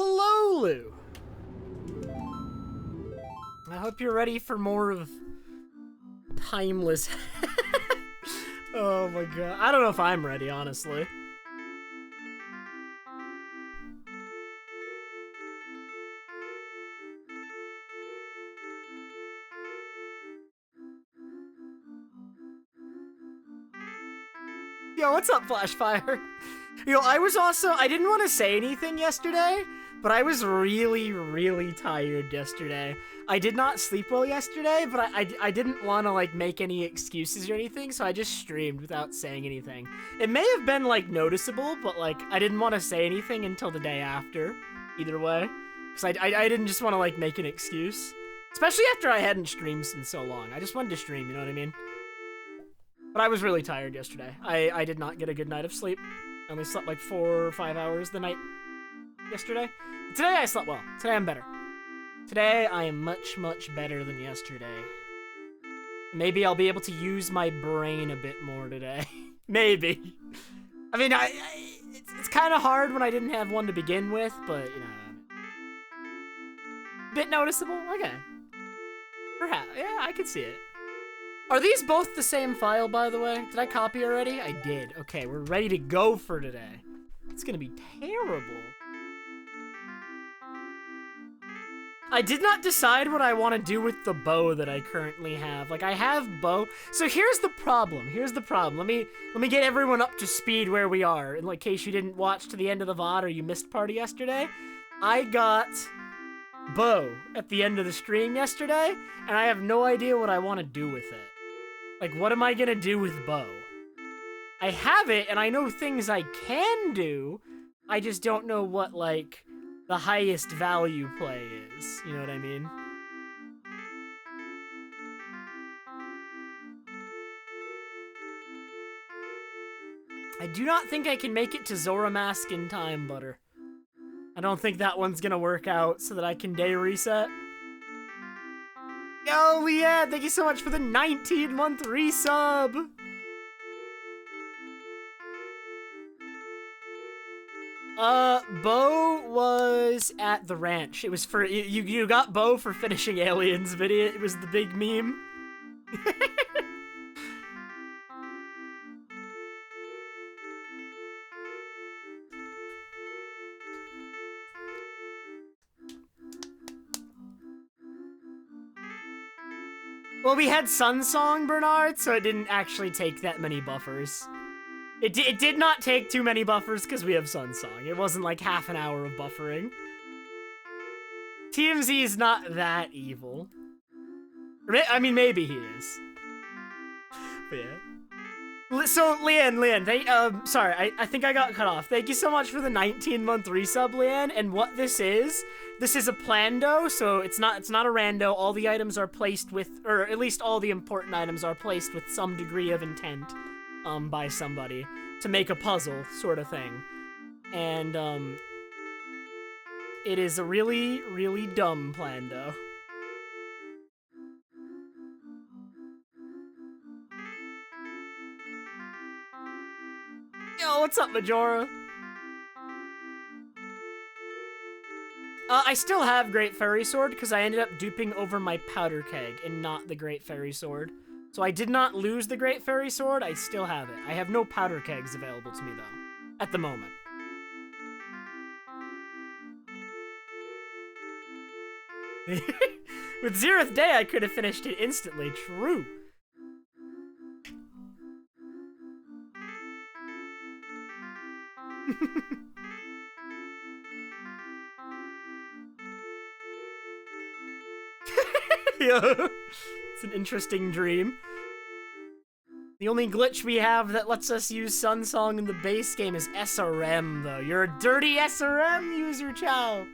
Hello, Lou. I hope you're ready for more of timeless. Oh my god. I don't know if I'm ready, honestly. Yo, what's up, Flashfire? Yo, I didn't want to say anything yesterday, but I was really tired yesterday. I did not sleep well yesterday, but I didn't want to, like, make any excuses or anything, so I just streamed without saying anything. It may have been, like, noticeable, but, like, I didn't want to say anything until the day after, either way. Because I didn't just want to, like, make an excuse. Especially after I hadn't streamed in so long. I just wanted to stream, you know what I mean? But I was really tired yesterday. I did not get a good night of sleep. I only slept like 4 or 5 hours the night yesterday. Today I slept well. Today I'm better. Today I am much better than yesterday. Maybe I'll be able to use my brain a bit more today. Maybe. I mean, it's kind of hard when I didn't have one to begin with, but, you know. Bit noticeable? Okay. Perhaps. Yeah, I could see it. Are these both the same file, by the way? Did I copy already? I did. Okay, we're ready to go for today. It's gonna be terrible. I did not decide what I want to do with the bow that I currently have. Like, I have bow. So here's the problem. Let me get everyone up to speed where we are. In case you didn't watch to the end of the VOD or you missed party yesterday. I got bow at the end of the stream yesterday, and I have no idea what I want to do with it. Like, what am I gonna do with bow? I have it, and I know things I can do. I just don't know what, like, the highest value play is. You know what I mean? I do not think I can make it to Zora Mask in time, Butter. I don't think that one's gonna work out so that I can day reset. Yo, Leanne, thank you so much for the 19-month resub! Bo was at the ranch. It was for, you got Bo for finishing Aliens video. It was the big meme. Well, we had Sunsong, Bernard, so it didn't actually take that many buffers. It did not take too many buffers because we have Sunsong. It wasn't like half an hour of buffering. TMZ is not that evil. I mean, maybe he is. But yeah. So, Leanne, sorry, I think I got cut off. Thank you so much for the 19-month resub, Leanne. And what this is a Plando, so it's not a rando. All the items are placed with, or at least all the important items are placed with some degree of intent, by somebody to make a puzzle sort of thing. And, it is a really dumb Plando. Yo, what's up, Majora? I still have Great Fairy Sword because I ended up duping over my powder keg and not the Great Fairy Sword. So I did not lose the Great Fairy Sword, I still have it. I have no powder kegs available to me, though, at the moment. With Zeroth Day, I could have finished it instantly, true. It's an interesting dream. The only glitch we have that lets us use Sunsong in the base game is SRM, though. You're a dirty SRM user, Chow.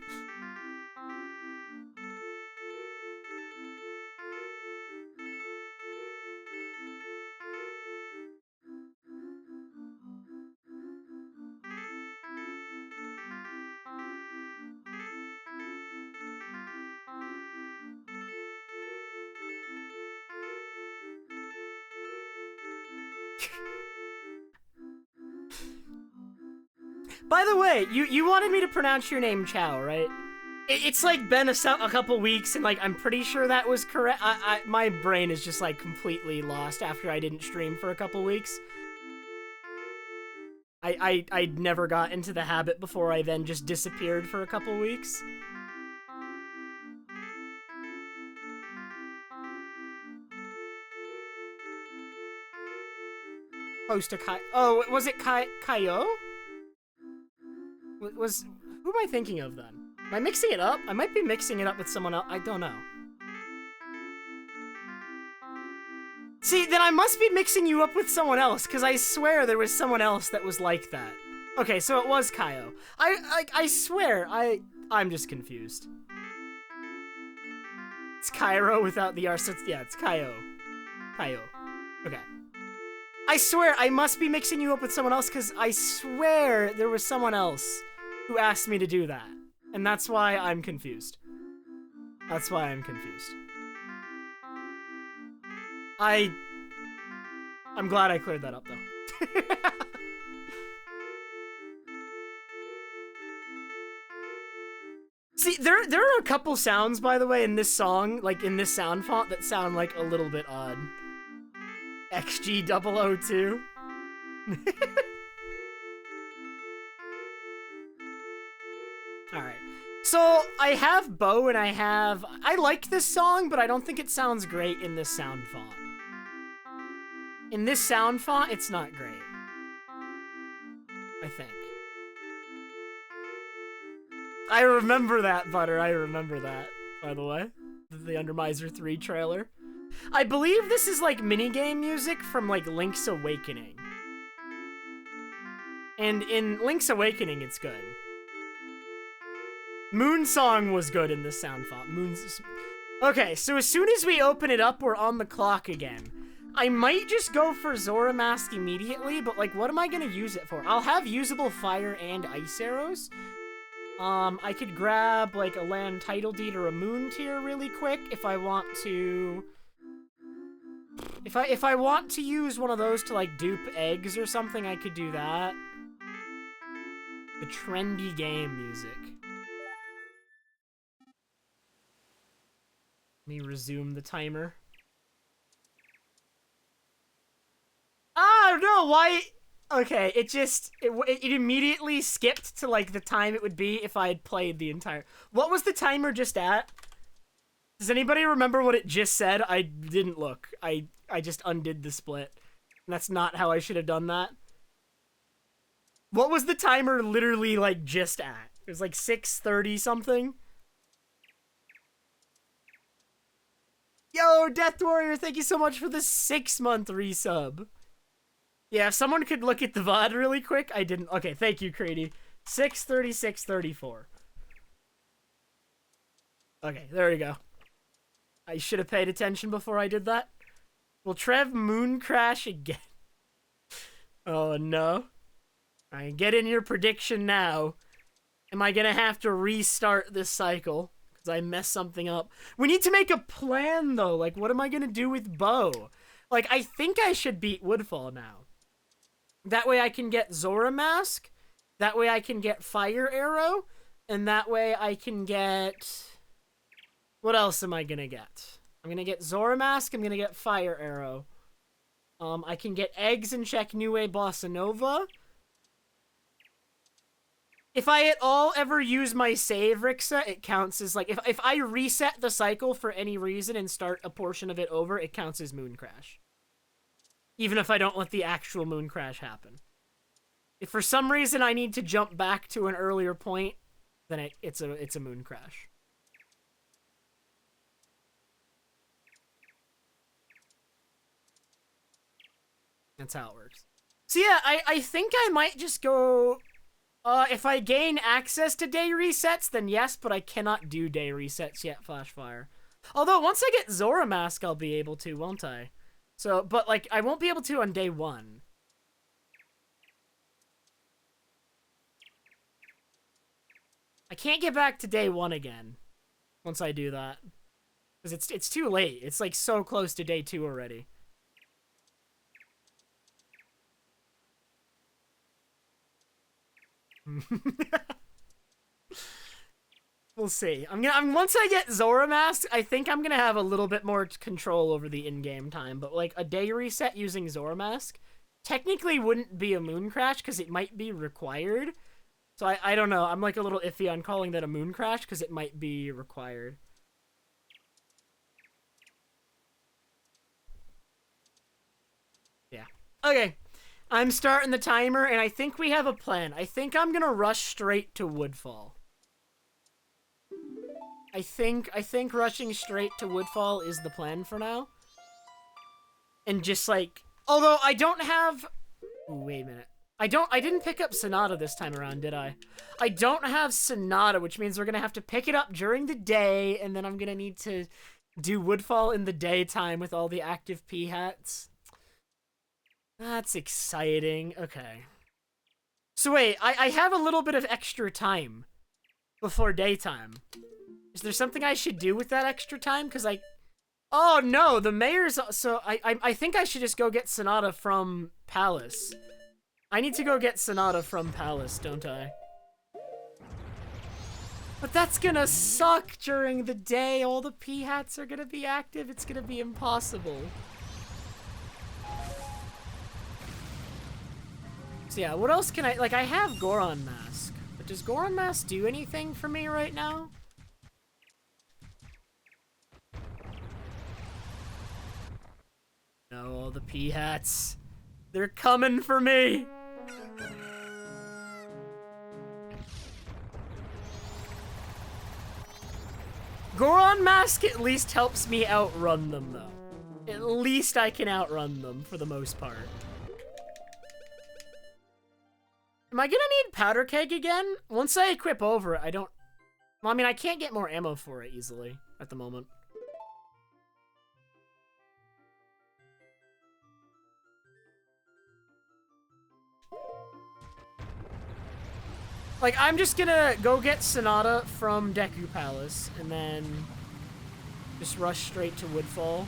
By the way, you wanted me to pronounce your name Chow, right? It's like been a couple weeks, and like I'm pretty sure that was correct. My brain is just like completely lost after I didn't stream for a couple weeks. I never got into the habit before I then just disappeared for a couple weeks. Host a Kai. Oh, was it Kaio? Who am I thinking of then? Am I mixing it up? I might be mixing it up with someone else. I don't know. See, then I must be mixing you up with someone else, because I swear there was someone else that was like that. Okay, so it was Kaio. I swear, I'm just confused. It's Cairo without the R, so yeah, it's Kaio. Kaio. Okay. I swear, I must be mixing you up with someone else, because I swear there was someone else who asked me to do that. And that's why I'm confused. That's why I'm confused. I'm glad I cleared that up, though. See, there are a couple sounds, by the way, in this song, like in this sound font, that sound like a little bit odd. XG002. Alright. So, I have Bow and I like this song, but I don't think it sounds great in this sound font. In this sound font, it's not great. I think. I remember that, Butter. I remember that, by the way. The Undermiser 3 trailer. I believe this is like minigame music from like Link's Awakening. And in Link's Awakening, it's good. Moonsong was good in this sound font. Okay, so as soon as we open it up, we're on the clock again. I might just go for Zora Mask immediately, but like, what am I gonna use it for? I'll have usable fire and ice arrows. I could grab like a land title deed or a moon tier really quick if I want to. If I want to use one of those to like dupe eggs or something, I could do that. The trendy game music. Let me resume the timer. Ah, no, why? Okay, it immediately skipped to like the time it would be if I had played the entire. What was the timer just at? Does anybody remember what it just said? I didn't look. I just undid the split. And that's not how I should have done that. What was the timer literally like just at? It was like 6:30 something. Yo, Death Warrior, thank you so much for the 6-month resub. Yeah, if someone could look at the VOD really quick, I didn't. Okay, thank you, Crady. 6:36:34. Okay, there we go. I should have paid attention before I did that. Will Trev moon crash again? Oh, no. Alright, get in your prediction now. Am I gonna have to restart this cycle? Because I messed something up. We need to make a plan, though. Like, what am I gonna do with Bow? Like, I think I should beat Woodfall now. That way I can get Zora Mask. That way I can get Fire Arrow. And that way I can get... What else am I gonna get? I'm gonna get Zora Mask. I'm gonna get Fire Arrow. I can get eggs and check New Way Bossa Nova. If I at all ever use my save, Rixa, it counts as, like, if I reset the cycle for any reason and start a portion of it over, it counts as Moon Crash. Even if I don't let the actual Moon Crash happen. If for some reason I need to jump back to an earlier point, then it's a Moon Crash. That's how it works. So yeah, I think I might just go... if I gain access to day resets, then yes, but I cannot do day resets yet, Flashfire. Although, once I get Zora Mask, I'll be able to, won't I? So, but, like, I won't be able to on day 1. I can't get back to day 1 again once I do that. Because it's too late. It's, like, so close to day 2 already. We'll see. Once I get Zora Mask, I think I'm gonna have a little bit more control over the in-game time. But like a day reset using Zora Mask technically wouldn't be a moon crash because it might be required. So I don't know. I'm like a little iffy on calling that a moon crash because it might be required. Yeah. Okay. I'm starting the timer, and I think we have a plan. I think I'm gonna rush straight to Woodfall. I think rushing straight to Woodfall is the plan for now. And just like, although I don't have, ooh, wait a minute. I didn't pick up Sonata this time around, did I? I don't have Sonata, which means we're gonna have to pick it up during the day, and then I'm gonna need to do Woodfall in the daytime with all the active P-hats. That's exciting. Okay. So wait, I have a little bit of extra time before daytime. Is there something I should do with that extra time? Because oh no, the mayor's... So I think I should just go get Sonata from Palace. I need to go get Sonata from Palace, don't I? But that's gonna suck during the day. All the P-hats are gonna be active. It's gonna be impossible. So yeah, what else can I... Like, I have Goron Mask. But does Goron Mask do anything for me right now? No, all the P-hats. They're coming for me! Goron Mask at least helps me outrun them, though. At least I can outrun them, for the most part. Am I gonna need Powder Keg again? Once I equip over it, I don't... Well, I mean, I can't get more ammo for it easily at the moment. Like, I'm just gonna go get Sonata from Deku Palace, and then just rush straight to Woodfall.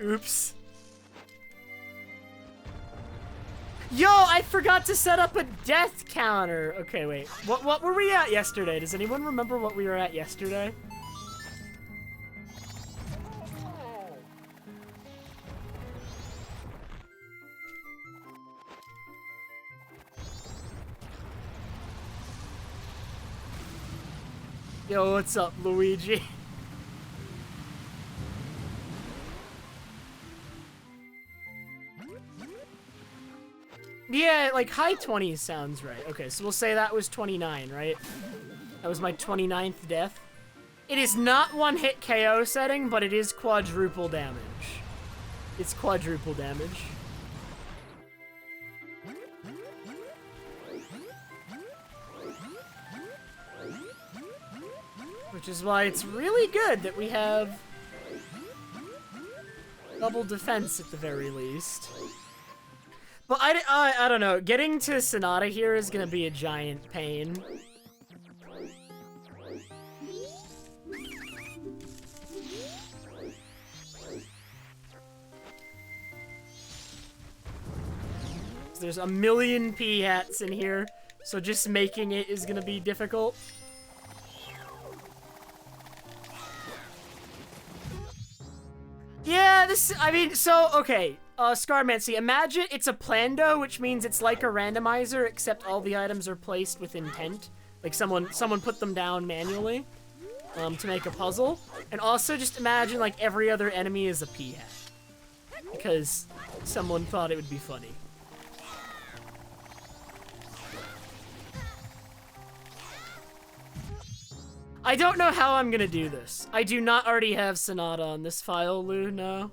Oops. Yo, I forgot to set up a death counter. Okay, wait. What were we at yesterday? Does anyone remember what we were at yesterday? Yo, what's up, Luigi? Yeah, like high 20s sounds right. Okay, so we'll say that was 29, right? That was my 29th death. It is not one-hit KO setting, but it is quadruple damage. It's quadruple damage. Which is why it's really good that we have double defense at the very least. But I don't know. Getting to Sonata here is gonna be a giant pain. There's a million P-hats in here, so just making it is gonna be difficult. Yeah, I mean, so, okay. Scarmancy, imagine it's a Plando, which means it's like a randomizer, except all the items are placed with intent. Like someone put them down manually, to make a puzzle. And also just imagine like every other enemy is a P-hat. Because someone thought it would be funny. I don't know how I'm gonna do this. I do not already have Sonata on this file, Lou, no.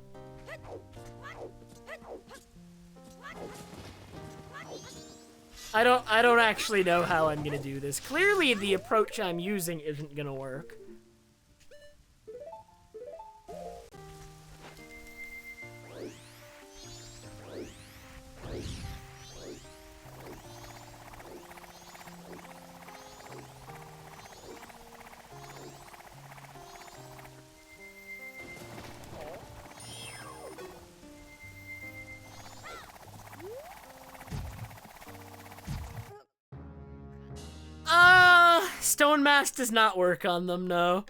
I don't actually know how I'm gonna do this. Clearly the approach I'm using isn't gonna work. stone mass does not work on them, no.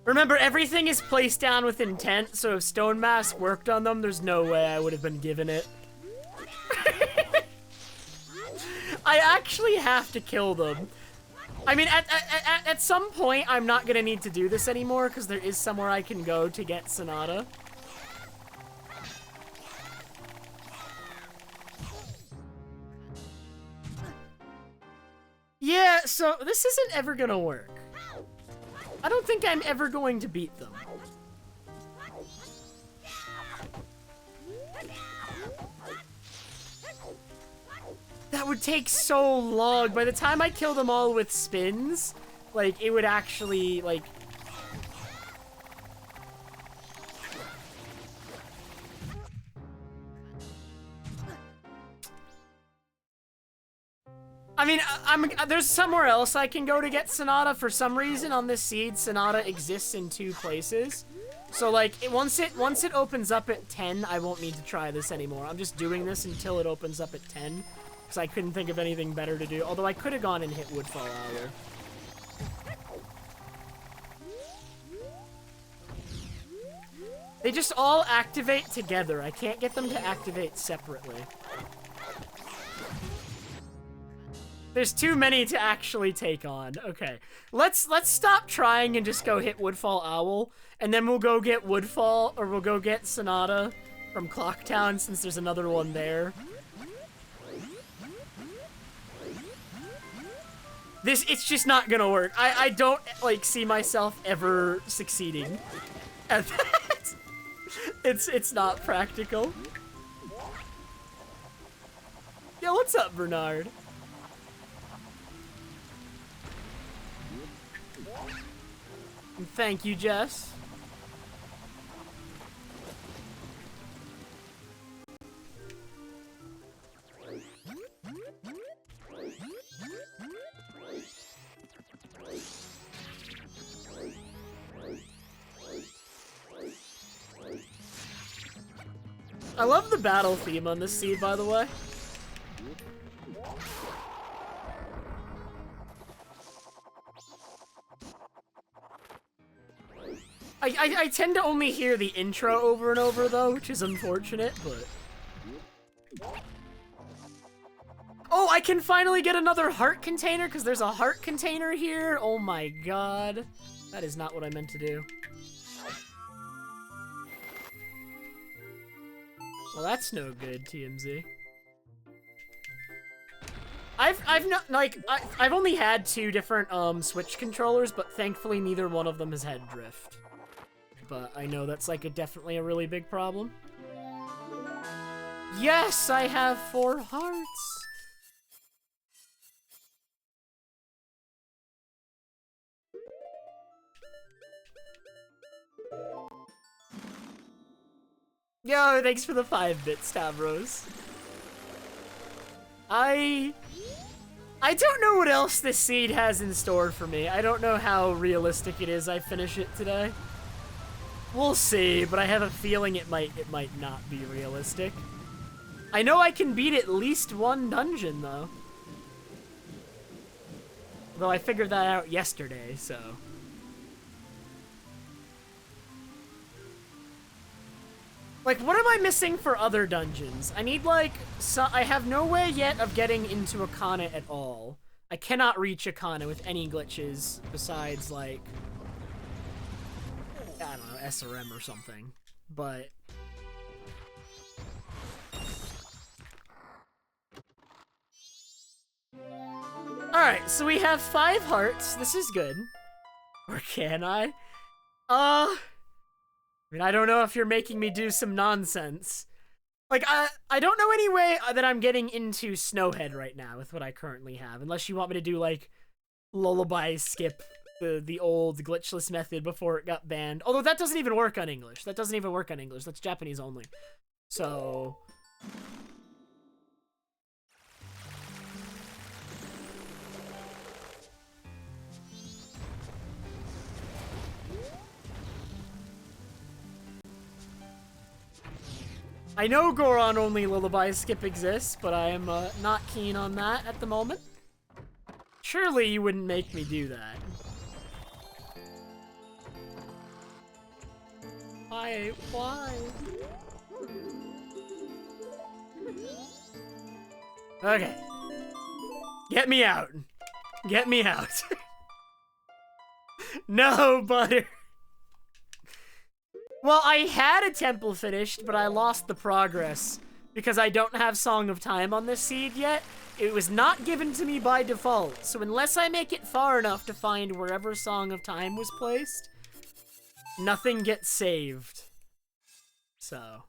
Remember, everything is placed down with intent, so if stone mass worked on them, there's no way I would have been given it. I actually have to kill them. I mean, at some point, I'm not gonna need to do this anymore, because there is somewhere I can go to get Sonata. Yeah, so this isn't ever gonna work. I don't think I'm ever going to beat them. That would take so long. By the time I kill them all with spins, like, it would actually, like... I mean, there's somewhere else I can go to get Sonata. For some reason, on this seed, Sonata exists in 2 places. So, like, once it opens up at 10, I won't need to try this anymore. I'm just doing this until it opens up at 10. Because I couldn't think of anything better to do. Although I could have gone and hit Woodfall Hour. They just all activate together. I can't get them to activate separately. There's too many to actually take on. Okay. Let's stop trying and just go hit Woodfall Owl. And then we'll go get Woodfall, or we'll go get Sonata from Clocktown since there's another one there. It's just not gonna work. I don't, like, see myself ever succeeding at that. It's not practical. Yo, what's up, Bernard? And thank you, Jess. I love the battle theme on this seed, by the way. I tend to only hear the intro over and over, though, which is unfortunate, but... Oh, I can finally get another heart container, because there's a heart container here? Oh my god. That is not what I meant to do. Well, that's no good, TMZ. I've only had 2 different, Switch controllers, but thankfully neither one of them has had drift. But I know that's, like, definitely a really big problem. Yes, I have 4 hearts! Yo, thanks for the 5-bit, Stavros. I don't know what else this seed has in store for me. I don't know how realistic it is I finish it today. We'll see, but I have a feeling it might not be realistic. I know I can beat at least 1 dungeon, though. Though I figured that out yesterday, so... Like, what am I missing for other dungeons? I need, like, I have no way yet of getting into Akana at all. I cannot reach Akana with any glitches besides, like, I don't know, SRM or something. But... Alright, so we have 5 hearts. This is good. Or can I? I mean, I don't know if you're making me do some nonsense. Like, I don't know any way that I'm getting into Snowhead right now with what I currently have, unless you want me to do, like, Lullaby Skip, the old glitchless method before it got banned. Although that doesn't even work on English. That doesn't even work on English. That's Japanese only. So... I know Goron-only Lullaby Skip exists, but I am not keen on that at the moment. Surely you wouldn't make me do that. Why? Why? Okay. Get me out. Get me out. No, butter. Well, I had a temple finished, but I lost the progress because I don't have Song of Time on this seed yet. It was not given to me by default, so unless I make it far enough to find wherever Song of Time was placed, nothing gets saved. So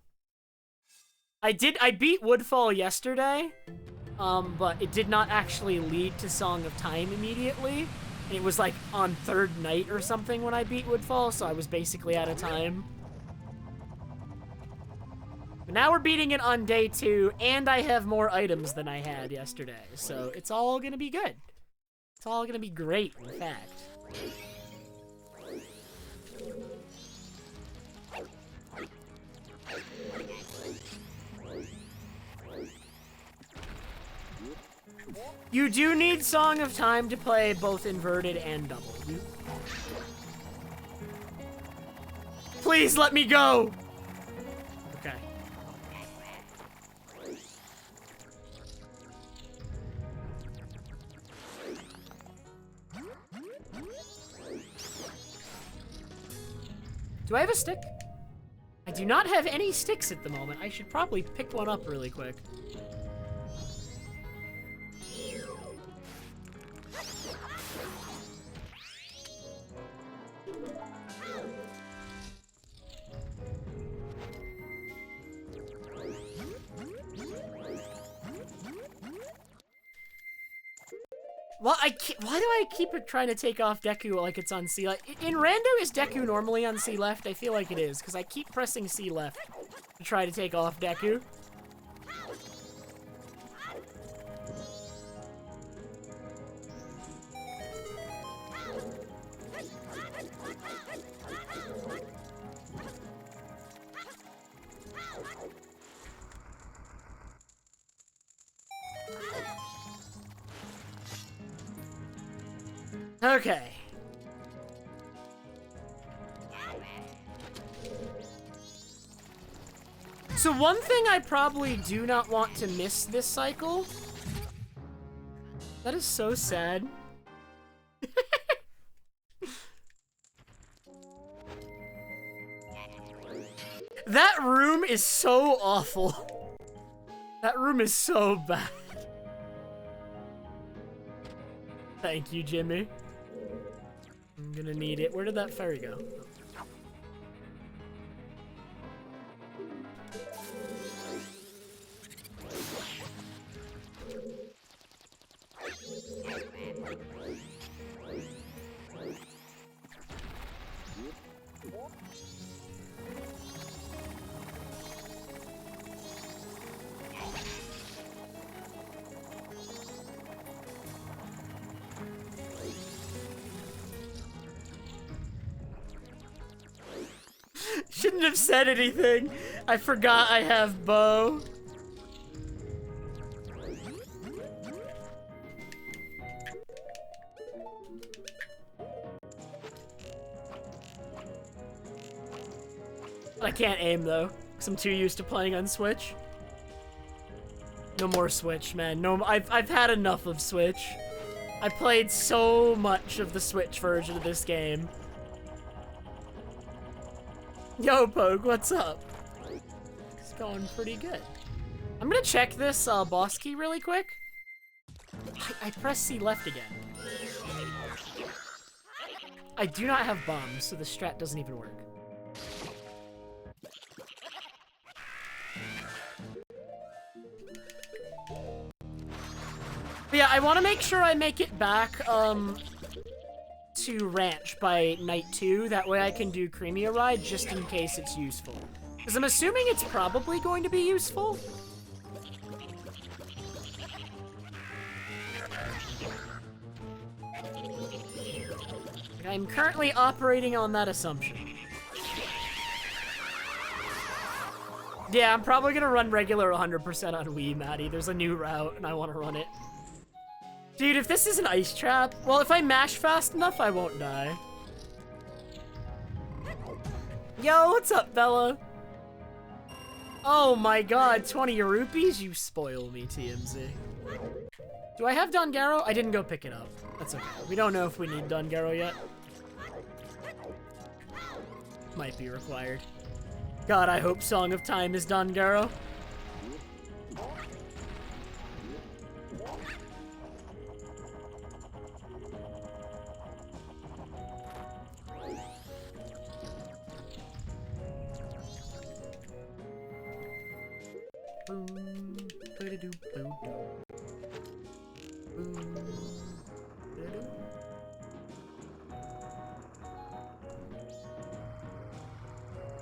I beat Woodfall yesterday, but it did not actually lead to Song of Time immediately. It was like on third night or something when I beat Woodfall, so I was basically out of time. But now we're beating it on day 2, and I have more items than I had yesterday, so it's all gonna be good. It's all gonna be great, in fact. You do need Song of Time to play both inverted and double. Please let me go! Okay. Do I have a stick? I do not have any sticks at the moment. I should probably pick one up really quick. Well, why do I keep trying to take off Deku like it's on C left? In Rando, is Deku normally on C left? I feel like it is, because I keep pressing C left to try to take off Deku. Okay. So one thing I probably do not want to miss this cycle. That is so sad. That room is so awful. That room is so bad. Thank you, Jimmy. I'm gonna need it. Where did that fairy go? Shouldn't have said anything. I forgot I have bow. I can't aim though, because I'm too used to playing on Switch. No more Switch, man. No, I've had enough of Switch. I played so much of the Switch version of this game. Yo, Pogue, what's up? It's going pretty good. I'm gonna check this boss key really quick. I pressed C left again. I do not have bombs, so the strat doesn't even work. But yeah, I want to make sure I make it back, to Ranch by night 2. That way I can do Creamia Ride just in case it's useful. Because I'm assuming it's probably going to be useful. I'm currently operating on that assumption. Yeah, I'm probably going to run regular 100% on Wii, Maddie. There's a new route and I want to run it. Dude, if this is an ice trap, well, if I mash fast enough, I won't die. Yo, what's up, Bella? Oh my god, 20 rupees? You spoil me, TMZ. Do I have Dongaro? I didn't go pick it up. That's okay. We don't know if we need Dongaro yet. Might be required. God, I hope Song of Time is Dongaro.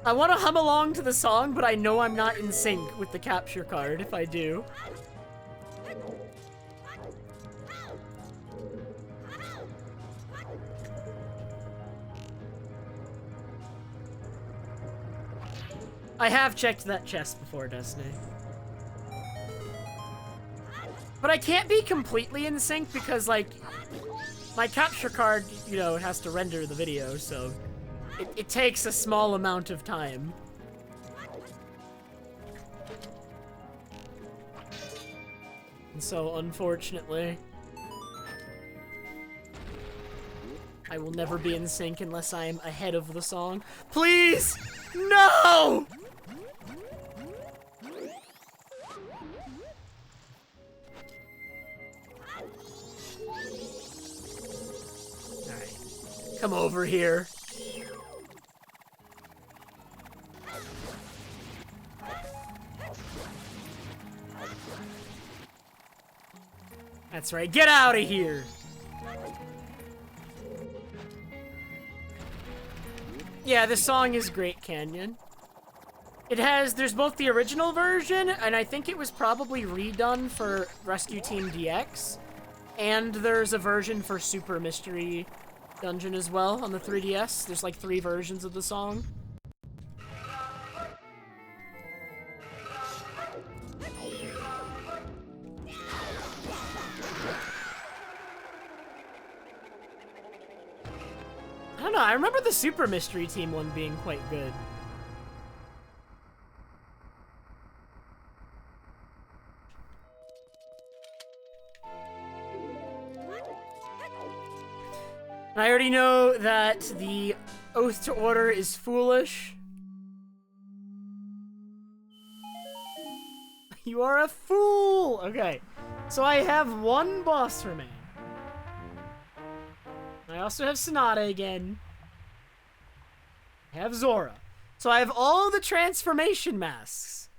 I want to hum along to the song, but I know I'm not in sync with the capture card if I do. I have checked that chest before, Destiny. But I can't be completely in sync because, like, my capture card, you know, has to render the video, so it takes a small amount of time. And so, unfortunately, I will never be in sync unless I'm ahead of the song. Please! No! Alright. Come over here. That's right, get out of here! Yeah, this song is great, Canyon. There's both the original version, and I think it was probably redone for Rescue Team DX, and there's a version for Super Mystery Dungeon as well on the 3DS. There's like 3 versions of the song. I don't know, I remember the Super Mystery Team one being quite good. And I already know that the Oath to Order is foolish. You are a fool! Okay, so I have 1 boss remaining. I also have Sonata again. I have Zora. So I have all the transformation masks.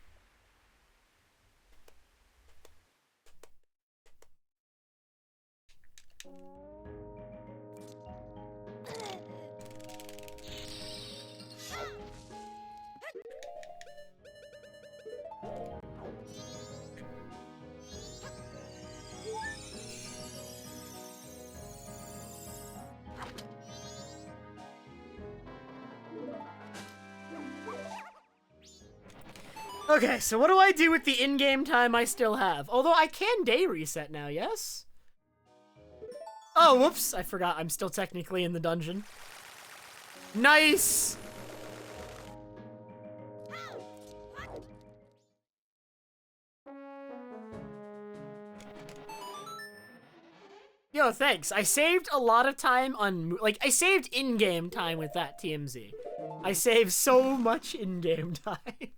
Okay, so what do I do with the in-game time I still have? Although I can day reset now, yes? Oh, whoops, I forgot I'm still technically in the dungeon. Nice! Yo, thanks. I saved a lot of time on, like, I saved in-game time with that, TMZ. I saved so much in-game time.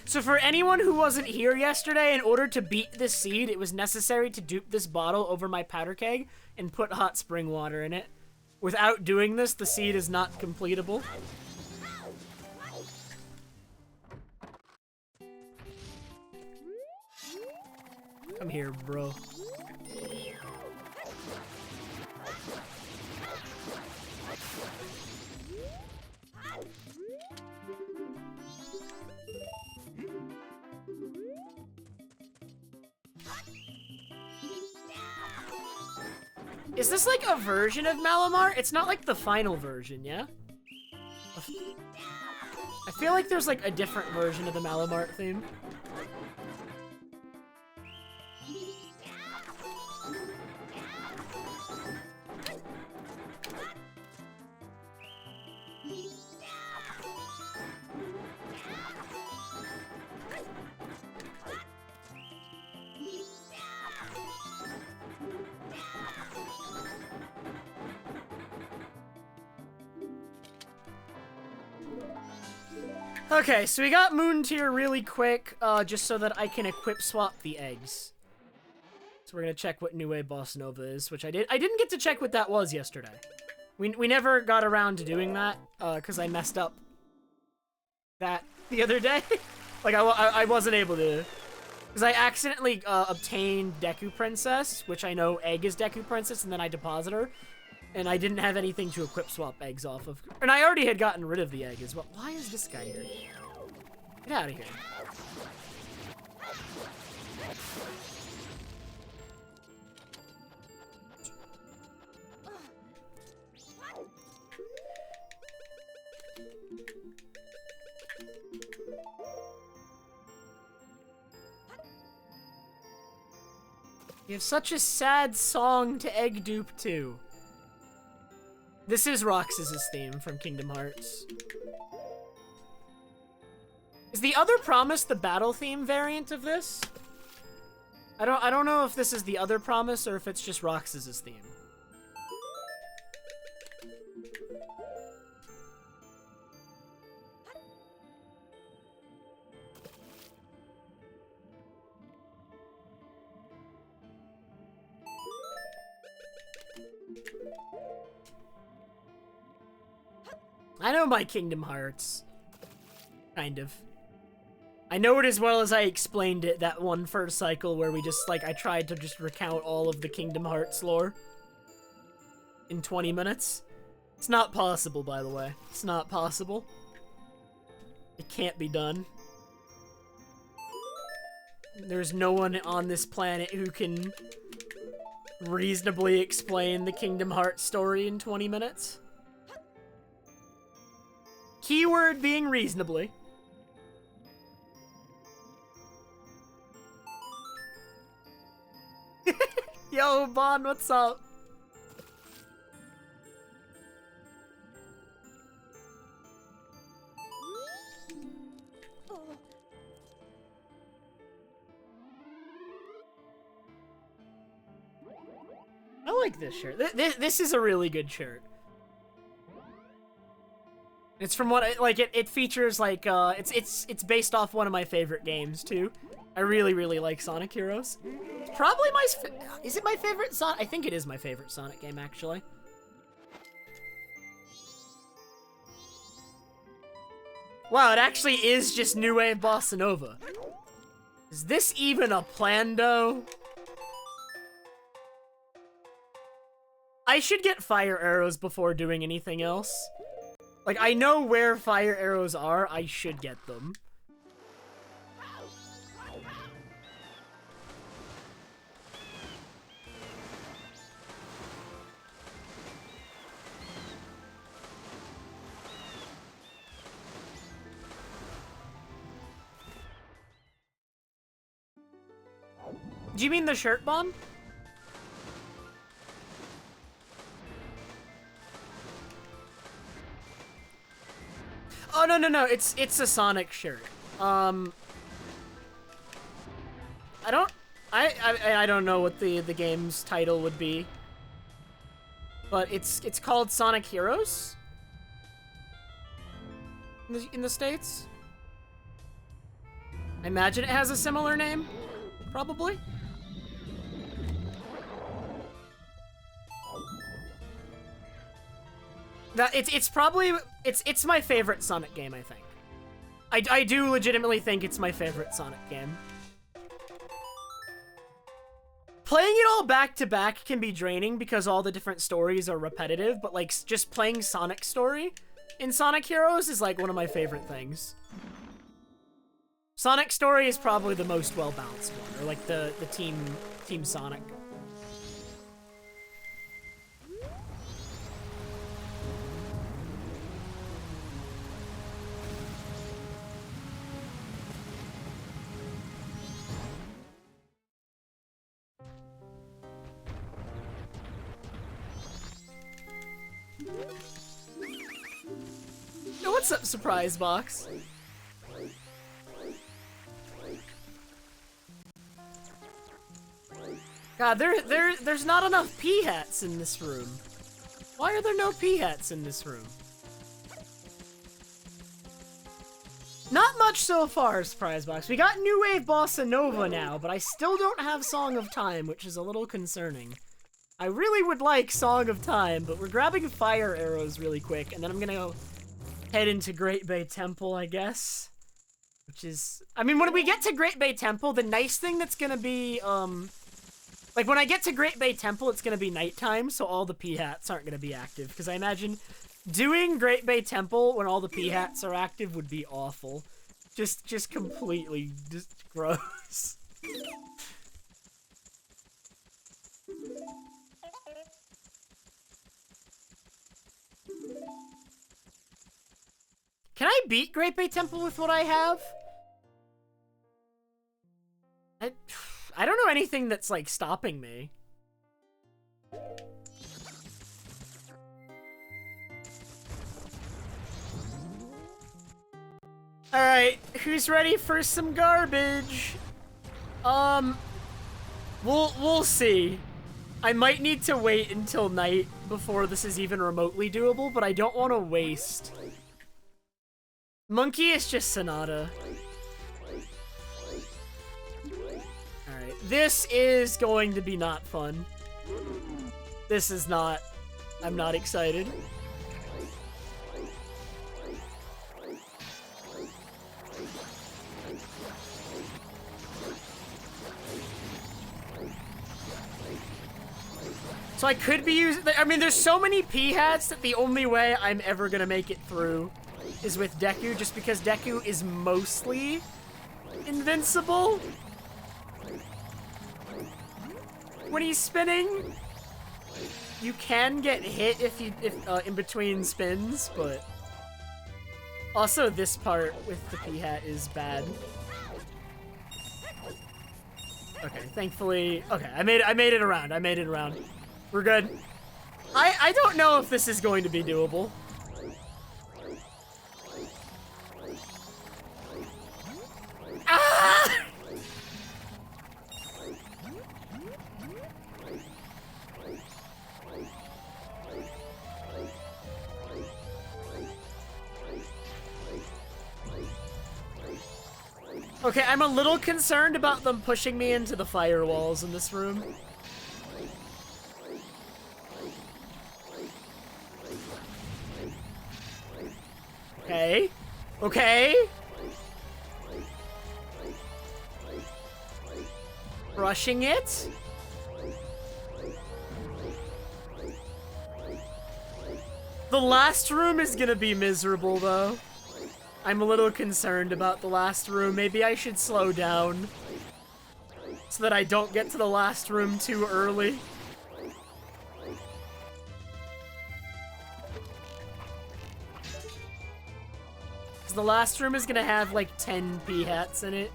So for anyone who wasn't here yesterday, in order to beat this seed, it was necessary to dupe this bottle over my powder keg and put hot spring water in it. Without doing this, the seed is not completable. Come here, bro. Is this like a version of Malamar? It's not like the final version, yeah? feel like there's like a different version of the Malamart theme. Okay, so we got Moon Tier really quick, just so that I can equip swap the eggs. So we're gonna check what New Wave Bossa Nova is, which I did. I didn't get to check what that was yesterday. We never got around to doing that, because I messed up that the other day. Like, I wasn't able to, because I accidentally obtained Deku Princess, which I know egg is Deku Princess, and then I deposit her. And I didn't have anything to equip swap eggs off of. And I already had gotten rid of the egg as well. Why is this guy here? Get out of here. You have such a sad song to egg dupe to. This is Roxas's theme from Kingdom Hearts. Is the Other Promise the battle theme variant of this? I don't know if this is the Other Promise or if it's just Roxas's theme. I know my Kingdom Hearts. Kind of. I know it as well as I explained it that one first cycle where we just, like, I tried to just recount all of the Kingdom Hearts lore in 20 minutes. It's not possible, by the way. It's not possible. It can't be done. There's no one on this planet who can reasonably explain the Kingdom Hearts story in 20 minutes. Keyword being reasonably. Yo, Bon, what's up? I like this shirt. This is a really good shirt. It's from what it features like it's based off one of my favorite games too. I really like Sonic Heroes. It's probably is it my favorite Sonic? I think it is my favorite Sonic game actually. Wow, it actually is just New Wave Bossa Nova. Is this even a Plando? I should get fire arrows before doing anything else. Like, I know where fire arrows are, I should get them. Do you mean the shirt bomb? Oh, no, it's a Sonic shirt. I don't know what the game's title would be. But it's called Sonic Heroes in the States. I imagine it has a similar name, probably. It's my favorite Sonic game, I think. I do legitimately think it's my favorite Sonic game. Playing it all back to back can be draining because all the different stories are repetitive, but like just playing Sonic story in Sonic Heroes is like one of my favorite things. Sonic story is probably the most well-balanced one, or like the Team Sonic. what's up, Surprise Box? God, there's not enough P-hats in this room. Why are there no P-hats in this room? Not much so far, Surprise Box. We got New Wave Bossa Nova now, but I still don't have Song of Time, which is a little concerning. I really would like Song of Time, but we're grabbing fire arrows really quick, and then I'm gonna go head into Great Bay Temple, I guess. Which is... I mean, when we get to Great Bay Temple, the nice thing that's gonna be, like, when I get to Great Bay Temple, it's gonna be nighttime, so all the P-hats aren't gonna be active, because I imagine doing Great Bay Temple when all the P-hats are active would be awful. Just completely just gross. Can I beat Great Bay Temple with what I have? I don't know anything that's, like, stopping me. Alright, who's ready for some garbage? We'll see. I might need to wait until night before this is even remotely doable, but I don't want to waste. Monkey is just Sonata. Alright, this is going to be not fun. This is not. I'm not excited. So I could be using... I mean, there's so many P-hats that the only way I'm ever gonna make it through is with Deku, just because Deku is mostly invincible when he's spinning. You can get hit if in between spins, but also this part with the P-hat is bad. Okay, thankfully... Okay, I made it around. I made it around. We're good. I don't know if this is going to be doable. Ah! Okay, I'm a little concerned about them pushing me into the firewalls in this room. Okay. Okay. Brushing it. The last room is gonna be miserable, though. I'm a little concerned about the last room. Maybe I should slow down so that I don't get to the last room too early. Because the last room is gonna have like 10 P-hats in it.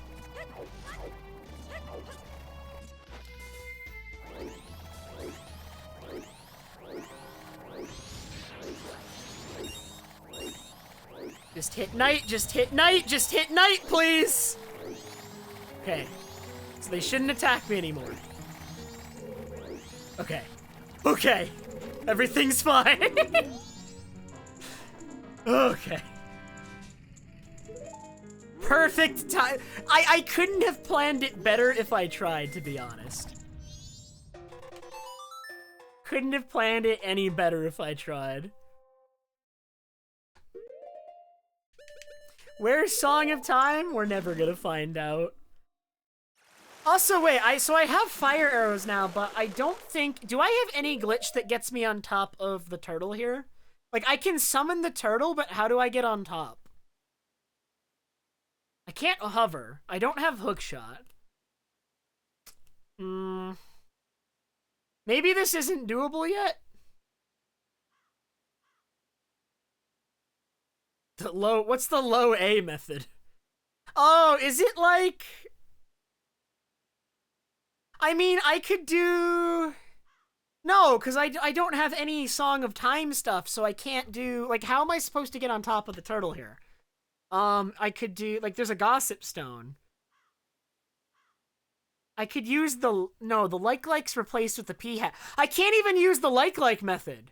Just hit night, just hit night, just hit night, please! Okay. So they shouldn't attack me anymore. Okay. Okay. Everything's fine. Okay. Perfect time. I couldn't have planned it better if I tried, to be honest. Couldn't have planned it any better if I tried. Where's Song of Time? We're never gonna find out. Also, wait, so I have fire arrows now, but I don't think... Do I have any glitch that gets me on top of the turtle here? Like, I can summon the turtle, but how do I get on top? I can't hover. I don't have hookshot. Maybe this isn't doable yet? What's the low A method? Oh, is it like... I mean, I could do... No, No, because I don't have any Song of Time stuff, so I can't do... Like, how am I supposed to get on top of the turtle here? I could do... Like, there's a Gossip Stone. I could use the... No, the like-like's replaced with the p-hat. I can't even use the like-like method.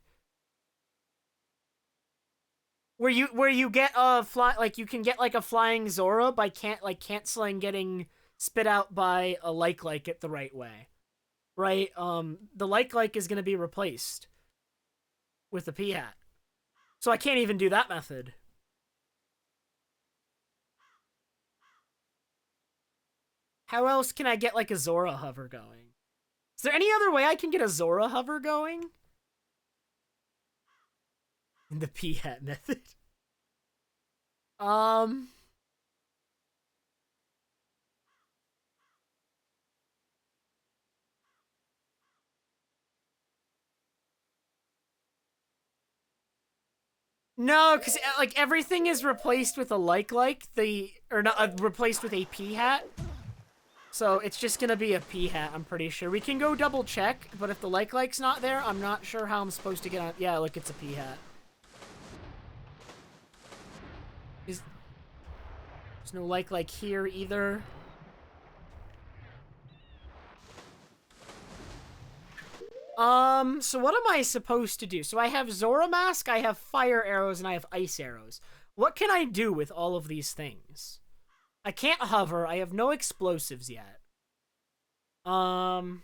Where you get a fly... Like, you can get, like, a flying Zora by canceling getting spit out by a like-like it the right way. Right? The like-like is gonna be replaced with the p-hat. So I can't even do that method. How else can I get, like, a Zora hover going? Is there any other way I can get a Zora hover going? In the p-hat method. No, because, like, everything is replaced with a like-like, or not, replaced with a p-hat. So it's just gonna be a p-hat, I'm pretty sure. We can go double check, but if the like-like's not there, I'm not sure how I'm supposed to get on. Yeah, look, it's a p-hat. There's no like here either. So what am I supposed to do? So I have Zora Mask, I have fire arrows, and I have ice arrows. What can I do with all of these things? I can't hover, I have no explosives yet. Like,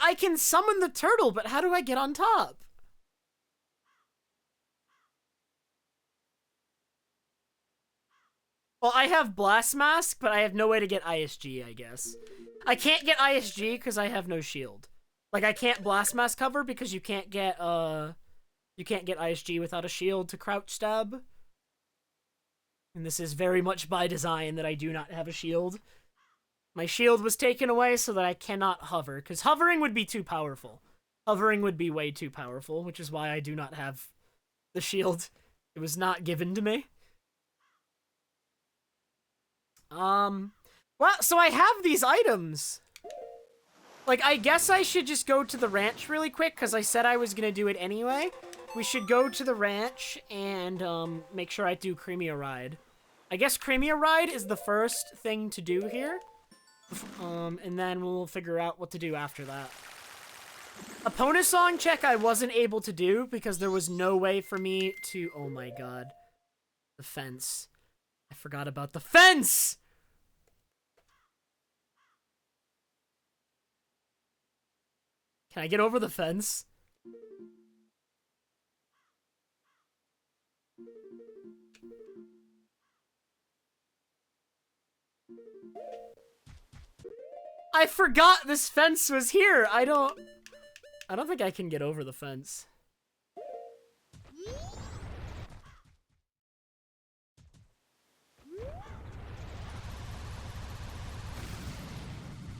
I can summon the turtle, but how do I get on top? Well, I have Blast Mask, but I have no way to get ISG, I guess. I can't get ISG because I have no shield. Like, I can't Blast Mask cover because you can't get ISG without a shield to crouch stab. And this is very much by design that I do not have a shield. My shield was taken away so that I cannot hover, because hovering would be too powerful. Hovering would be way too powerful, which is why I do not have the shield. It was not given to me. Well, so I have these items. Like, I guess I should just go to the ranch really quick, because I said I was going to do it anyway. We should go to the ranch and, make sure I do Creamia Ride. I guess Creamia Ride is the first thing to do here. And then we'll figure out what to do after that. Epona Song check I wasn't able to do, because there was no way for me to... Oh my god. The fence. I forgot about the fence! Can I get over the fence? I forgot this fence was here. I don't think I can get over the fence.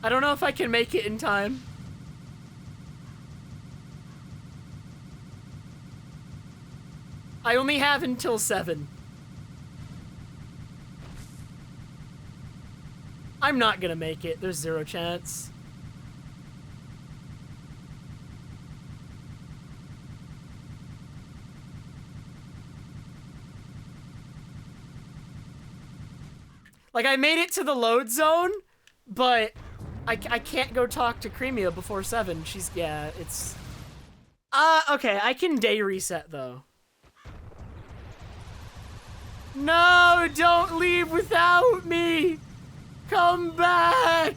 I don't know if I can make it in time. I only have until 7. I'm not gonna make it. There's 0 chance. Like, I made it to the load zone, but I can't go talk to Creamia before 7. She's, yeah, it's... okay, I can day reset, though. No, don't leave without me! Come back!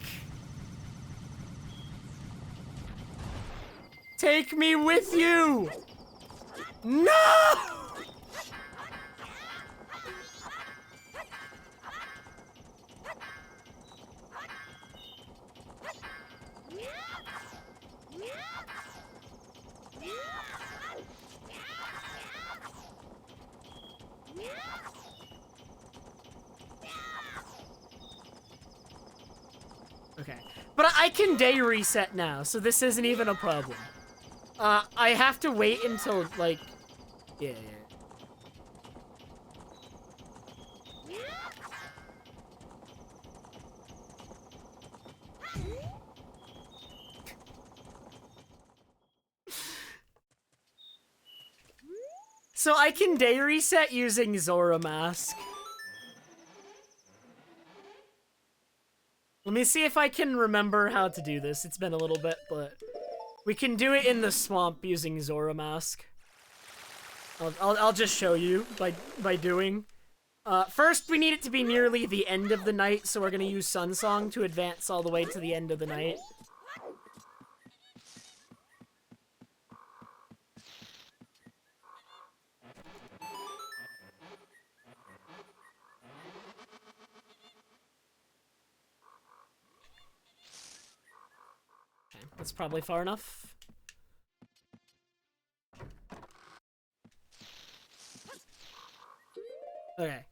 Take me with you! No! Okay. But I can day reset now, so this isn't even a problem. I have to wait until, like... Yeah. So I can day reset using Zora Mask. Let me see if I can remember how to do this. It's been a little bit, but we can do it in the swamp using Zora Mask. I'll just show you by doing. First, we need it to be nearly the end of the night, so we're gonna use Sun Song to advance all the way to the end of the night. Okay, that's probably far enough. Okay.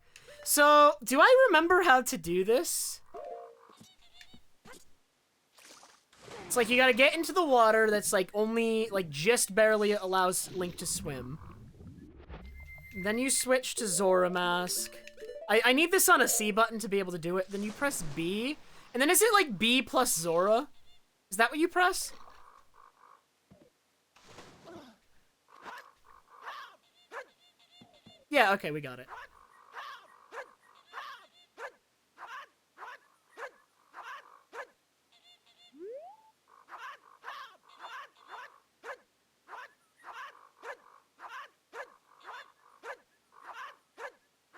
So, do I remember how to do this? It's like you gotta get into the water that's like only, like just barely allows Link to swim. Then you switch to Zora Mask. I need this on a C button to be able to do it. Then you press B. And then is it like B plus Zora? Is that what you press? Yeah, okay, we got it.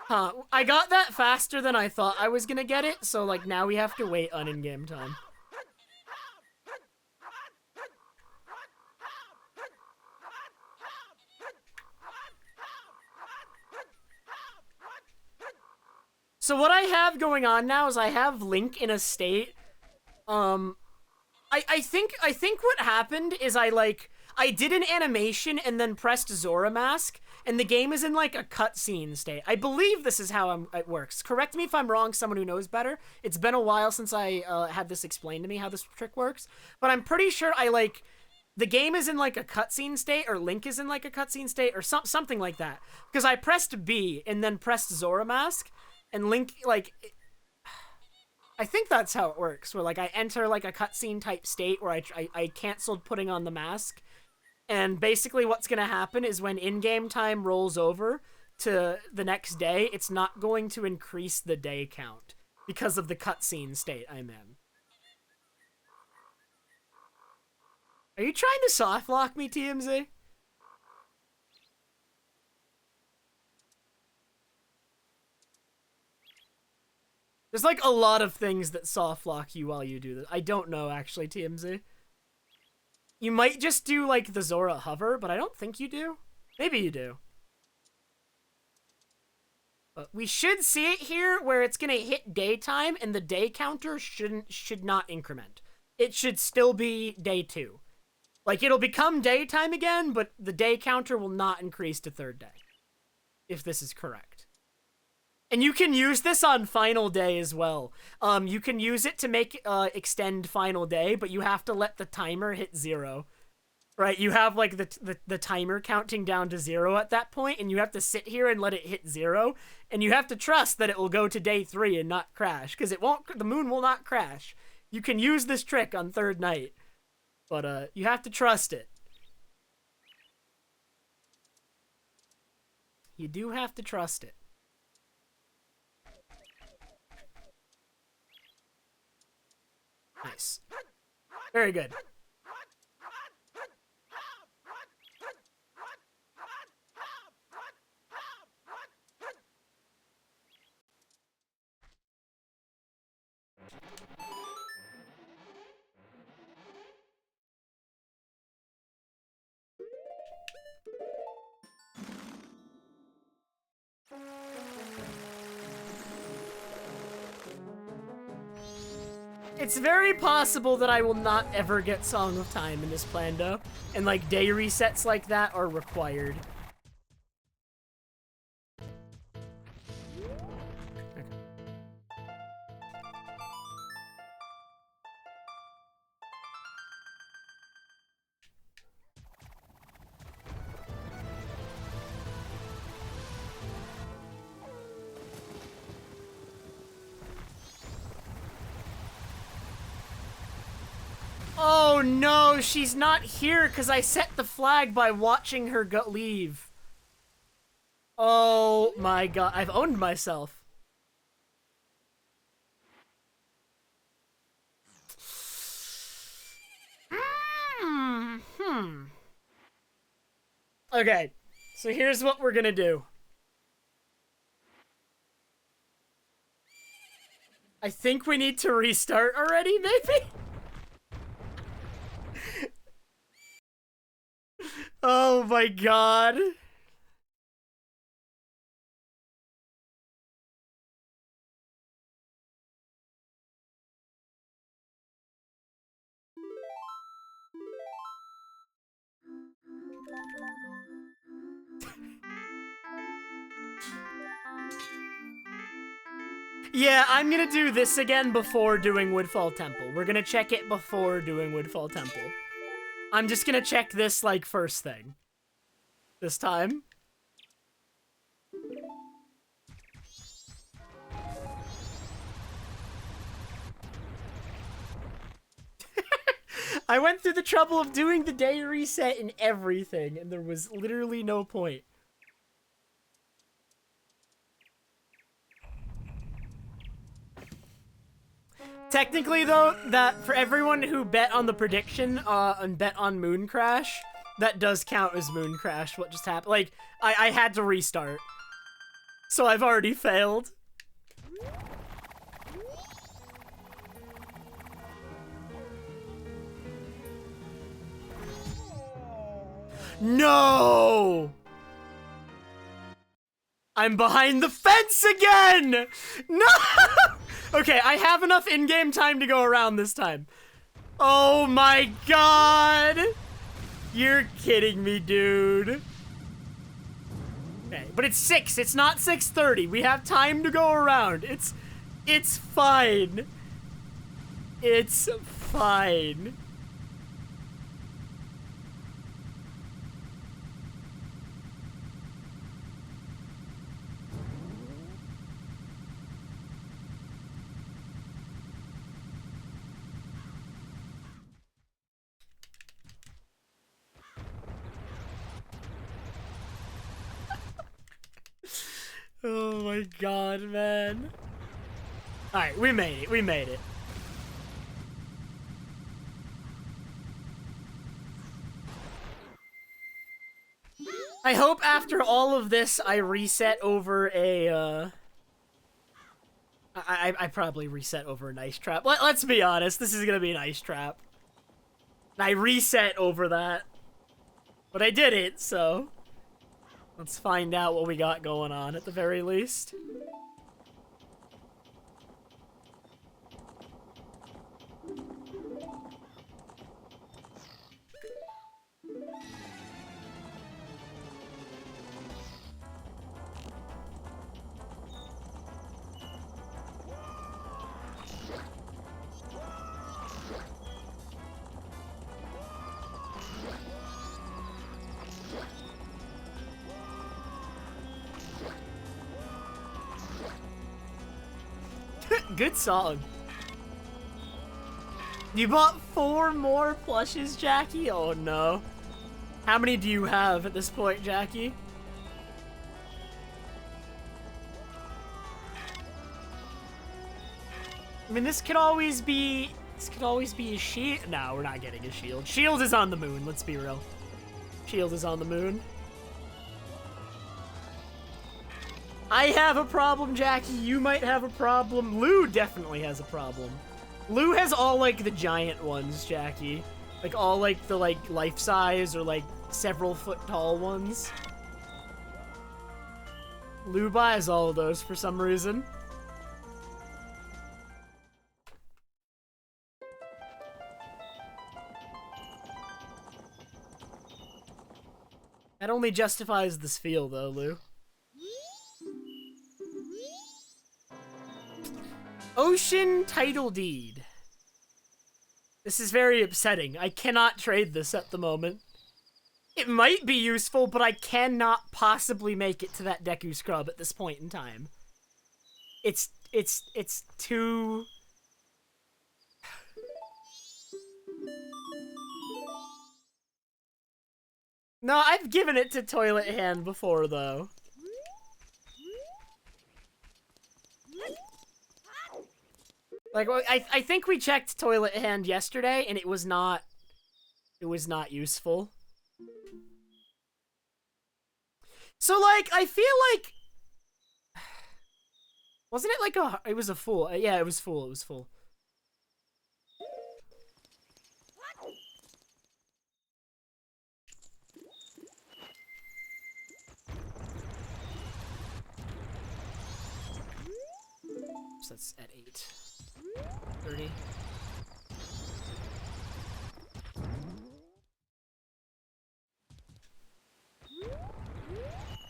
Huh, I got that faster than I thought I was gonna get it, so like now we have to wait on in-game time. So what I have going on now is I have Link in a state, I think what happened is I did an animation and then pressed Zora Mask, and the game is in like a cutscene state. I believe this is how it works. Correct me if I'm wrong, someone who knows better. It's been a while since I had this explained to me how this trick works, but I'm pretty sure the game is in like a cutscene state, or Link is in like a cutscene state, or something like that. Because I pressed B and then pressed Zora Mask, and Link I think that's how it works, where like I enter like a cutscene type state where I canceled putting on the mask. And basically what's going to happen is when in-game time rolls over to the next day, it's not going to increase the day count because of the cutscene state I'm in. Are you trying to soft lock me, TMZ? There's like a lot of things that soft lock you while you do this. I don't know, actually, TMZ. You might just do, like, the Zora hover, but I don't think you do. Maybe you do. But we should see it here where it's gonna hit daytime and the day counter should not increment. It should still be day 2. Like, it'll become daytime again, but the day counter will not increase to third day. If this is correct. And you can use this on final day as well. You can use it to make extend final day, but you have to let the timer hit 0. Right? You have like the timer counting down to 0 at that point, and you have to sit here and let it hit 0, and you have to trust that it will go to day 3 and not crash, because it won't. The moon will not crash. You can use this trick on third night, but you have to trust it. You do have to trust it. Nice. Very good. It's very possible that I will not ever get Song of Time in this Plando, and like day resets like that are required. Oh no, she's not here because I set the flag by watching her leave. Oh my god, I've owned myself. Okay, so here's what we're gonna do. I think we need to restart already, maybe? Oh my god. Yeah, I'm gonna do this again before doing Woodfall Temple. We're gonna check it before doing Woodfall Temple. I'm just gonna check this, like, first thing. This time. I went through the trouble of doing the day reset and everything, and there was literally no point. Technically, though, that for everyone who bet on the prediction and bet on Moon Crash, that does count as Moon Crash, what just happened. Like, I had to restart. So I've already failed. No! I'm behind the fence again! No! Okay, I have enough in-game time to go around this time. Oh my god! You're kidding me, dude. Okay, but it's 6. It's not 6:30. We have time to go around. It's fine. It's fine. Oh my god, man. Alright, we made it. We made it. I hope after all of this, I reset over a, I probably reset over an ice trap. Let's be honest, this is gonna be an ice trap. I reset over that. But I did it, so... Let's find out what we got going on at the very least. Good song. You bought 4 more plushes, Jackie? Oh no. How many do you have at this point, Jackie? I mean, this could always be a shield. No, we're not getting a shield. Shield is on the moon, let's be real. Shield is on the moon. I have a problem, Jackie. You might have a problem. Lou definitely has a problem. Lou has all, like, the giant ones, Jackie. Like, all, like, the, like, life-size or, like, several-foot-tall ones. Lou buys all of those for some reason. That only justifies this feel, though, Lou. Ocean Title Deed. This is very upsetting. I cannot trade this at the moment. It might be useful, but I cannot possibly make it to that Deku Scrub at this point in time. It's too... No, I've given it to Toilet Hand before, though. Like, well, I think we checked Toilet Hand yesterday, and it was not useful. So, like, I feel like... Wasn't it like a... It was a full. Yeah, it was full. It was full. So that's at 8:30.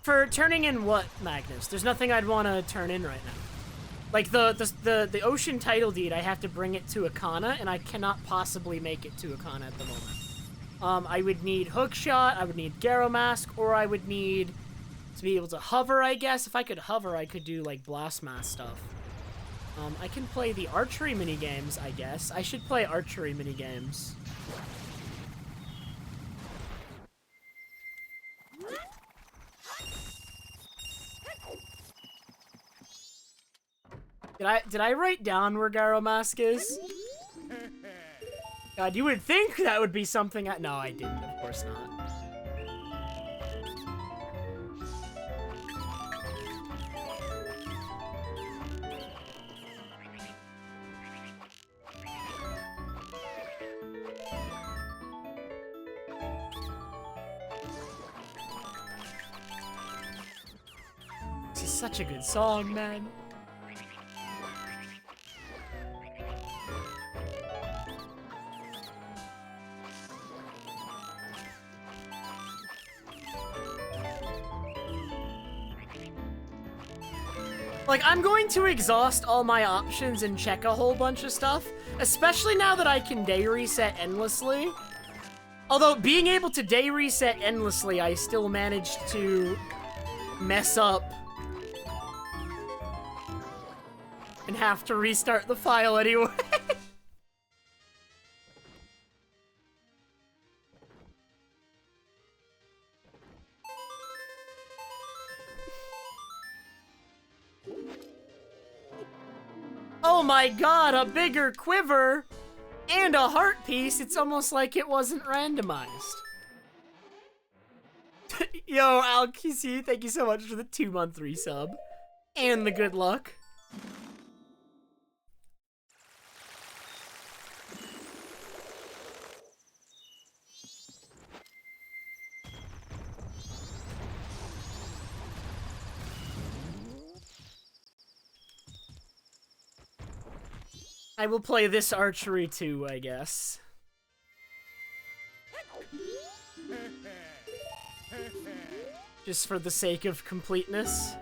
For turning in what, Magnus? There's nothing I'd want to turn in right now. Like, the ocean title deed, I have to bring it to Akana, and I cannot possibly make it to Akana at the moment. I would need Hookshot, I would need Garo Mask, or I would need to be able to hover, I guess. If I could hover, I could do, like, Blast Mask stuff. I can play the archery minigames, I guess. I should play archery minigames. Did I write down where Garo Mask is? God, you would think that would be something no, I didn't, of course not. This is such a good song, man. Like, I'm going to exhaust all my options and check a whole bunch of stuff, especially now that I can day reset endlessly. Although, being able to day reset endlessly, I still managed to mess up and have to restart the file anyway. Oh my god, a bigger quiver and a heart piece. It's almost like it wasn't randomized. Yo, AlKC, thank you so much for the 2-month resub and the good luck. I will play this archery too, I guess. Just for the sake of completeness.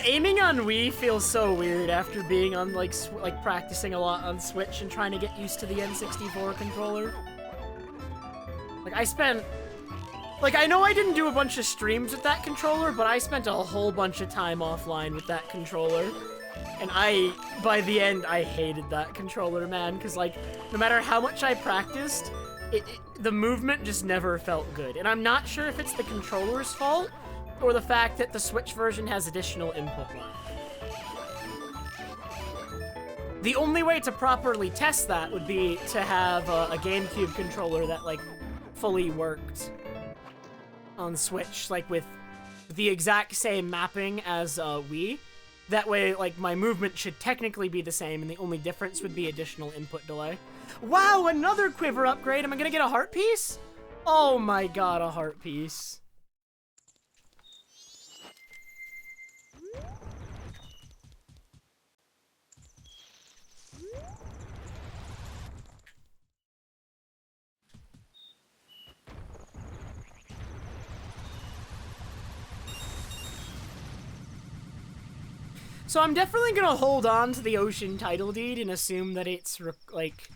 Aiming on Wii feels so weird after being on, like, practicing a lot on Switch and trying to get used to the N64 controller. Like, I spent... Like, I know I didn't do a bunch of streams with that controller, but I spent a whole bunch of time offline with that controller. And by the end, I hated that controller, man, because, like, no matter how much I practiced, the movement just never felt good. And I'm not sure if it's the controller's fault, or the fact that the Switch version has additional input lag. The only way to properly test that would be to have a GameCube controller that, like, fully worked on Switch, like, with the exact same mapping as Wii. That way, like, my movement should technically be the same, and the only difference would be additional input delay. Wow, another quiver upgrade! Am I gonna get a heart piece? Oh my god, a heart piece. So I'm definitely gonna hold on to the ocean title deed and assume that it's, like,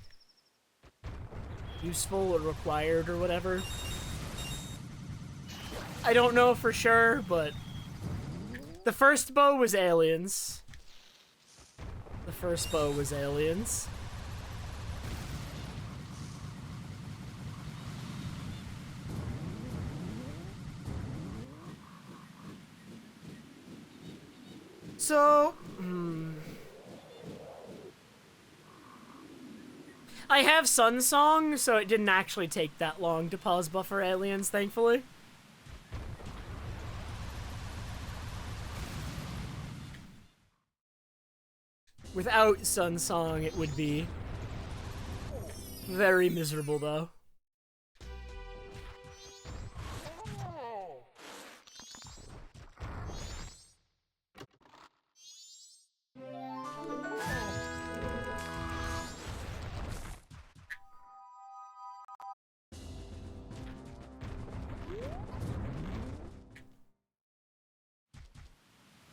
useful or required or whatever. I don't know for sure, but the first bow was aliens. The first bow was aliens. So, I have Sun Song, so it didn't actually take that long to pause buffer aliens, thankfully. Without Sun Song, it would be very miserable, though.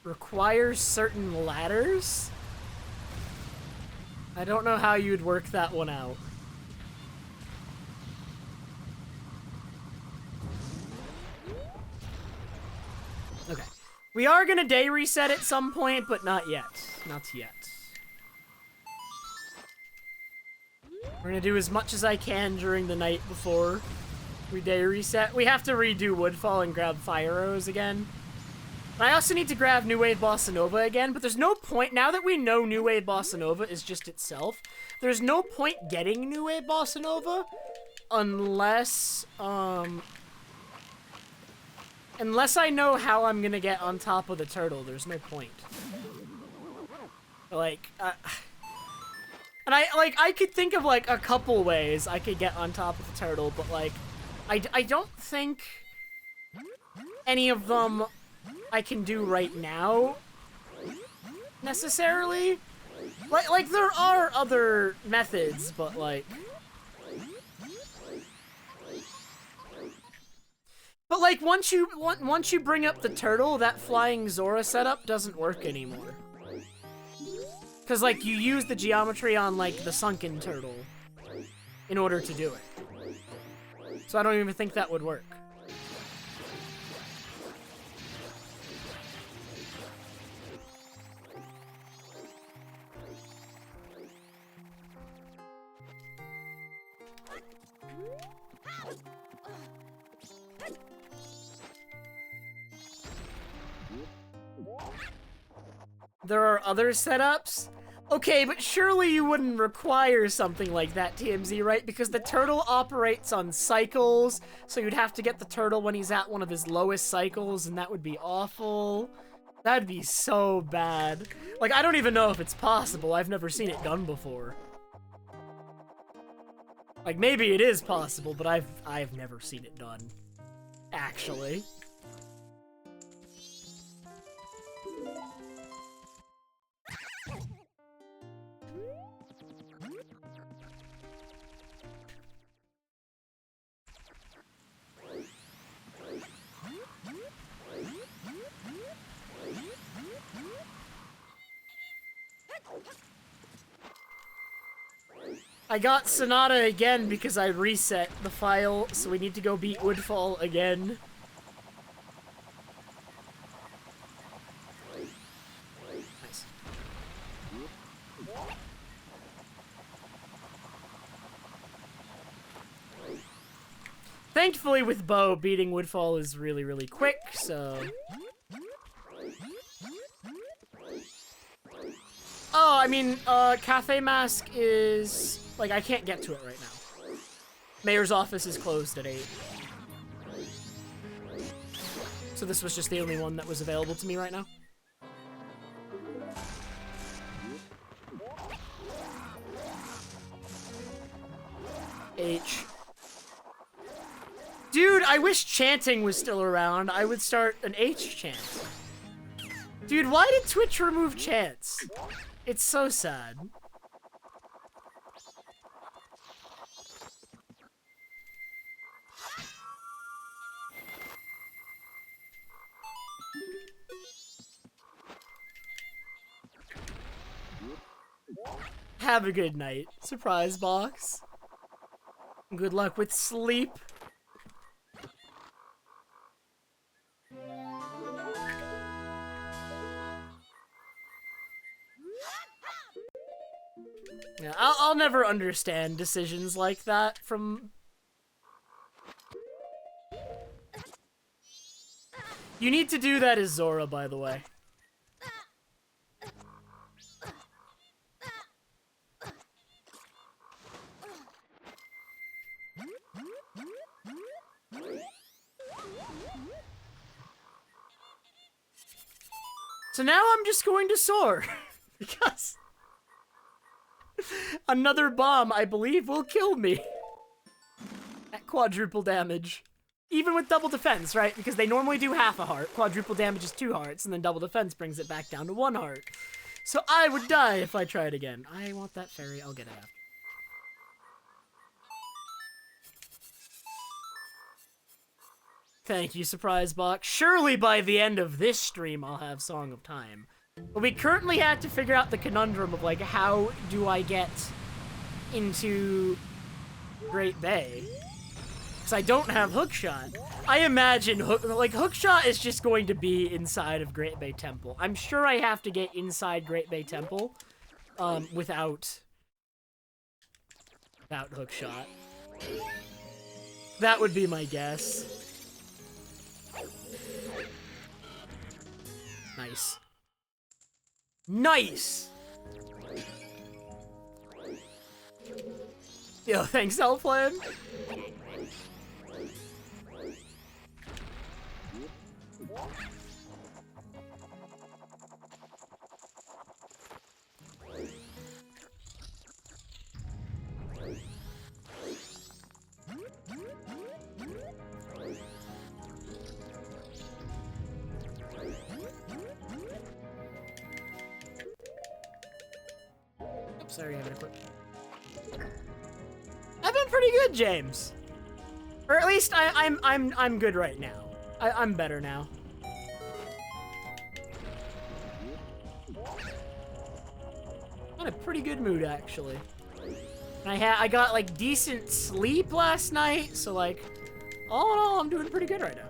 Requires certain ladders? I don't know how you'd work that one out. Okay. We are gonna day reset at some point, but not yet. Not yet. We're gonna do as much as I can during the night before we day reset. We have to redo Woodfall and grab Fire Arrows again. I also need to grab New Wave Bossa Nova again, but there's no point, now that we know New Wave Bossa Nova is just itself, there's no point getting New Wave Bossa Nova unless, unless I know how I'm gonna get on top of the turtle, there's no point. Like, and I could think of, like, a couple ways I could get on top of the turtle, but, like, I don't think any of them I can do right now, necessarily. Like there are other methods, but, like... But, like, once you bring up the turtle, that flying Zora setup doesn't work anymore. Because, like, you use the geometry on, like, the sunken turtle in order to do it. So I don't even think that would work. There are other setups? Okay, but surely you wouldn't require something like that, TMZ, right? Because the turtle operates on cycles, so you'd have to get the turtle when he's at one of his lowest cycles, and that would be awful. That'd be so bad. Like, I don't even know if it's possible. I've never seen it done before. Like, maybe it is possible, but I've never seen it done. Actually. I got Sonata again because I reset the file, so we need to go beat Woodfall again. Nice. Thankfully with Bow, beating Woodfall is really, really quick, so... Oh, I mean, Cafe Mask is... Like, I can't get to it right now. Mayor's office is closed at 8. So this was just the only one that was available to me right now. H. Dude, I wish chanting was still around. I would start an H chant. Dude, why did Twitch remove chants? It's so sad. Have a good night, surprise box. Good luck with sleep. Yeah, I'll never understand decisions like that from... You need to do that as Zora, by the way. So now I'm just going to soar. Because... another bomb, I believe, will kill me. At quadruple damage. Even with double defense, right? Because they normally do half a heart. Quadruple damage is 2 hearts, and then double defense brings it back down to 1 heart. So I would die if I tried again. I want that fairy. I'll get it after. Thank you, surprise box. Surely by the end of this stream, I'll have Song of Time. But we currently have to figure out the conundrum of, like, how do I get into Great Bay? Because I don't have Hookshot. I imagine, Hookshot is just going to be inside of Great Bay Temple. I'm sure I have to get inside Great Bay Temple, without Hookshot. That would be my guess. Nice. Nice! Yo, thanks, Elfland. Oops, sorry, I haven't equipped. I've been pretty good, James. Or at least I'm good right now. I'm better now. I'm in a pretty good mood, actually. And I got like decent sleep last night, so like all in all, I'm doing pretty good right now.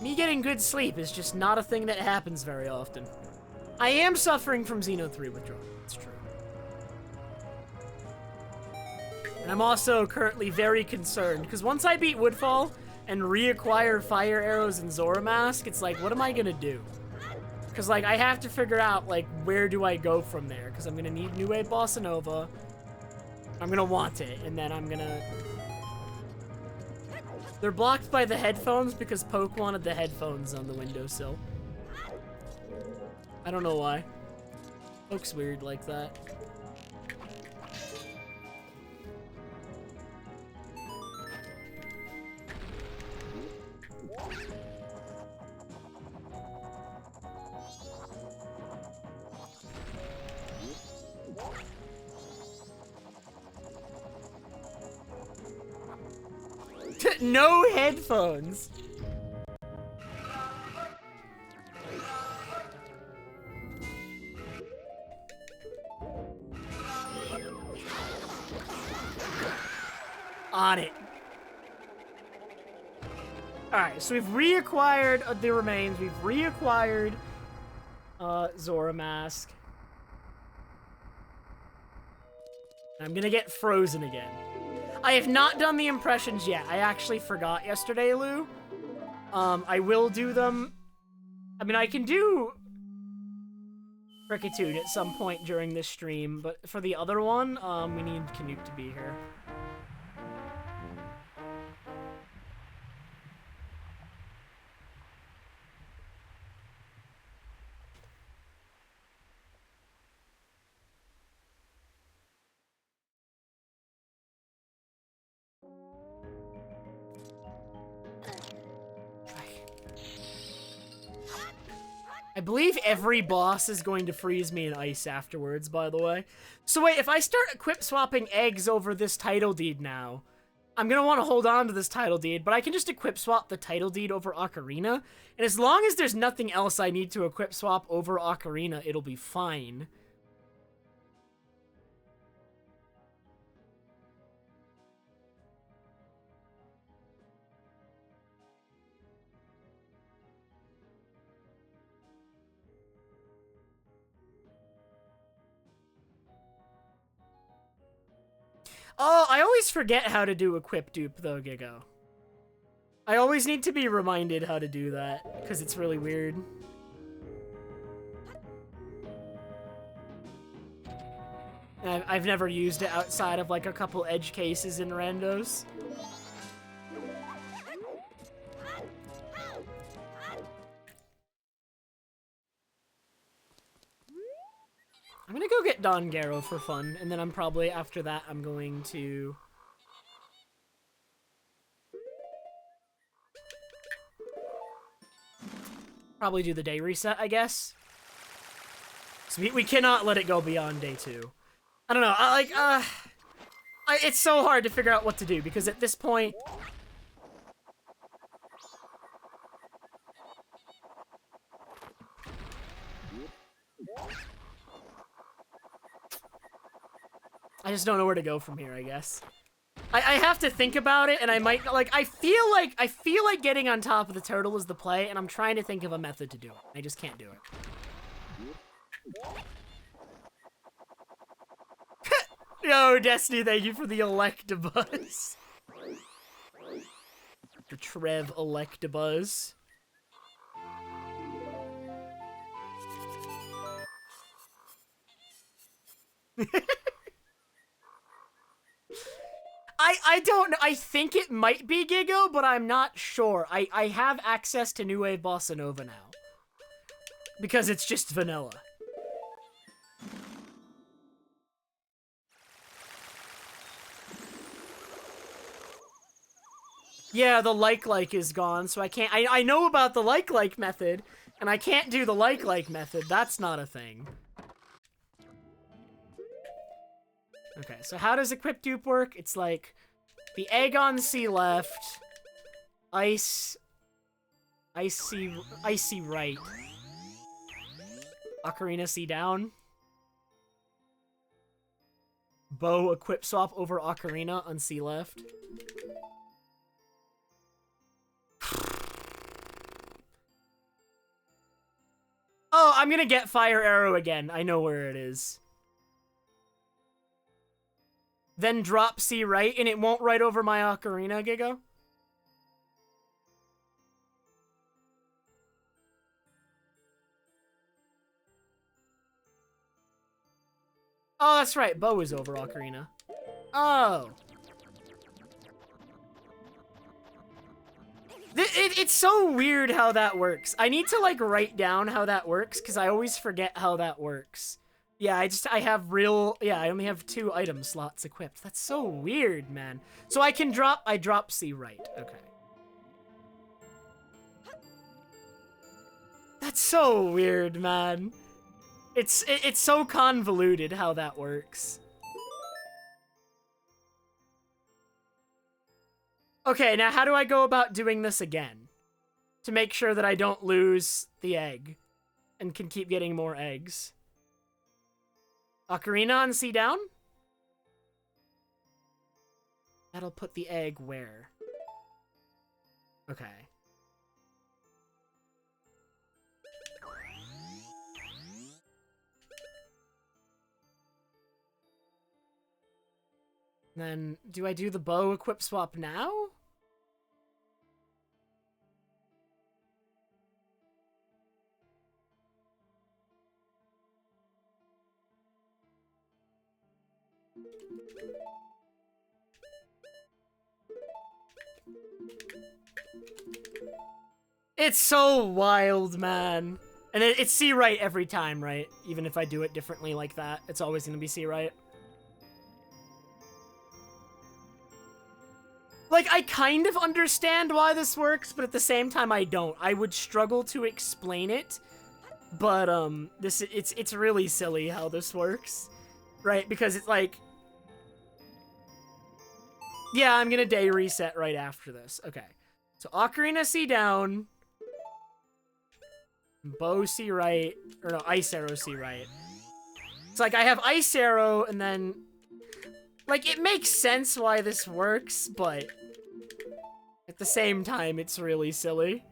Me getting good sleep is just not a thing that happens very often. I am suffering from Xeno 3 withdrawal. It's true. And I'm also currently very concerned, because once I beat Woodfall and reacquire Fire Arrows and Zora Mask, it's like, what am I gonna do? Because, like, I have to figure out, like, where do I go from there? Because I'm gonna need New Wave Bossa Nova. I'm gonna want it, and then I'm gonna... They're blocked by the headphones because Poke wanted the headphones on the windowsill. I don't know why. Poke's weird like that. No headphones. On it. Alright, so we've reacquired the remains. We've reacquired Zora Mask. I'm gonna get frozen again. I have not done the impressions yet. I actually forgot yesterday, Lou. I will do them. I mean, I can do Cricketune at some point during this stream, but for the other one, we need Canute to be here. I believe every boss is going to freeze me in ice afterwards, by the way. So wait, if I start equip swapping eggs over this title deed now, I'm gonna want to hold on to this title deed, but I can just equip swap the title deed over Ocarina, and as long as there's nothing else I need to equip swap over Ocarina, it'll be fine. Oh, I always forget how to do equip dupe, though, Gigo. I always need to be reminded how to do that, because it's really weird. And I've never used it outside of, like, a couple edge cases in randos. I'm gonna go get Don Garo for fun, and then I'm probably, after that, I'm going to... probably do the day reset, I guess. So we cannot let it go beyond day 2. I don't know, it's so hard to figure out what to do, because at this point... I just don't know where to go from here, I guess. I have to think about it, and I might, like, I feel like getting on top of the turtle is the play, and I'm trying to think of a method to do it. I just can't do it. Yo, Destiny, thank you for the Electabuzz. The Trev Electabuzz. I don't know. I think it might be Gigo, but I'm not sure. I have access to New Wave Bossa Nova now. Because it's just vanilla. Yeah, the like is gone, so I can't... I know about the like method, and I can't do the like method. That's not a thing. Okay, so how does equip dupe work? It's like the egg on C left, icy right, Ocarina C down, bow equip swap over Ocarina on C left. Oh, I'm gonna get Fire Arrow again. I know where it is. Then drop C right, and it won't write over my Ocarina, Gigo? Oh, that's right. Bow is over Ocarina. Oh. It's so weird how that works. I need to, like, write down how that works, because I always forget how that works. Yeah, I only have 2 item slots equipped. That's so weird, man. So I drop C right. Okay. That's so weird, man. It's so convoluted how that works. Okay, now how do I go about doing this again? To make sure that I don't lose the egg and can keep getting more eggs. Ocarina on C down? That'll put the egg where? Okay. Then, do I do the bow equip swap now? It's so wild, man. And it's C right every time, right? Even if I do it differently like that, it's always gonna be C right. Like, I kind of understand why this works, but at the same time, I don't. I would struggle to explain it, but, it's really silly how this works, right? Because it's like... Yeah, I'm gonna day reset right after this. Okay. So Ocarina C down. Bow C right. Or no, Ice Arrow C right. It's like I have Ice Arrow and then... Like, it makes sense why this works, but... At the same time, it's really silly.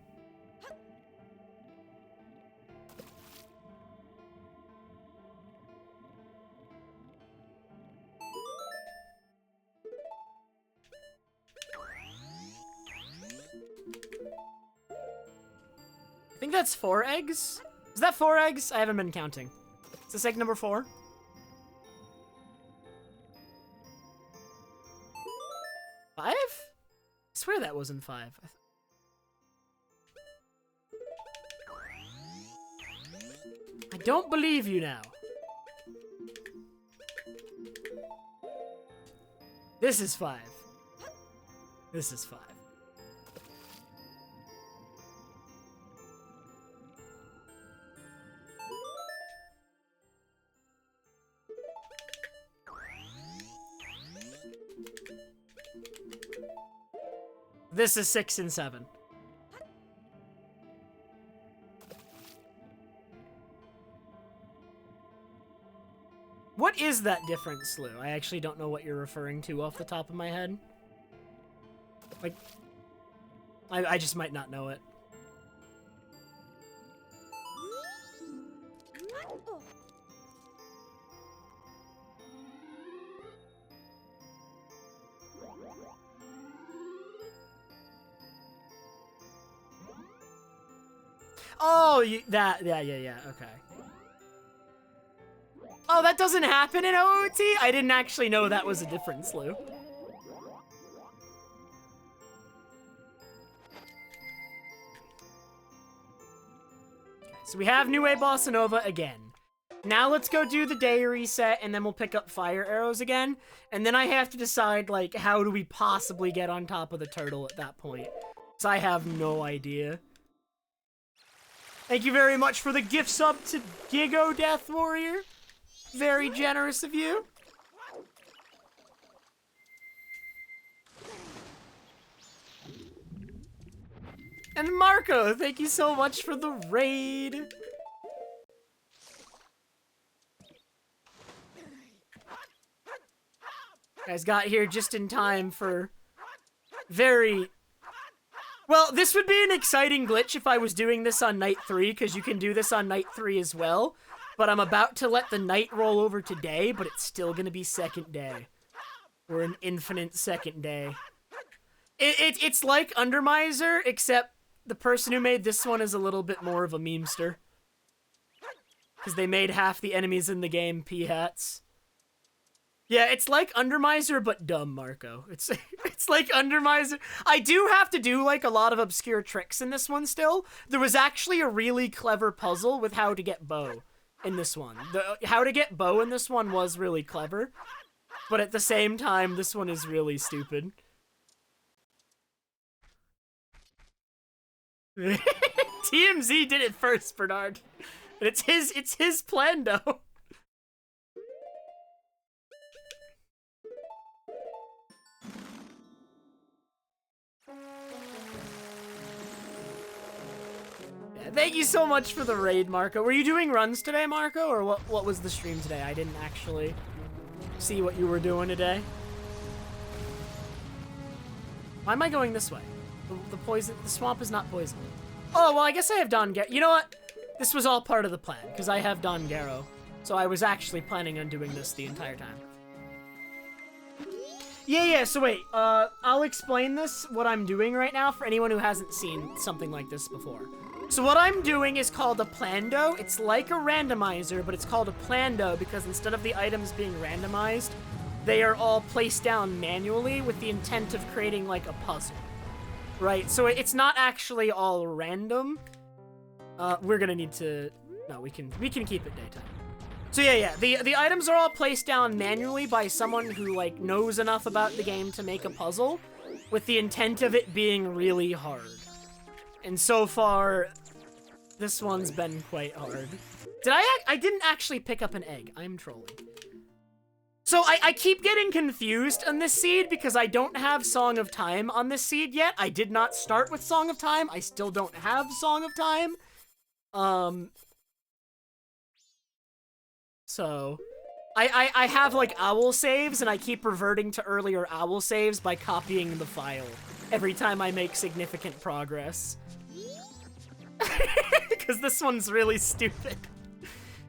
I think that's 4 eggs? Is that 4 eggs? I haven't been counting. Is this egg number 4? Five? I swear that wasn't 5. I don't believe you now. This is 5. This is 5. This is 6 and 7. What is that different slew? I actually don't know what you're referring to off the top of my head. Like, I just might not know it. Oh, yeah, okay. Oh, that doesn't happen in OOT? I didn't actually know that was a different slew. Okay, so we have New Way Bossa Nova again. Now let's go do the day reset, and then we'll pick up fire arrows again. And then I have to decide, like, how do we possibly get on top of the turtle at that point? So I have no idea. Thank you very much for the gift sub to Gigo Death Warrior. Very generous of you. And Marco, thank you so much for the raid. Guys got here just in time for very... Well, this would be an exciting glitch if I was doing this on night 3, because you can do this on night 3 as well. But I'm about to let the night roll over today, but it's still gonna be second day. We're an infinite second day. It's like Undermiser, except the person who made this one is a little bit more of a memester. Because they made half the enemies in the game P-hats. Yeah, it's like Undermiser, but dumb, Marco. It's like Undermiser. I do have to do, like, a lot of obscure tricks in this one still. There was actually a really clever puzzle with how to get bow in this one. How to get bow in this one was really clever. But at the same time, this one is really stupid. TMZ did it first, Bernard. And it's his Plando. Thank you so much for the raid, Marco. Were you doing runs today, Marco? Or what was the stream today? I didn't actually see what you were doing today. Why am I going this way? The swamp is not poison. Oh, well, I guess I have Don Garo. You know what? This was all part of the plan, because I have Don Garo. So I was actually planning on doing this the entire time. Yeah, so wait, I'll explain this, what I'm doing right now, for anyone who hasn't seen something like this before. So what I'm doing is called a Plando. It's like a randomizer, but it's called a Plando because instead of the items being randomized, they are all placed down manually with the intent of creating like a puzzle. Right, so it's not actually all random. We're gonna need to... No, we can keep it daytime. So yeah, the items are all placed down manually by someone who like knows enough about the game to make a puzzle with the intent of it being really hard. And so far, this one's been quite hard. I didn't actually pick up an egg. I'm trolling. So I keep getting confused on this seed because I don't have Song of Time on this seed yet. I did not start with Song of Time. I still don't have Song of Time. So I have like owl saves and I keep reverting to earlier owl saves by copying the file every time I make significant progress. Because this one's really stupid.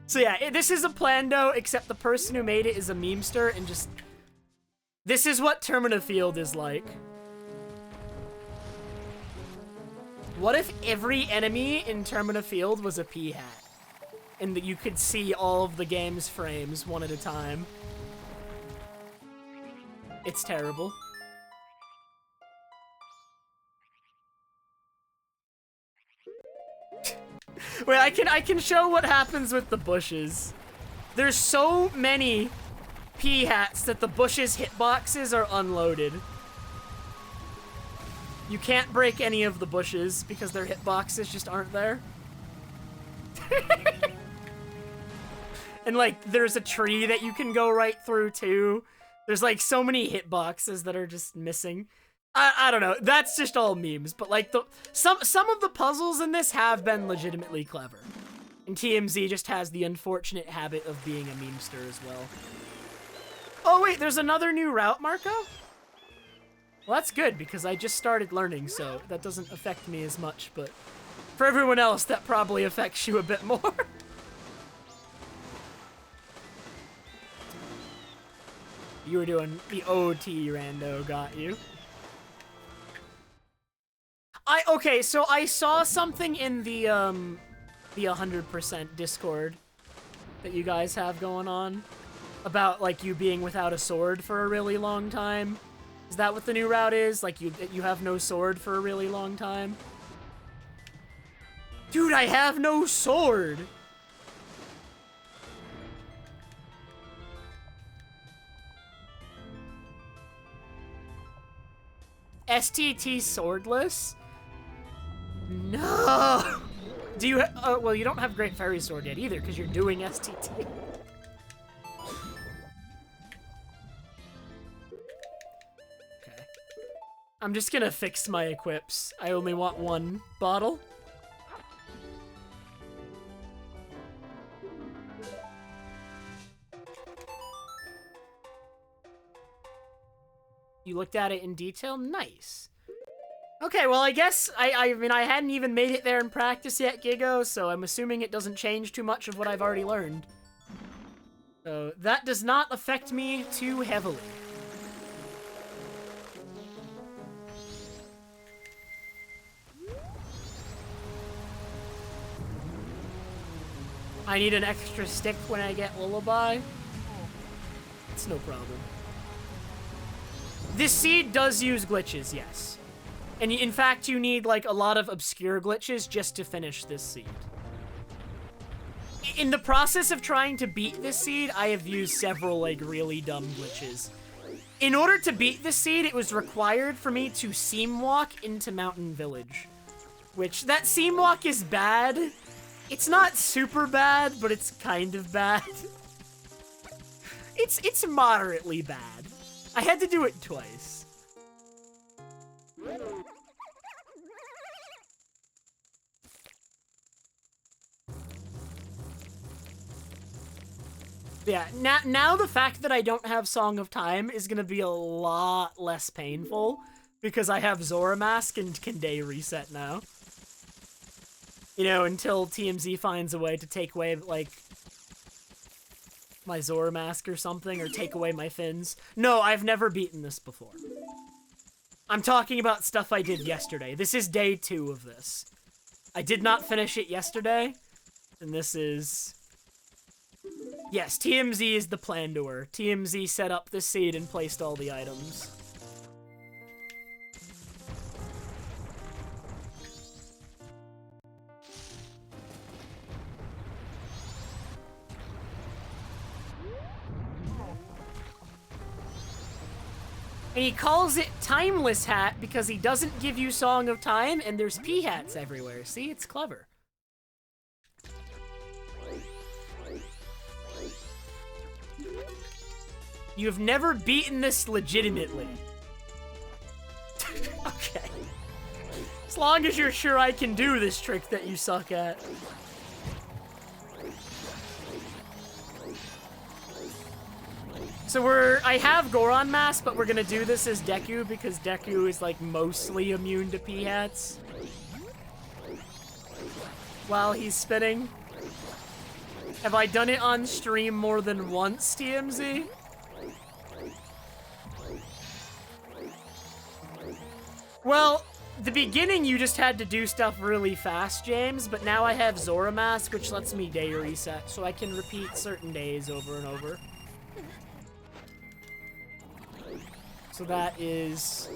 So yeah, this is a Plando, except the person who made it is a memester, and just... This is what Termina Field is like. What if every enemy in Termina Field was a P-hat? And that you could see all of the game's frames one at a time. It's terrible. Wait, I can show what happens with the bushes. There's so many P-hats that the bushes' hitboxes are unloaded. You can't break any of the bushes because their hitboxes just aren't there. And like, there's a tree that you can go right through too. There's like so many hitboxes that are just missing. I don't know, that's just all memes, but like some of the puzzles in this have been legitimately clever. And TMZ just has the unfortunate habit of being a memester as well. Oh wait, there's another new route, Marco? Well, that's good, because I just started learning, so that doesn't affect me as much, but for everyone else, that probably affects you a bit more. You were doing the OT rando, got you. Okay, so I saw something in the 100% Discord that you guys have going on about, like, you being without a sword for a really long time. Is that what the new route is? Like, you have no sword for a really long time? Dude, I have no sword! STT swordless? No! Do you well, you don't have Great Fairy Sword yet either, because you're doing STT. Okay. I'm just gonna fix my equips. I only want one bottle. You looked at it in detail? Nice. Okay, well, I guess, I mean, I hadn't even made it there in practice yet, Gigo, so I'm assuming it doesn't change too much of what I've already learned. So, that does not affect me too heavily. I need an extra stick when I get Lullaby. It's no problem. This seed does use glitches, yes. And in fact, you need, like, a lot of obscure glitches just to finish this seed. In the process of trying to beat this seed, I have used several, like, really dumb glitches. In order to beat this seed, it was required for me to seam walk into Mountain Village. Which, that seam walk is bad. It's not super bad, but it's kind of bad. It's moderately bad. I had to do it twice. Yeah, now the fact that I don't have Song of Time is gonna be a lot less painful, because I have Zora Mask and can day reset now. You know, until TMZ finds a way to take away, like, my Zora Mask or something, or take away my fins. No, I've never beaten this before. I'm talking about stuff I did yesterday. This is day 2 of this. I did not finish it yesterday, and this is... Yes, TMZ is the Plandoer. TMZ set up this seed and placed all the items. And he calls it Timeless Hat because he doesn't give you Song of Time and there's P-hats everywhere. See, it's clever. You've never beaten this legitimately. Okay. As long as you're sure I can do this trick that you suck at. So I have Goron Mask, but we're gonna do this as Deku because Deku is like mostly immune to P-hats. While he's spinning. Have I done it on stream more than once, TMZ? Well, the beginning you just had to do stuff really fast, James, but now I have Zora Mask, which lets me day reset, so I can repeat certain days over and over. So that is...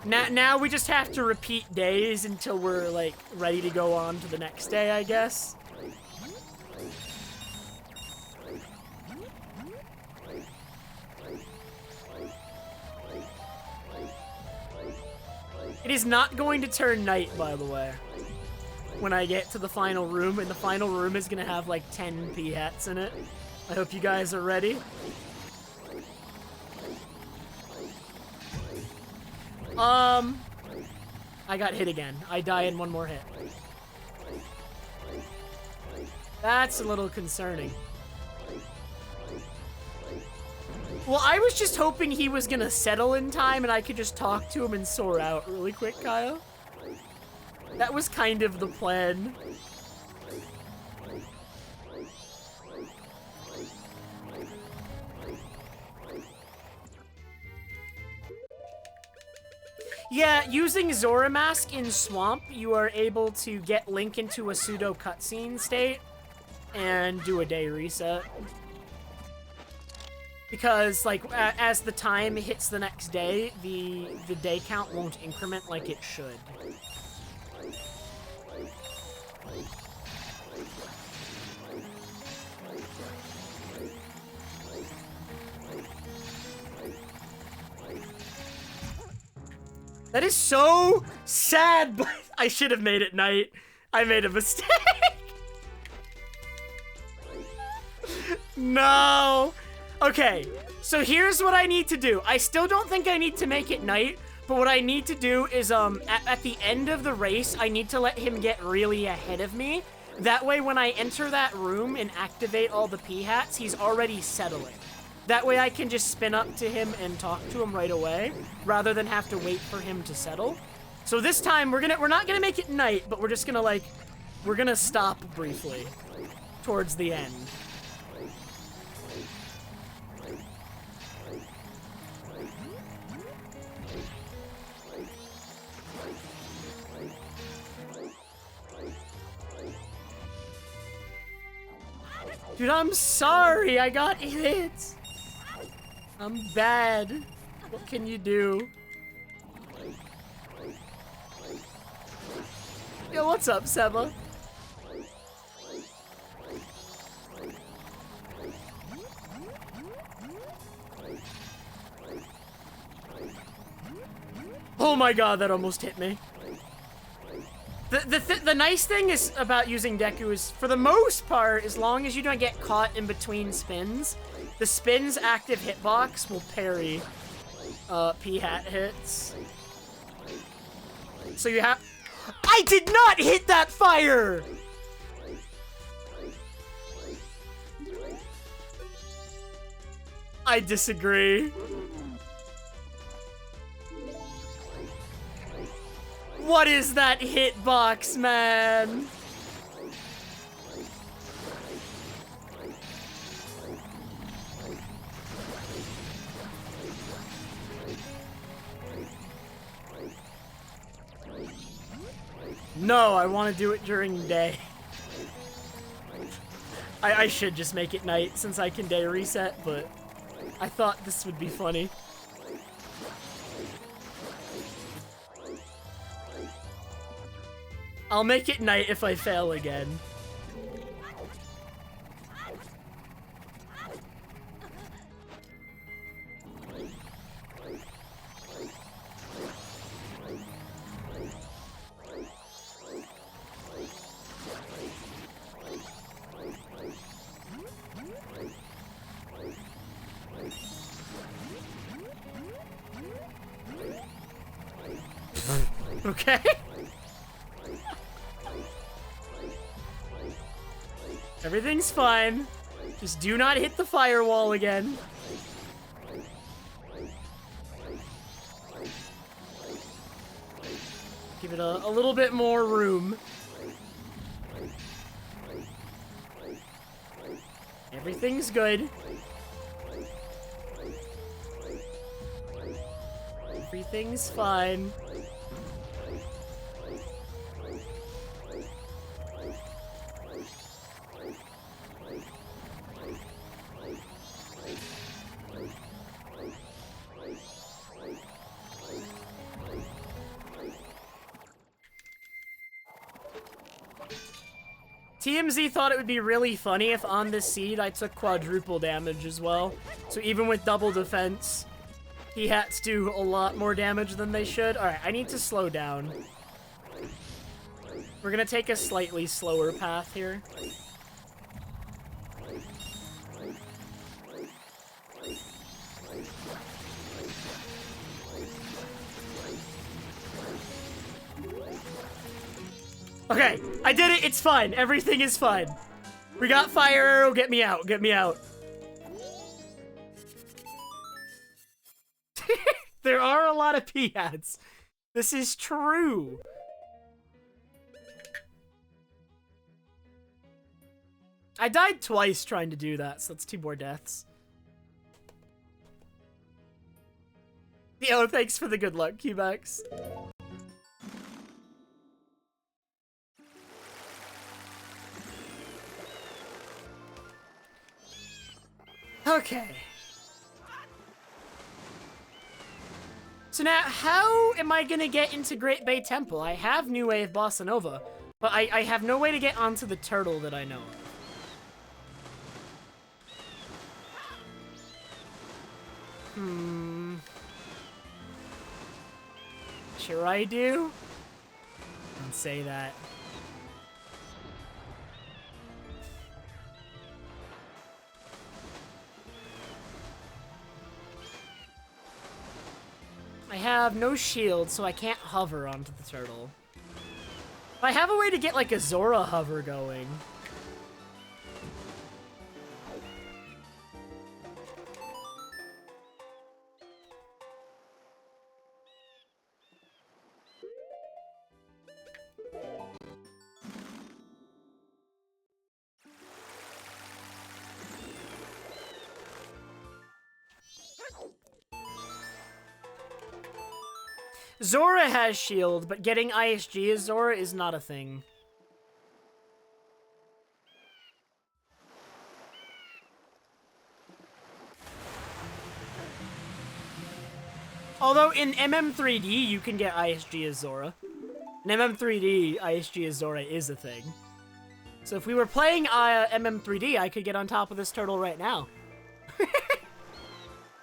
Now we just have to repeat days until we're, like, ready to go on to the next day, I guess. It is not going to turn night, by the way, when I get to the final room, and the final room is going to have, like, 10 P-hats in it. I hope you guys are ready. I got hit again. I die in one more hit. That's a little concerning. Well, I was just hoping he was gonna settle in time and I could just talk to him and soar out really quick, Kyle. That was kind of the plan. Yeah, using Zora Mask in Swamp, you are able to get Link into a pseudo cutscene state and do a day reset. Because, like, as the time hits the next day, the day count won't increment like it should. That is so sad, but I should have made it night. I made a mistake. No. Okay, so here's what I need to do. I still don't think I need to make it night, but what I need to do is, at the end of the race, I need to let him get really ahead of me. That way, when I enter that room and activate all the P-hats, he's already settling. That way I can just spin up to him and talk to him right away, rather than have to wait for him to settle. So this time, we're not gonna make it night, but we're just gonna, like, we're gonna stop briefly towards the end. Dude, I'm sorry, I got hit. I'm bad. What can you do? Yo, what's up, Seba? Oh my god, that almost hit me. The nice thing is about using Deku is, for the most part, as long as you don't get caught in between spins, the spin's active hitbox will parry P-hat hits. So you have... I did not hit that fire! I disagree. What is that hitbox, man? No, I want to do it during day. I should just make it night since I can day reset, but I thought this would be funny. I'll make it night if I fail again. Okay. Everything's fine. Just do not hit the firewall again. Give it a little bit more room. Everything's good. Everything's fine. TMZ thought it would be really funny if on this seed I took quadruple damage as well. So even with double defense, he had to do a lot more damage than they should. Alright, I need to slow down. We're gonna take a slightly slower path here. Okay, I did it. It's fine. Everything is fine. We got fire arrow. Get me out. Get me out. There are a lot of P-ads. This is true. I died twice trying to do that, so that's 2 more deaths. Yo, thanks for the good luck, Q-Max. Okay. So now, how am I gonna get into Great Bay Temple? I have New Wave Bossa Nova, but I have no way to get onto the turtle that I know of. Sure I do? Don't say that. I have no shield, so I can't hover onto the turtle. I have a way to get, like, a Zora hover going. Zora has shield, but getting ISG as Zora is not a thing. Although in MM3D, you can get ISG as Zora. In MM3D, ISG as Zora is a thing. So if we were playing MM3D, I could get on top of this turtle right now.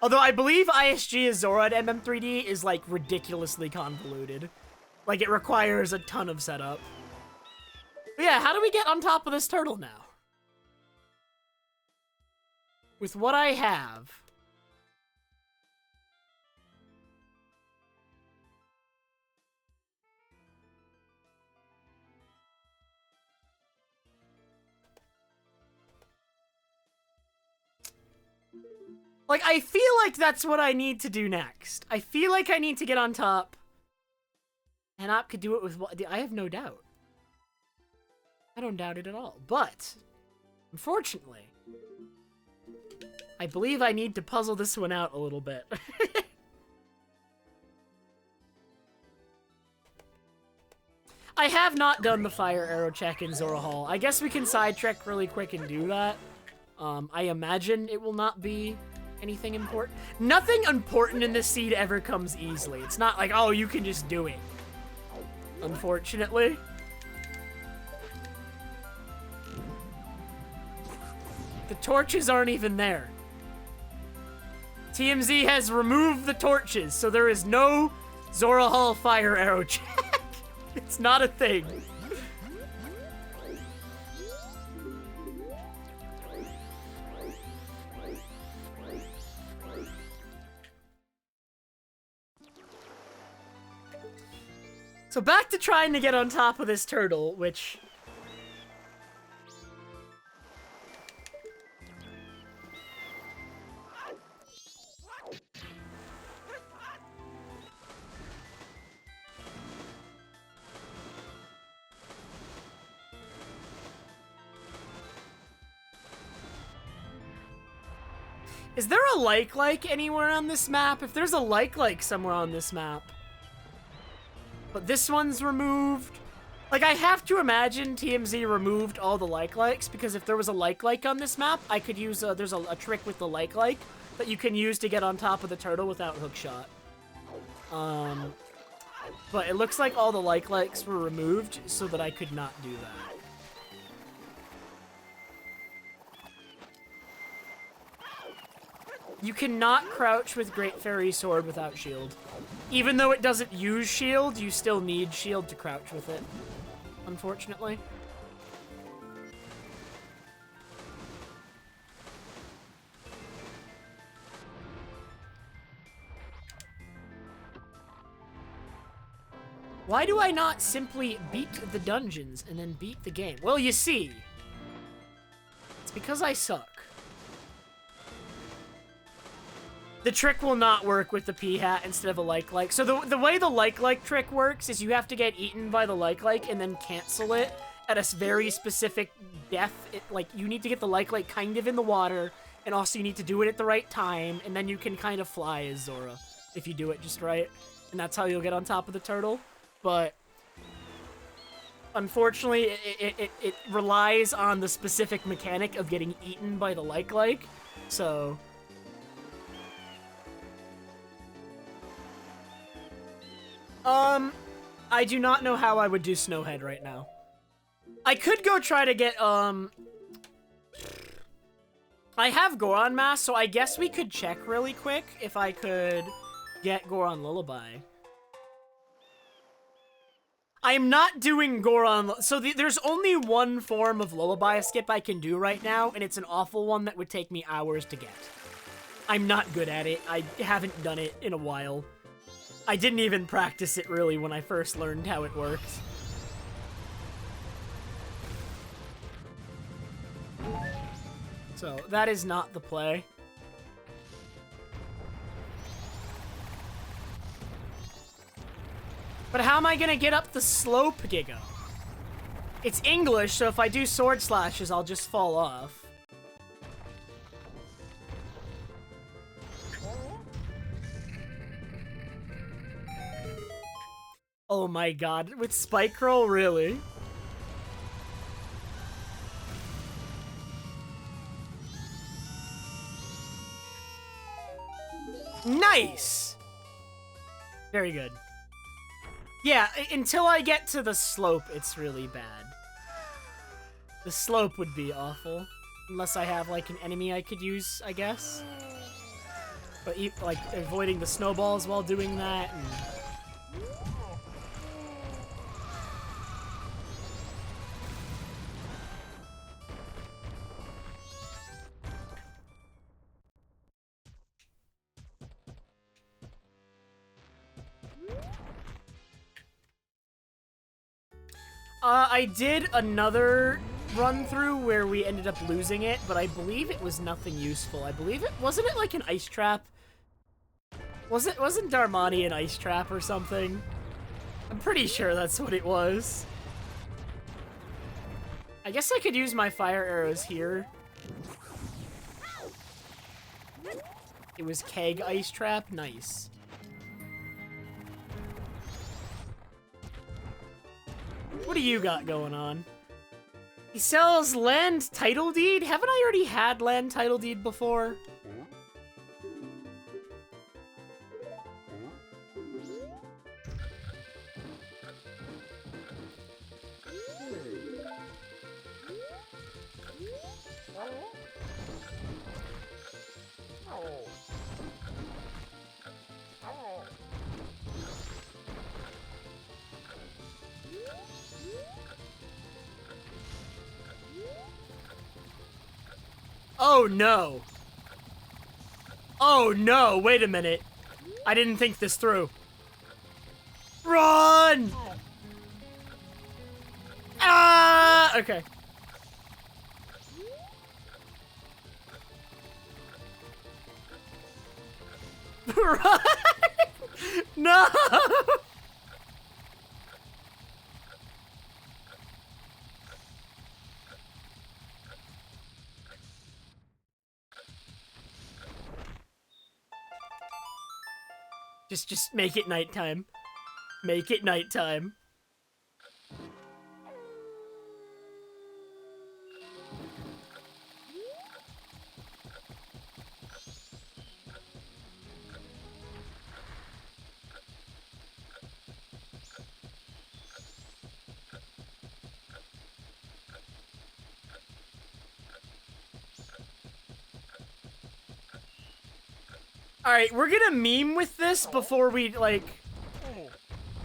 Although I believe ISG as Zora at MM3D is, like, ridiculously convoluted. Like, it requires a ton of setup. But yeah, how do we get on top of this turtle now? With what I have... Like, I feel like that's what I need to do next. I feel like I need to get on top. And Op could do it with what... I have no doubt. I don't doubt it at all. But, unfortunately, I believe I need to puzzle this one out a little bit. I have not done the fire arrow check in Zora Hall. I guess we can sidetrack really quick and do that. I imagine it will not be anything important. Nothing important in this seed ever comes easily. It's not like, oh, you can just do it. Unfortunately. The torches aren't even there. TMZ has removed the torches, so there is no Zora Hall fire arrow check. It's not a thing. So back to trying to get on top of this turtle, which... Is there a like anywhere on this map? If there's a like somewhere on this map. But this one's removed. Like, I have to imagine TMZ removed all the likes, because if there was a like on this map, I could use, there's a trick with the like that you can use to get on top of the turtle without hookshot. But it looks like all the likes were removed so that I could not do that. You cannot crouch with Great Fairy Sword without shield. Even though it doesn't use shield, you still need shield to crouch with it, unfortunately. Why do I not simply beat the dungeons and then beat the game? Well, you see, it's because I suck. The trick will not work with the P-hat instead of a like. So the way the like trick works is you have to get eaten by the like and then cancel it at a very specific death. Like, you need to get the like kind of in the water, and also you need to do it at the right time, and then you can kind of fly as Zora if you do it just right. And that's how you'll get on top of the turtle. But unfortunately, it relies on the specific mechanic of getting eaten by the like. So... I do not know how I would do Snowhead right now. I could go try to get, I have Goron Mask, so I guess we could check really quick if I could get Goron Lullaby. I'm not doing Goron, so there's only one form of Lullaby skip I can do right now, and it's an awful one that would take me hours to get. I'm not good at it. I haven't done it in a while. I didn't even practice it, really, when I first learned how it worked. So, that is not the play. But how am I gonna get up the slope, Giga? It's English, so if I do sword slashes, I'll just fall off. Oh my god, with Spike Roll, really? Nice! Very good. Yeah, until I get to the slope, it's really bad. The slope would be awful. Unless I have, like, an enemy I could use, I guess. But, like, avoiding the snowballs while doing that, and... I did another run-through where we ended up losing it, but I believe it was nothing useful. I believe it... Wasn't it like an ice trap? Wasn't Darmani an ice trap or something? I'm pretty sure that's what it was. I guess I could use my fire arrows here. It was Keg ice trap? Nice. What do you got going on? He sells land title deed? Haven't I already had land title deed before? Oh no. Oh no, wait a minute. I didn't think this through. Run! Ah! Okay. Right? No! Just make it nighttime. Make it nighttime. Alright, we're gonna meme with this before we, like,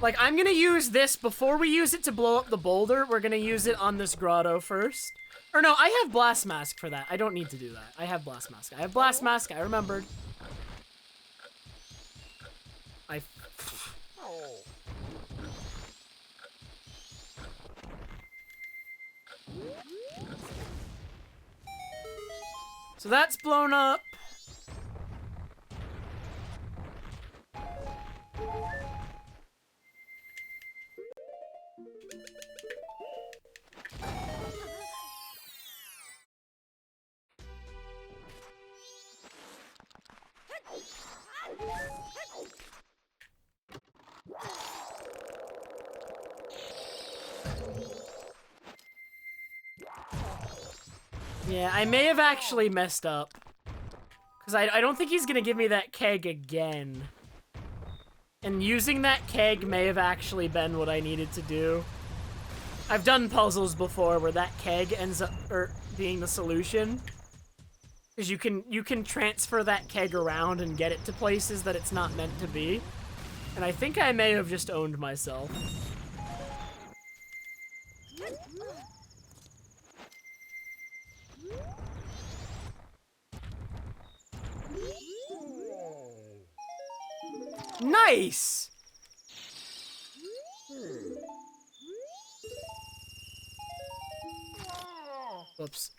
I'm gonna use this before we use it to blow up the boulder. We're gonna use it on this grotto first. Or no, I have Blast Mask for that. I don't need to do that. I have Blast Mask. I have Blast Mask. I remembered. So that's blown up. Yeah, I may have actually messed up. Because I don't think he's gonna give me that keg again. And using that keg may have actually been what I needed to do. I've done puzzles before where that keg ends up being the solution. Because you can transfer that keg around and get it to places that it's not meant to be. And I think I may have just owned myself. Nice! Whoops.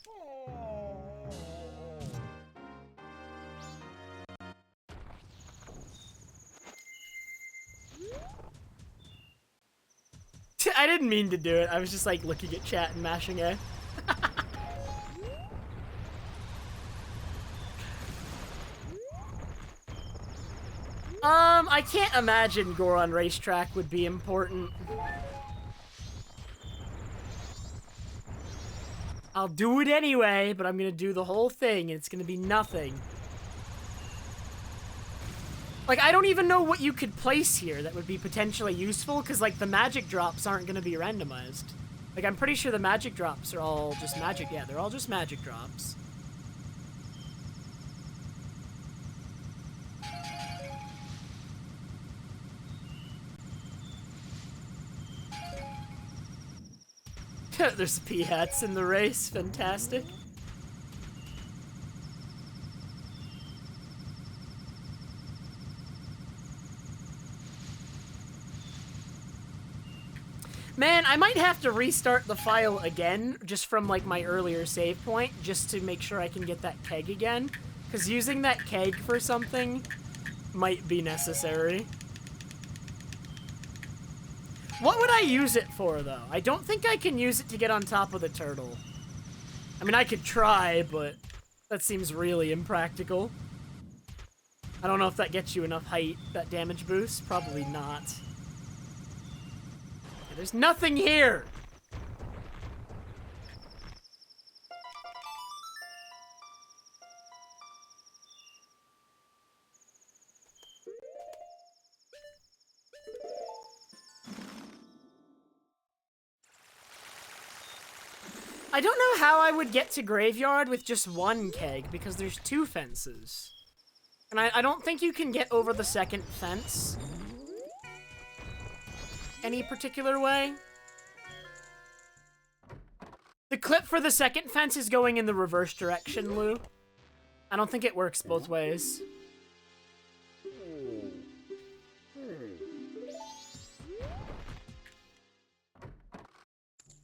I didn't mean to do it. I was just like looking at chat and mashing A. I can't imagine Goron Racetrack would be important. I'll do it anyway, but I'm gonna do the whole thing, and it's gonna be nothing. Like, I don't even know what you could place here that would be potentially useful, because, like, the magic drops aren't gonna be randomized. Like, I'm pretty sure the magic drops are all just magic. Yeah, they're all just magic drops. There's P-hats in the race. Fantastic. Man, I might have to restart the file again, just from, like, my earlier save point, just to make sure I can get that keg again. Because using that keg for something might be necessary. What would I use it for, though? I don't think I can use it to get on top of the turtle. I mean, I could try, but that seems really impractical. I don't know if that gets you enough height, that damage boost. Probably not. Okay, there's nothing here! I don't know how I would get to Graveyard with just one keg, because there's two fences. And I don't think you can get over the second fence any particular way. The clip for the second fence is going in the reverse direction, Lou. I don't think it works both ways.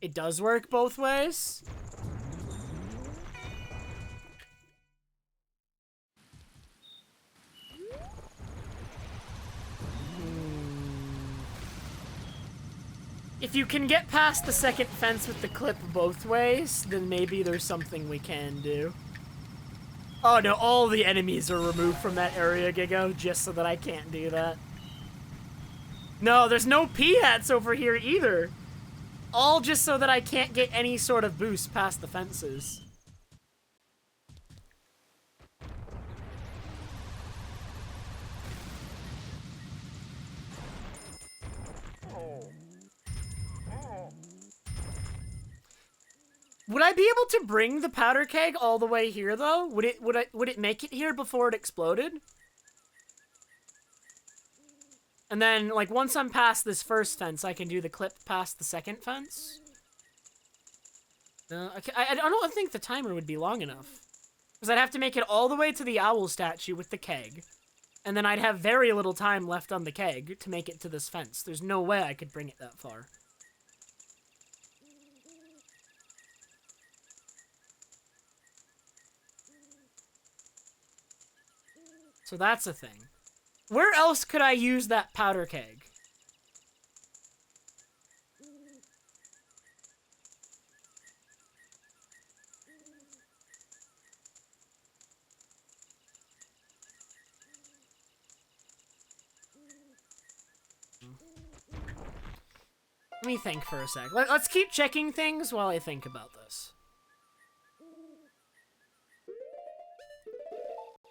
It does work both ways. If you can get past the second fence with the clip both ways, then maybe there's something we can do. Oh no, all the enemies are removed from that area, Gigo, just so that I can't do that. No, there's no P-hats over here either. All just so that I can't get any sort of boost past the fences. Would I be able to bring the powder keg all the way here though? Would it make it here before it exploded? And then, like, once I'm past this first fence, I can do the clip past the second fence? No, okay, I don't think the timer would be long enough. Because I'd have to make it all the way to the owl statue with the keg. And then I'd have very little time left on the keg to make it to this fence. There's no way I could bring it that far. So that's a thing. Where else could I use that powder keg? Let me think for a sec. Let's keep checking things while I think about this.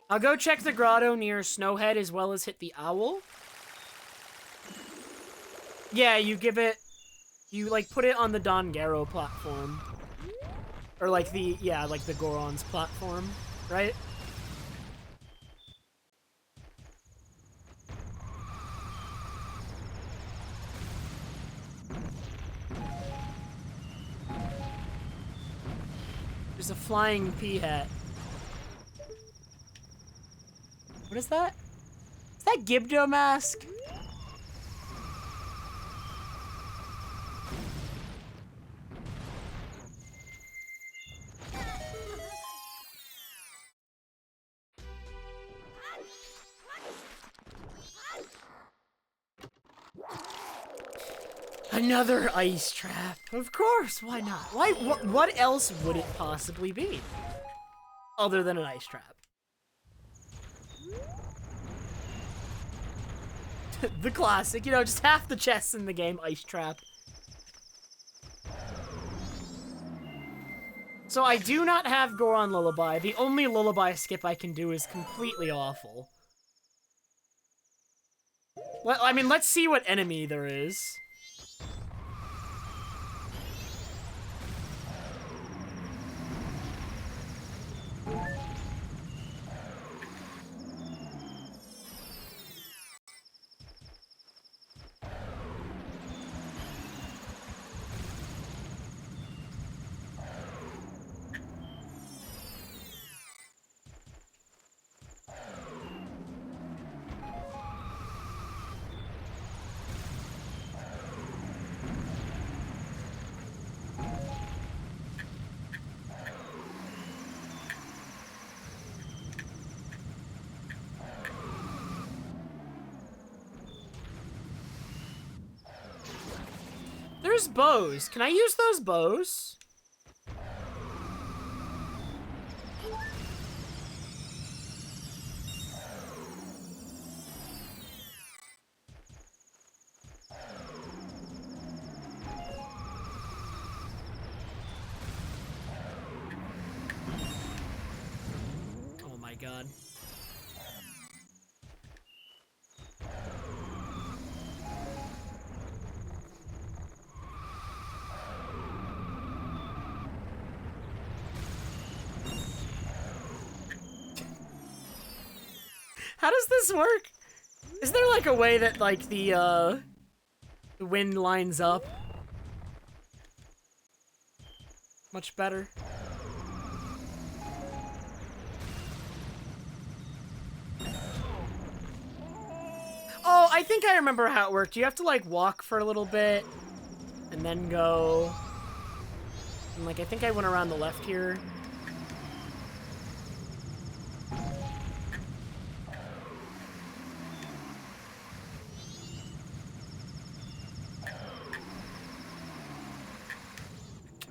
I'll go check the grotto near Snowhead as well as hit the owl. Yeah, you give it... You, like, put it on the Dongaro platform. Or, like, the... Yeah, like the Goron's platform, right? There's a flying P-hat. What is that? Is that Gibdo mask? Another ice trap. Of course, why not? Why? What else would it possibly be? Other than an ice trap. The classic, you know, just half the chests in the game, ice trap. So I do not have Goron Lullaby. The only Lullaby skip I can do is completely awful. Well, I mean, let's see what enemy there is. There's bows. Can I use those bows? Oh my god. How does this work? Is there like a way that like the wind lines up much better? Oh, I think I remember how it worked. You have to like walk for a little bit and then go And, like, I think I went around the left here.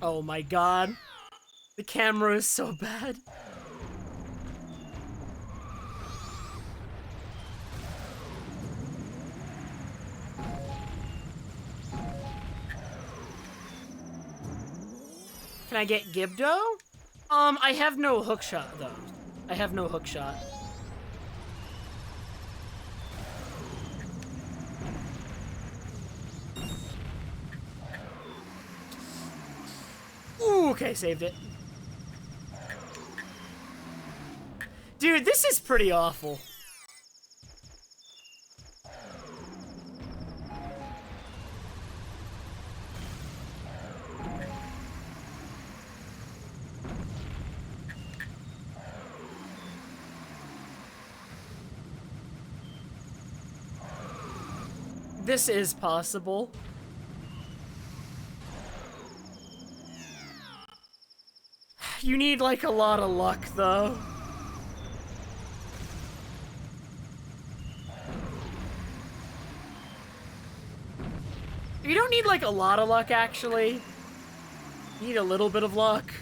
Oh my god. The camera is so bad. Can I get Gibdo? I have no hookshot, though. I have no hookshot. Ooh, okay, saved it. Dude, this is pretty awful. This is possible. You need, like, a lot of luck, though. You don't need, like, a lot of luck, actually. You need a little bit of luck.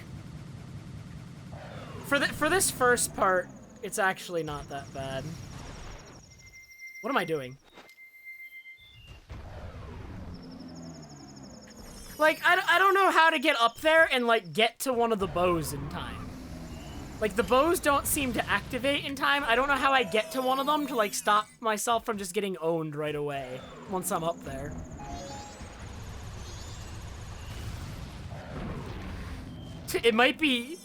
For this first part, it's actually not that bad. What am I doing? Like, I don't know how to get up there and, like, get to one of the bows in time. Like, the bows don't seem to activate in time. I don't know how I get to one of them to, like, stop myself from just getting owned right away once I'm up there. It might be...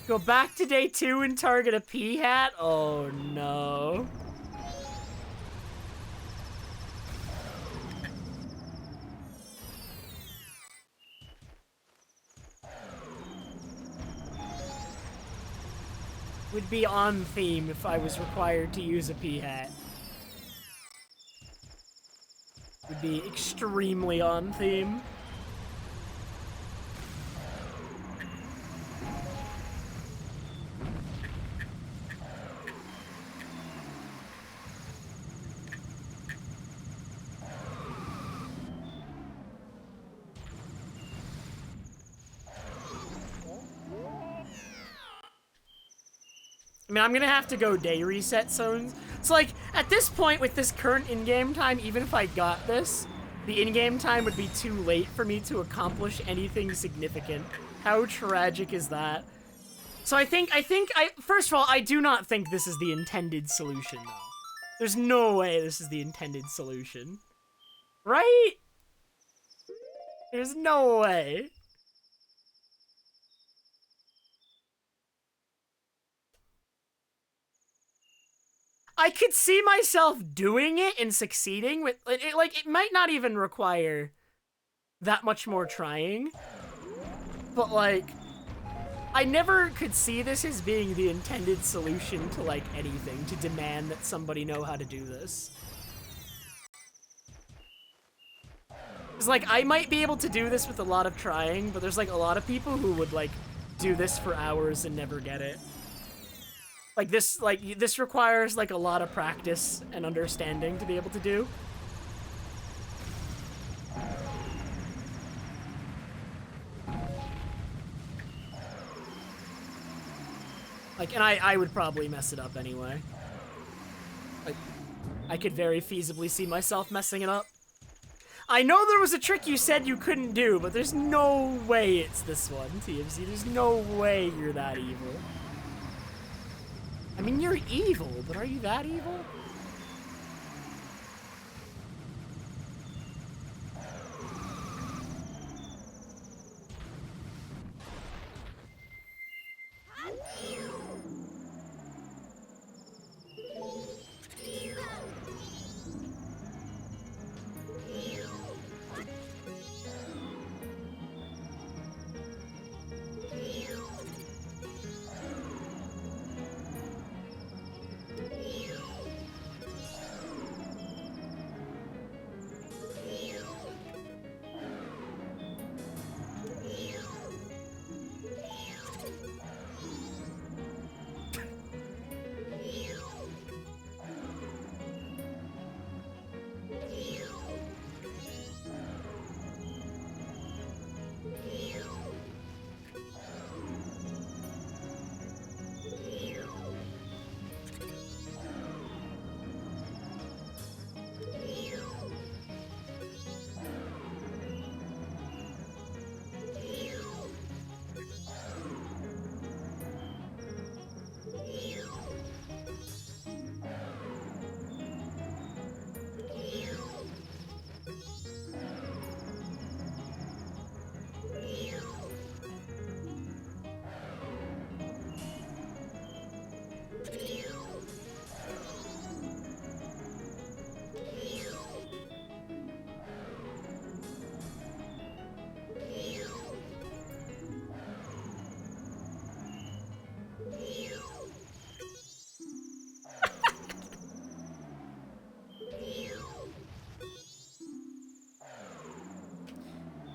Go back to day 2 and target a P-hat? Oh, no. Would be on theme if I was required to use a P-hat. Would be extremely on theme. I mean, I'm gonna have to go day reset zones. So, like, at this point, with this current in-game time, even if I got this, the in-game time would be too late for me to accomplish anything significant. How tragic is that? So first of all, I do not think this is the intended solution, though. There's no way this is the intended solution. Right? There's no way. I could see myself doing it and succeeding with it. Like, it might not even require that much more trying, but, like, I never could see this as being the intended solution to, like, anything, to demand that somebody know how to do this. It's like, I might be able to do this with a lot of trying, but there's, like, a lot of people who would, like, do this for hours and never get it. Like, this requires, like, a lot of practice and understanding to be able to do. Like, and I would probably mess it up anyway. Like, I could very feasibly see myself messing it up. I know there was a trick you said you couldn't do, but there's no way it's this one, TMC. There's no way you're that evil. I mean, you're evil, but are you that evil?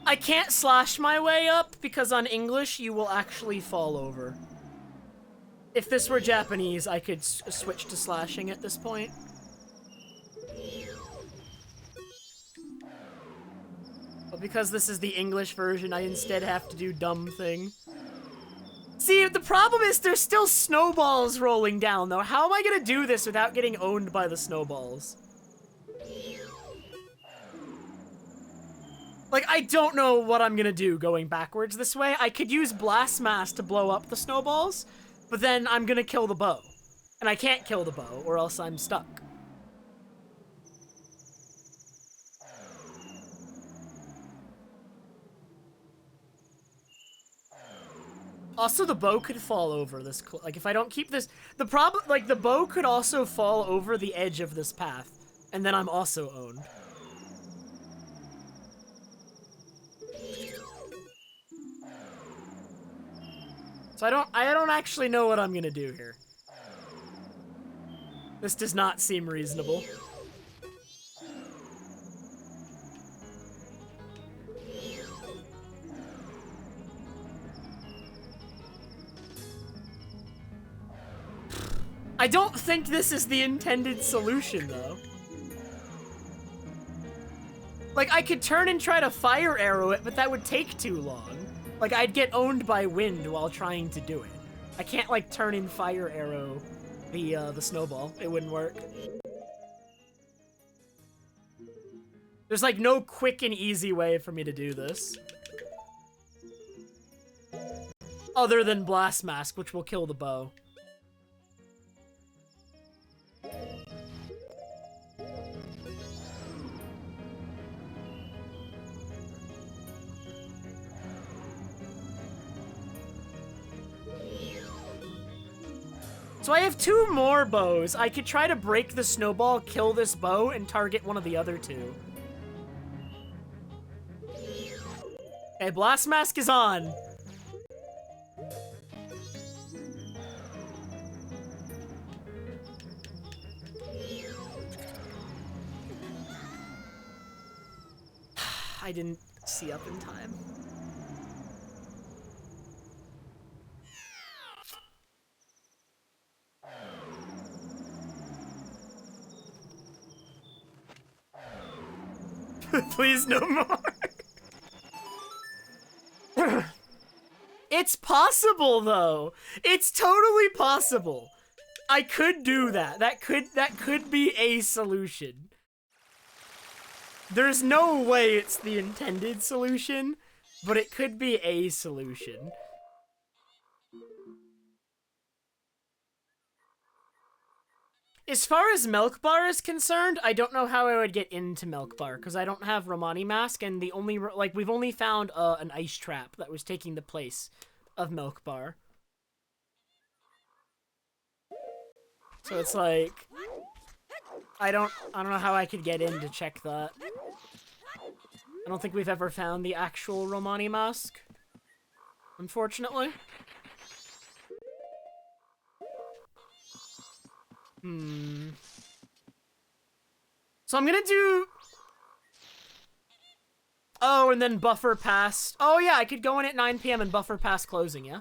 I can't slash my way up because on English you will actually fall over. If this were Japanese, I could switch to slashing at this point. But because this is the English version, I instead have to do dumb thing. See, the problem is there's still snowballs rolling down, though. How am I gonna do this without getting owned by the snowballs? Like, I don't know what I'm gonna do going backwards this way. I could use Blast Mass to blow up the snowballs, but then I'm gonna kill the bow. And I can't kill the bow, or else I'm stuck. Also, the bow could fall over this, like, if I don't keep this, the problem, like, the bow could also fall over the edge of this path, and then I'm also owned. So I don't actually know what I'm gonna do here. This does not seem reasonable. I don't think this is the intended solution, though. Like, I could turn and try to fire arrow it, but that would take too long. Like, I'd get owned by wind while trying to do it. I can't, like, turn and fire arrow the snowball. It wouldn't work. There's, like, no quick and easy way for me to do this. Other than Blast Mask, which will kill the bow. So I have 2 more bows. I could try to break the snowball, kill this bow, and target one of the other 2. Okay, Blast Mask is on. I didn't see up in time. Please, no more. It's possible, though. It's totally possible. I could do that. That could be a solution. There's no way it's the intended solution, but it could be a solution. As far as Milk Bar is concerned, I don't know how I would get into Milk Bar, because I don't have Romani Mask, and the only, like, we've only found an ice trap that was taking the place of Milk Bar. So it's like, I don't know how I could get in to check that. I don't think we've ever found the actual Romani Mask, unfortunately. So I'm gonna do... Oh, and then buffer past... Oh yeah, I could go in at 9 PM and buffer past closing, yeah?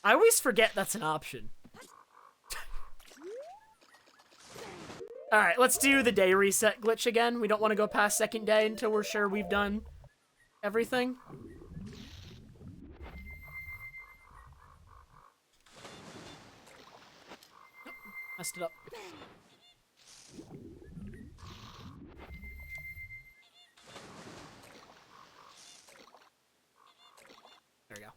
I always forget that's an option. Alright, let's do the day reset glitch again. We don't want to go past second day until we're sure we've done everything. Messed it up. There we go.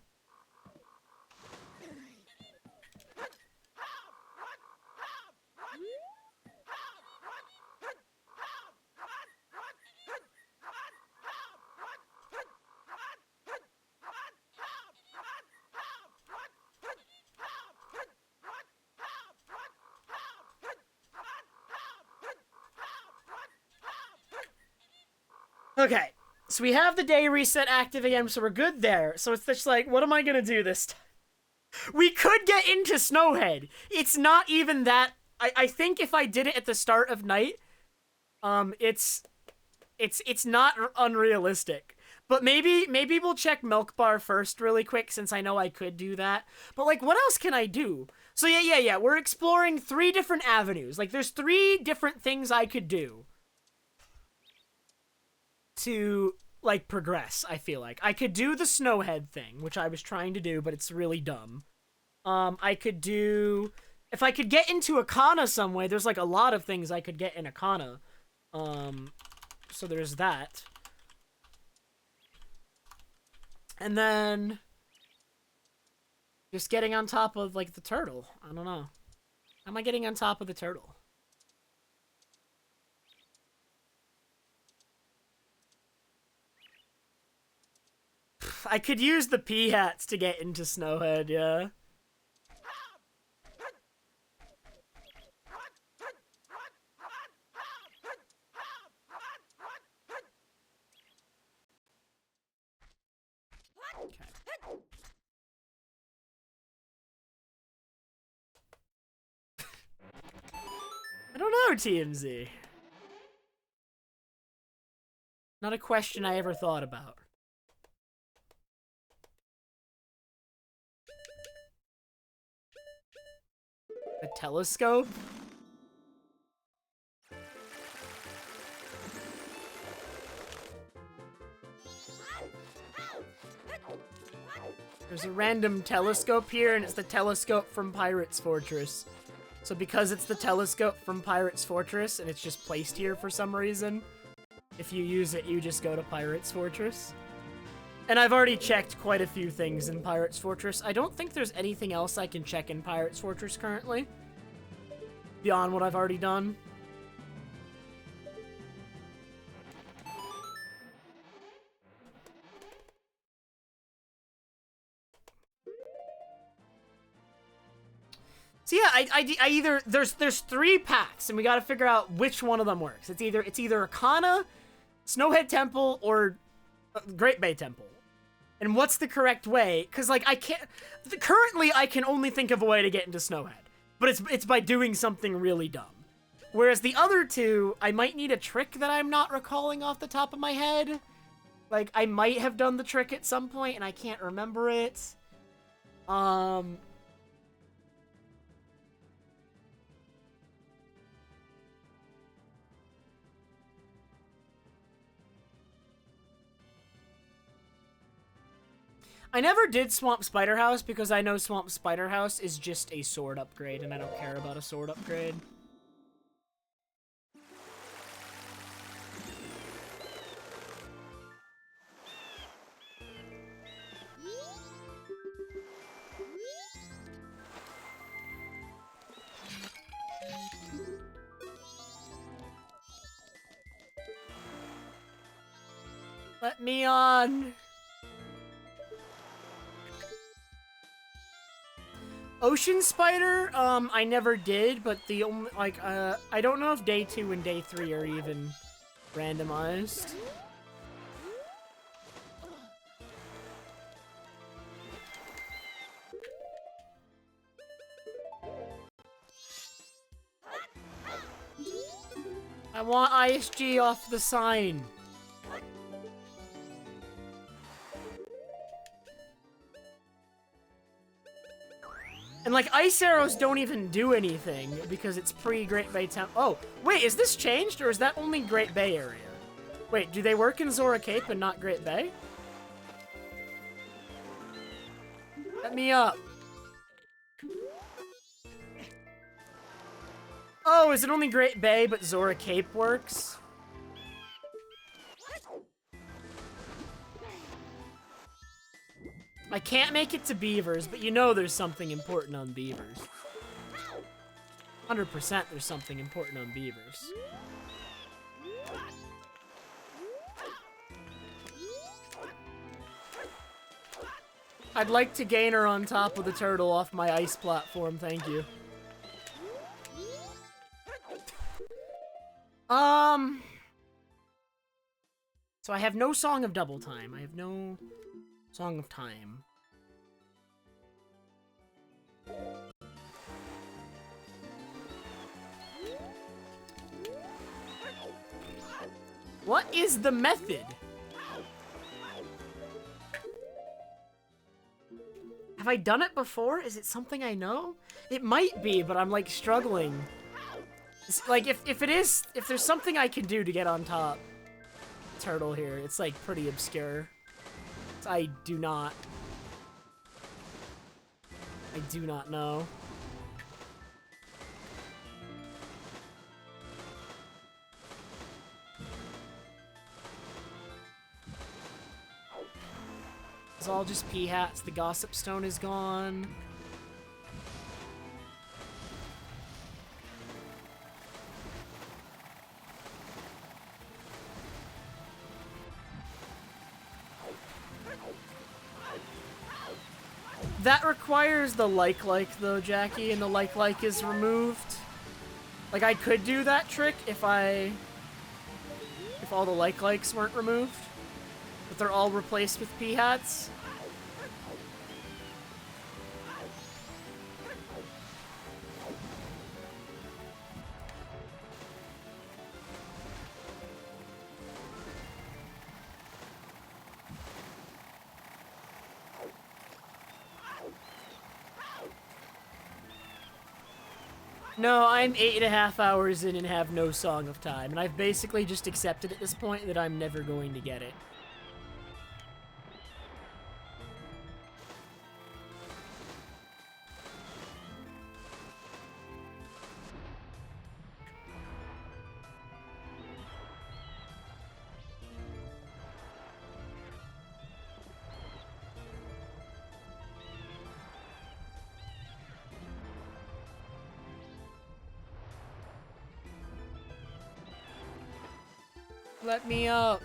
Okay, so we have the day reset active again, so we're good there. So it's just like, what am I gonna do this time? We could get into Snowhead. It's not even that I think if I did it at the start of night, it's not unrealistic. But maybe we'll check Milk Bar first really quick, since I know I could do that. But, like, what else can I do? So, yeah. We're exploring 3 different avenues. Like, there's 3 different things I could do to, like, progress, I feel like. I could do the Snowhead thing, which I was trying to do, but it's really dumb. I could do... If I could get into Akana some way, there's, like, a lot of things I could get in Akana. So there's that. And then... just getting on top of, like, the turtle. I don't know. How am I getting on top of the turtle? I could use the pea hats to get into Snowhead, yeah. I don't know, TMZ. Not a question I ever thought about. A telescope? There's a random telescope here, and it's the telescope from Pirate's Fortress. So because it's the telescope from Pirate's Fortress, and it's just placed here for some reason, if you use it, you just go to Pirate's Fortress. And I've already checked quite a few things in Pirate's Fortress. I don't think there's anything else I can check in Pirate's Fortress currently, beyond what I've already done. So yeah, I either there's 3 paths, and we got to figure out which one of them works. It's either Akana, Snowhead Temple, or Great Bay Temple. And what's the correct way? Because, like, currently I can only think of a way to get into Snowhead, but it's by doing something really dumb. Whereas the other 2, I might need a trick that I'm not recalling off the top of my head. Like, I might have done the trick at some point, and I can't remember it. I never did Swamp Spider House because I know Swamp Spider House is just a sword upgrade, and I don't care about a sword upgrade. Let me on. Ocean Spider, I never did, but the only, like, I don't know if day 2 and day 3 are even randomized. I want ISG off the sign. And, like, ice arrows don't even do anything because it's pre-Great Bay Temple. Oh, wait, is this changed, or is that only Great Bay area? Wait, do they work in Zora Cape and not Great Bay? Let me up. Oh, is it only Great Bay, but Zora Cape works? I can't make it to Beavers, but you know there's something important on Beavers. 100% there's something important on Beavers. I'd like to gain her on top of the turtle off my ice platform, thank you. So I have no Song of Double Time. I have no Song of Time. What is the method? Have I done it before? Is it something I know? It might be, but I'm like struggling. It's, like if it is, if there's something I can do to get on top turtle here, it's like pretty obscure. I do not know. It's all just pea hats. The gossip stone is gone. That requires the like though, Jackie, and the like is removed. Like I could do that trick if all the likes weren't removed. But they're all replaced with pea hats. No, I'm 8.5 hours in and have no Song of Time, and I've basically just accepted at this point that I'm never going to get it. Let me up.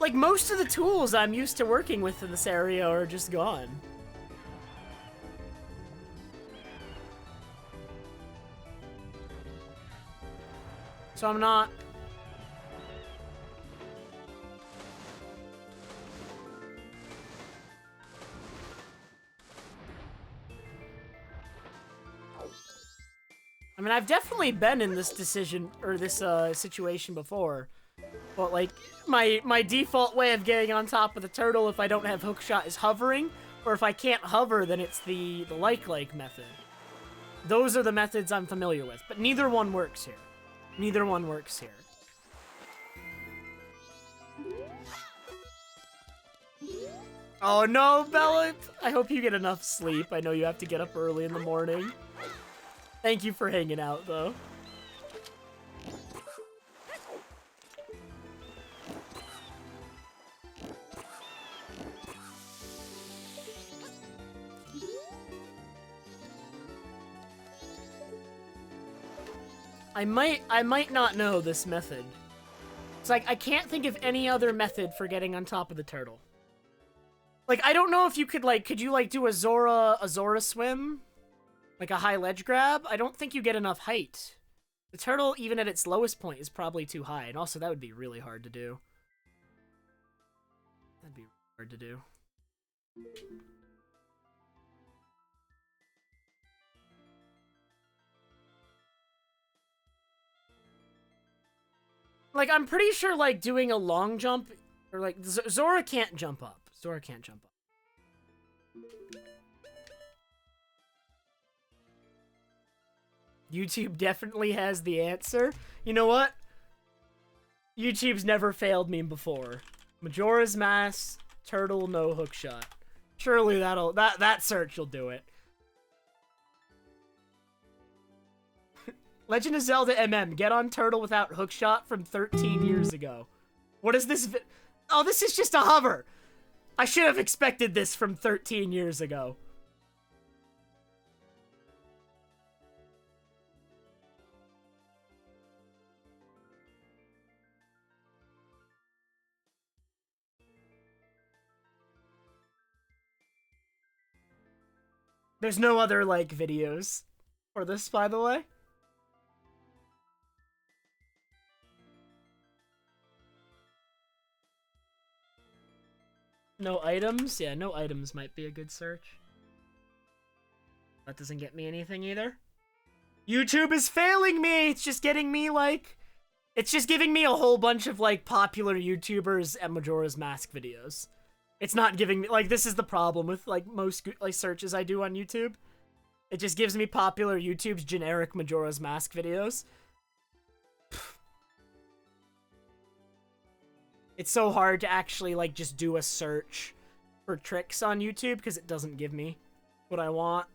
Like, most of the tools I'm used to working with in this area are just gone. So I'm not... I mean, I've definitely been in this decision, or this, situation before. But, like, my default way of getting on top of the turtle if I don't have hookshot is hovering, or if I can't hover, then it's the like method. Those are the methods I'm familiar with, but neither one works here. Neither one works here. Oh no, Bella! I hope you get enough sleep. I know you have to get up early in the morning. Thank you for hanging out, though. I might not know this method. It's like, I can't think of any other method for getting on top of the turtle. Like, I don't know if you could, like, do a Zora swim? Like a high ledge grab? I don't think you get enough height. The turtle, even at its lowest point, is probably too high, and also that would be really hard to do. That'd be hard to do. Like, I'm pretty sure, like, doing a long jump, or, like, Zora can't jump up. Zora can't jump up. YouTube definitely has the answer. You know what? YouTube's never failed me before. Majora's Mask, turtle, no hookshot. Surely that search will do it. Legend of Zelda MM, get on turtle without hookshot from 13 years ago. What is this? Oh, this is just a hover. I should have expected this from 13 years ago. There's no other, like, videos for this, by the way. No items? Yeah, no items might be a good search. That doesn't get me anything either. YouTube is failing me! It's just getting me, like, It's just giving me a whole bunch of, like, popular YouTubers and Majora's Mask videos. It's not giving me, like, this is the problem with, like, most, like, searches I do on YouTube. It just gives me popular YouTube's generic Majora's Mask videos. It's so hard to actually, like, just do a search for tricks on YouTube because it doesn't give me what I want.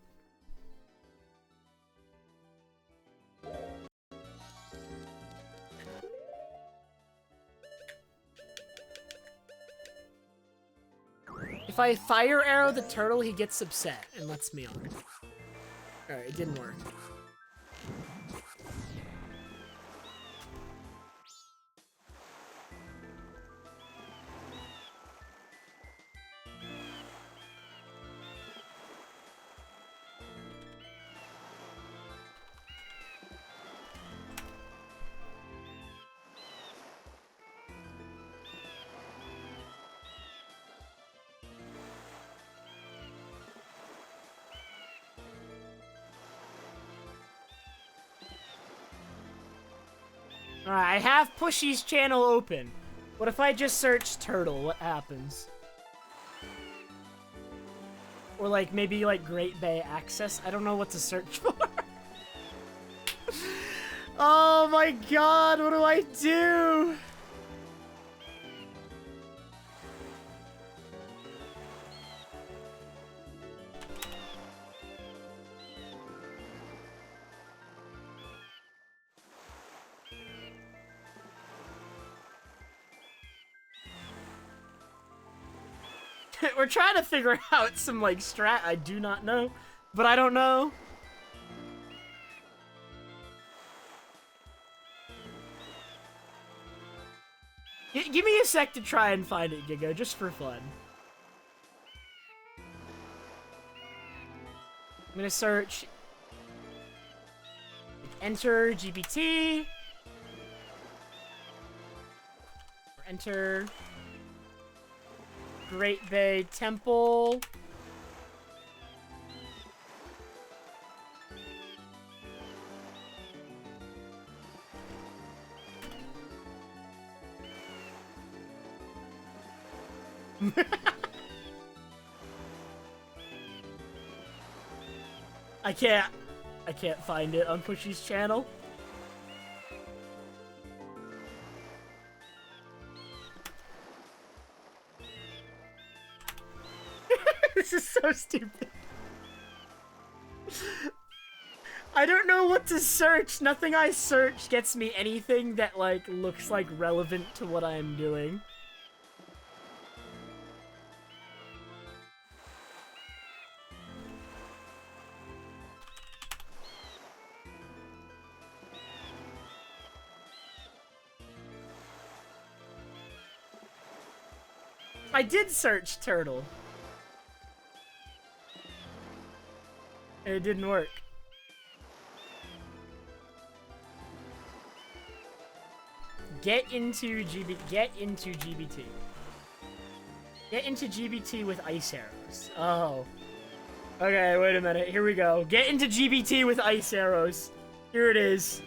If I fire arrow the turtle, he gets upset and lets me on. Alright, it didn't work. Alright, I have Pushy's channel open. What if I just search turtle? What happens? Or, like, maybe, like, Great Bay Access? I don't know what to search for. Oh my god, what do I do? We're trying to figure out some, like, strat I do not know, but I don't know. Give me a sec to try and find it, Gigo, just for fun. I'm gonna search. Enter GPT. Or enter Great Bay Temple. I can't find it on Pushy's channel. This is so stupid. I don't know what to search. Nothing I search gets me anything that, like, looks like relevant to what I'm doing. I did search turtle. And it didn't work. Get into GBT. Get into GBT with ice arrows. Oh. Okay, wait a minute. Here we go. Get into GBT with ice arrows. Here it is.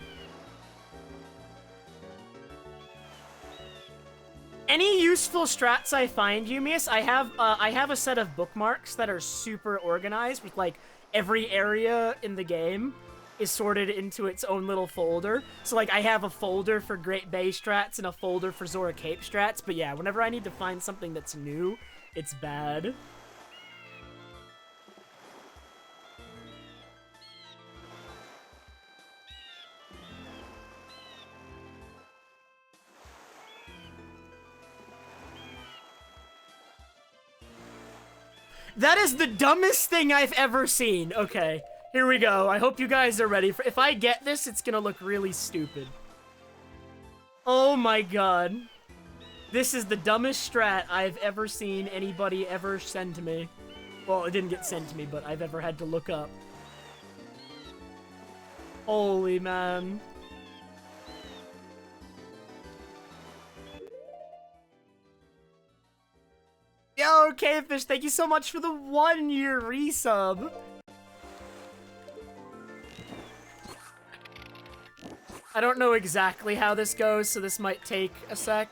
Any useful strats I find, Yumius, I have a set of bookmarks that are super organized with, like, every area in the game is sorted into its own little folder. So, like, I have a folder for Great Bay strats and a folder for Zora Cape strats, but yeah, whenever I need to find something that's new, it's bad. That is the dumbest thing I've ever seen. Okay, here we go. I hope you guys are ready. If I get this, it's gonna look really stupid. Oh my god. This is the dumbest strat I've ever seen anybody ever send to me. Well, it didn't get sent to me, but I've ever had to look up. Holy man. Yo, Cavefish, thank you so much for the 1-year resub. I don't know exactly how this goes, so this might take a sec.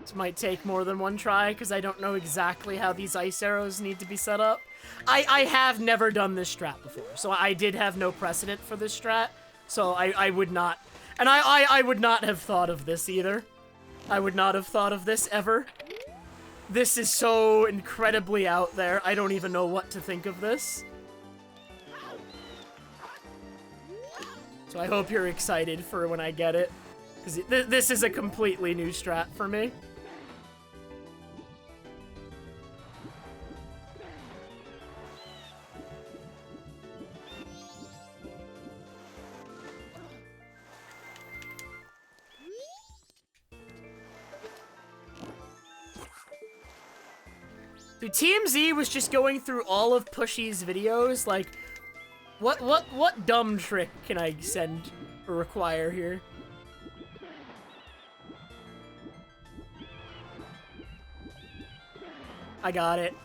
This might take more than one try, because I don't know exactly how these ice arrows need to be set up. I have never done this strat before, so I did have no precedent for this strat, so I would not... And I would not have thought of this either. I would not have thought of this ever. This is so incredibly out there, I don't even know what to think of this. So I hope you're excited for when I get it, because this is a completely new strat for me. Dude, TMZ was just going through all of Pushy's videos, like, what dumb trick can I send or require here? I got it.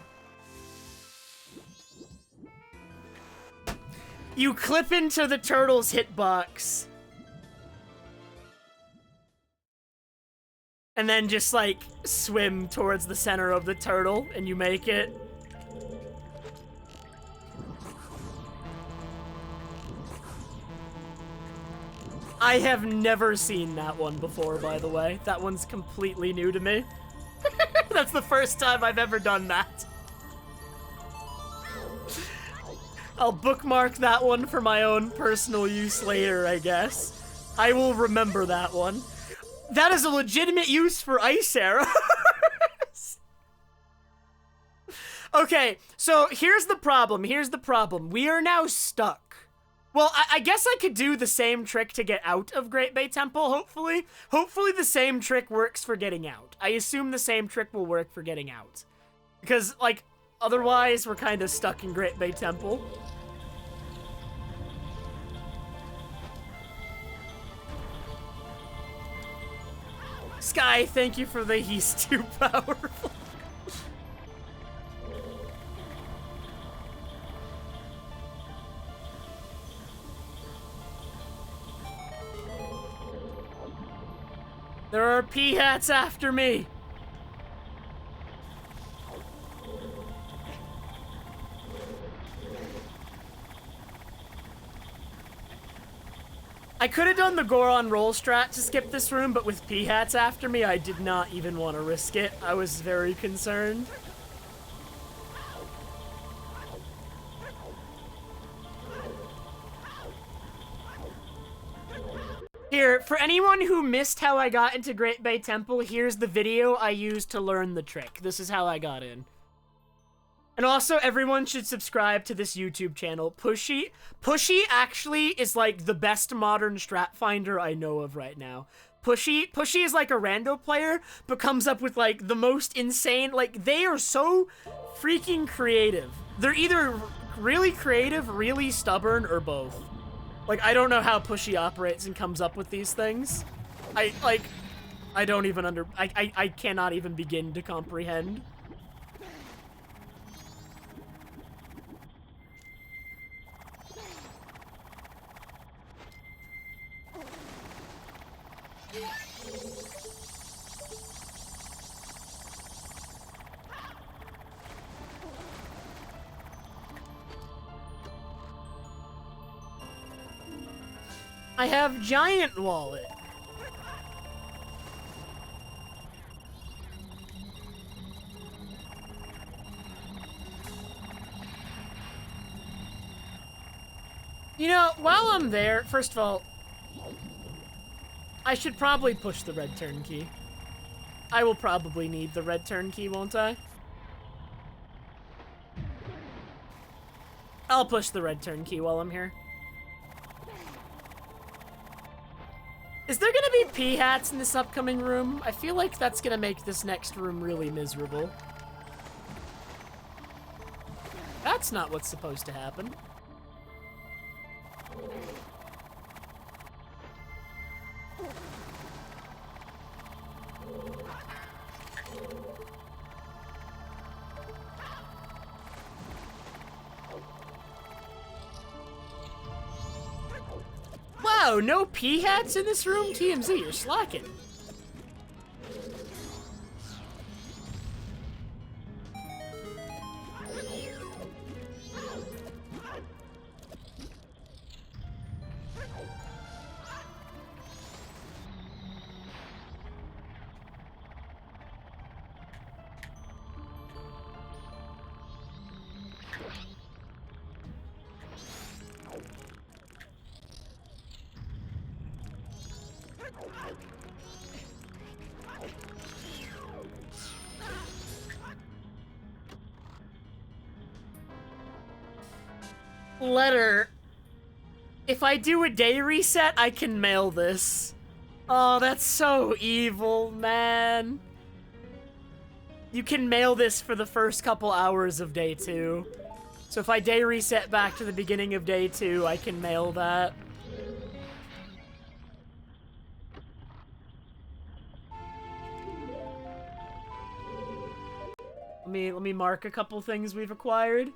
You clip into the turtle's hitbox. And then just, like, swim towards the center of the turtle, and you make it. I have never seen that one before, by the way. That one's completely new to me. That's the first time I've ever done that. I'll bookmark that one for my own personal use later, I guess. I will remember that one. That is a legitimate use for ice arrows. Okay, so here's the problem. We are now stuck. Well, I guess I could do the same trick to get out of Great Bay Temple, hopefully. Hopefully the same trick works for getting out. I assume the same trick will work for getting out. Because, like, otherwise we're kind of stuck in Great Bay Temple. Sky, thank you for the he's too powerful. There are pea-hats after me. I could have done the Goron roll strat to skip this room, but with pea-hats after me, I did not even want to risk it. I was very concerned. Here, for anyone who missed how I got into Great Bay Temple, here's the video I used to learn the trick. This is how I got in. And also, everyone should subscribe to this YouTube channel. Pushy actually is, like, the best modern strat finder I know of right now. Pushy is like a rando player, but comes up with, like, the most insane, like, they are so freaking creative. They're either really creative, really stubborn, or both. Like, I don't know how Pushy operates and comes up with these things. I don't even I cannot even begin to comprehend. I have giant wallet. You know, while I'm there, first of all, I should probably push the red turn key. I will probably need the red turn key, won't I? I'll push the red turn key while I'm here. Is there gonna be pea-hats in this upcoming room? I feel like that's gonna make this next room really miserable. That's not what's supposed to happen. Wow, no pea hats in this room? TMZ, you're slacking. Letter. If I do a day reset, I can mail this. Oh, that's so evil, man. You can mail this for the first couple hours of day 2. So if I day reset back to the beginning of day 2, I can mail that. Let me mark a couple things we've acquired.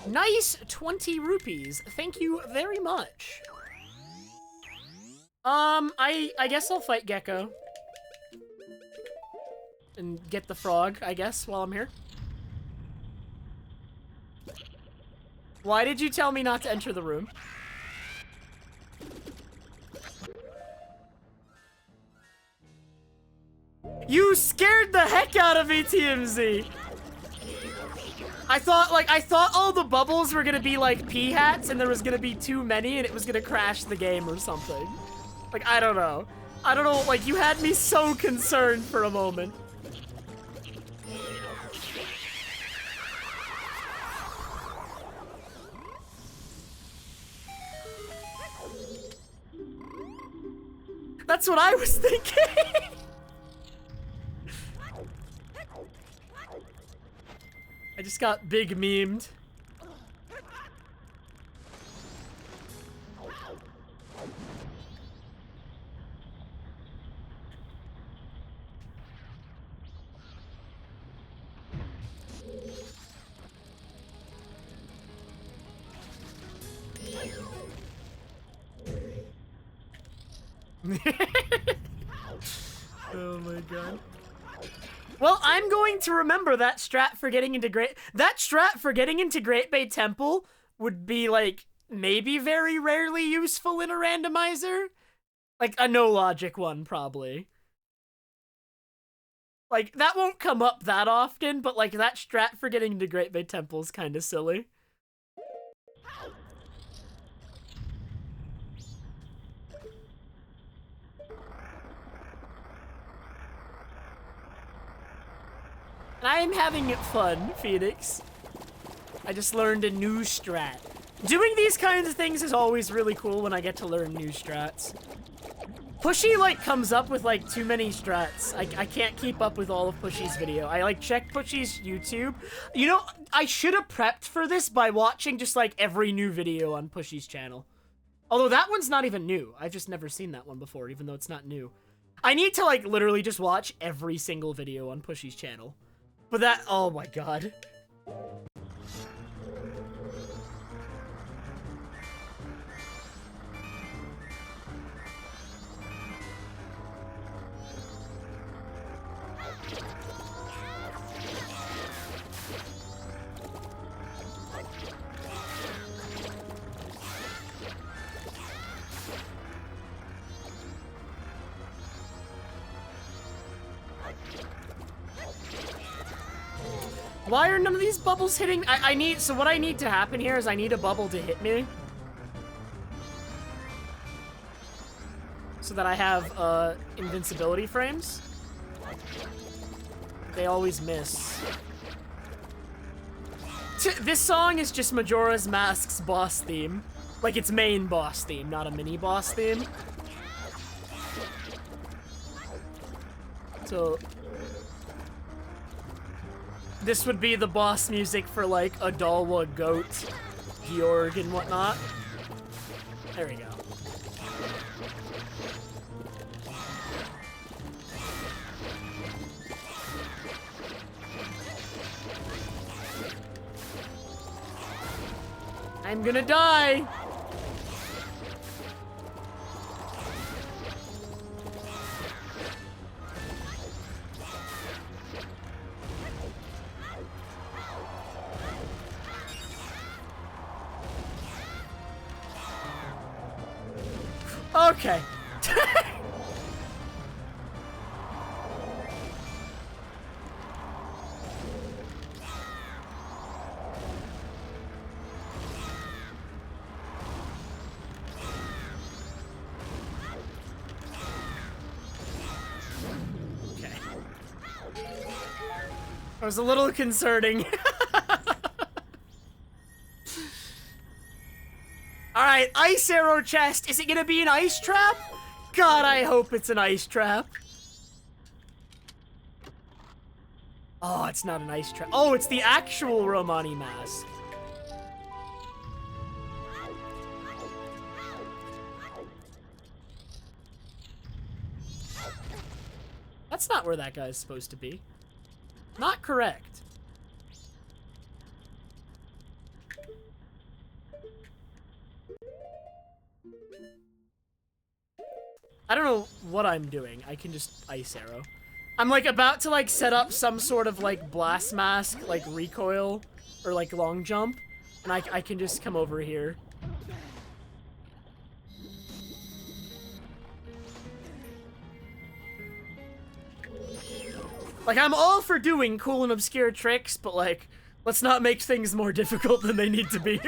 Nice 20 rupees. Thank you very much. I guess I'll fight Gecko. And get the frog, I guess, while I'm here. Why did you tell me not to enter the room? You scared the heck out of me, TMZ! I thought all the bubbles were gonna be like pea hats and there was gonna be too many and it was gonna crash the game or something. Like, I don't know. I don't know, like, you had me so concerned for a moment. That's what I was thinking! I just got big memed. Oh my god. Well, I'm going to remember that strat for getting into Great Bay Temple would be, like, maybe very rarely useful in a randomizer. Like, a no-logic one, probably. Like, that won't come up that often, but, like, that strat for getting into Great Bay Temple is kind of silly. I'm having fun, Phoenix. I just learned a new strat. Doing these kinds of things is always really cool when I get to learn new strats. Pushy, like, comes up with, like, too many strats. I can't keep up with all of Pushy's video. I, like, check Pushy's YouTube. You know, I should have prepped for this by watching just, like, every new video on Pushy's channel. Although that one's not even new. I've just never seen that one before, even though it's not new. I need to, like, literally just watch every single video on Pushy's channel. But that, oh my god. Why are none of these bubbles hitting? So what I need to happen here is I need a bubble to hit me. so that I have invincibility frames. They always miss. This song is just Majora's Mask's boss theme. Like, its main boss theme, not a mini boss theme. So, this would be the boss music for, like, Adalwa, Goat, Georg, and whatnot. There we go. I'm gonna die! Okay. That was a little concerning. Alright, ice arrow chest. Is it gonna be an ice trap? God, I hope it's an ice trap. Oh, it's not an ice trap. Oh, it's the actual Romani mask. That's not where that guy's supposed to be. Not correct. I don't know what I'm doing. I can just ice arrow. I'm like about to like set up some sort of like blast mask, like recoil, or like long jump, and I can just come over here. Like, I'm all for doing cool and obscure tricks, but like, let's not make things more difficult than they need to be.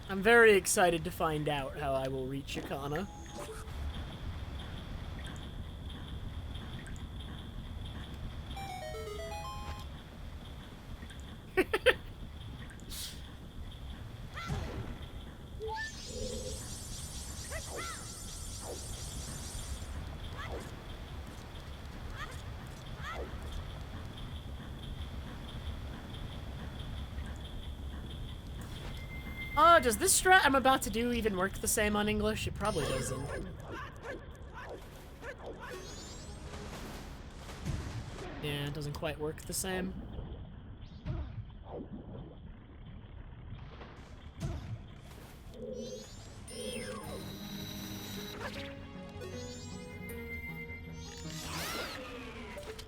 I'm very excited to find out how I will reach Yakana. Does this strat I'm about to do even work the same on English? It probably doesn't. Yeah, it doesn't quite work the same.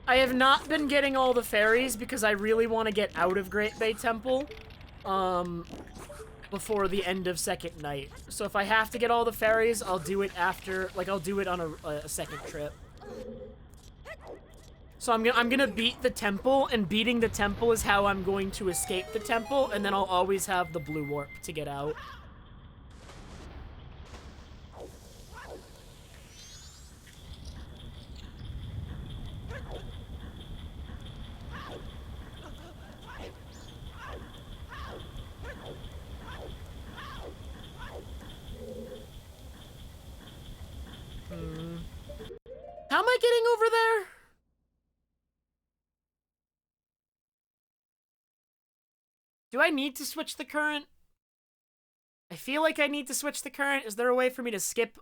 I have not been getting all the fairies because I really want to get out of Great Bay Temple. Before the end of second night. So if I have to get all the fairies, I'll do it after, like, I'll do it on a second trip. So I'm gonna beat the temple, and beating the temple is how I'm going to escape the temple, and then I'll always have the blue warp to get out. How am I getting over there? Do I need to switch the current? I feel like I need to switch the current. Is there a way for me to skip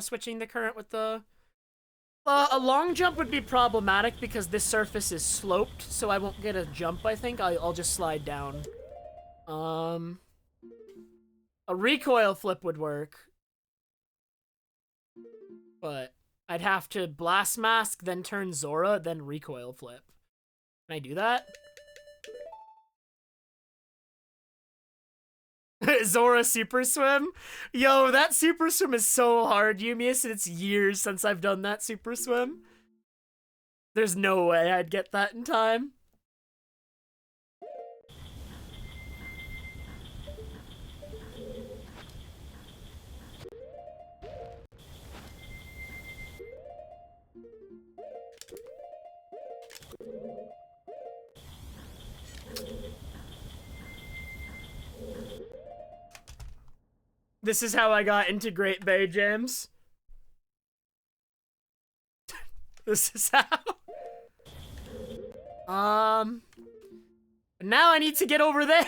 switching the current with the... a long jump would be problematic because this surface is sloped, so I won't get a jump, I think. I'll just slide down. A recoil flip would work. But I'd have to blast mask, then turn Zora, then recoil flip. Can I do that? Zora super swim? Yo, that super swim is so hard, Yumius, and it's years since I've done that super swim. There's no way I'd get that in time. This is how I got into Great Bay Jams. This is how. Now I need to get over there.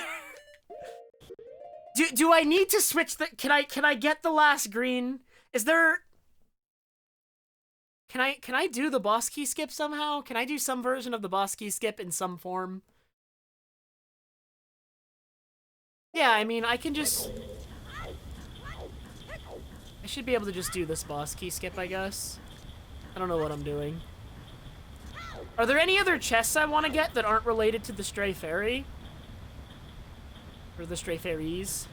Do I need to switch the? Can I get the last green? Is there? Can I do the boss key skip somehow? Can I do some version of the boss key skip in some form? Yeah, I mean, I can just... I should be able to just do this boss key skip, I guess. I don't know what I'm doing. Are there any other chests I want to get that aren't related to the Stray Fairy? Or the Stray Fairies?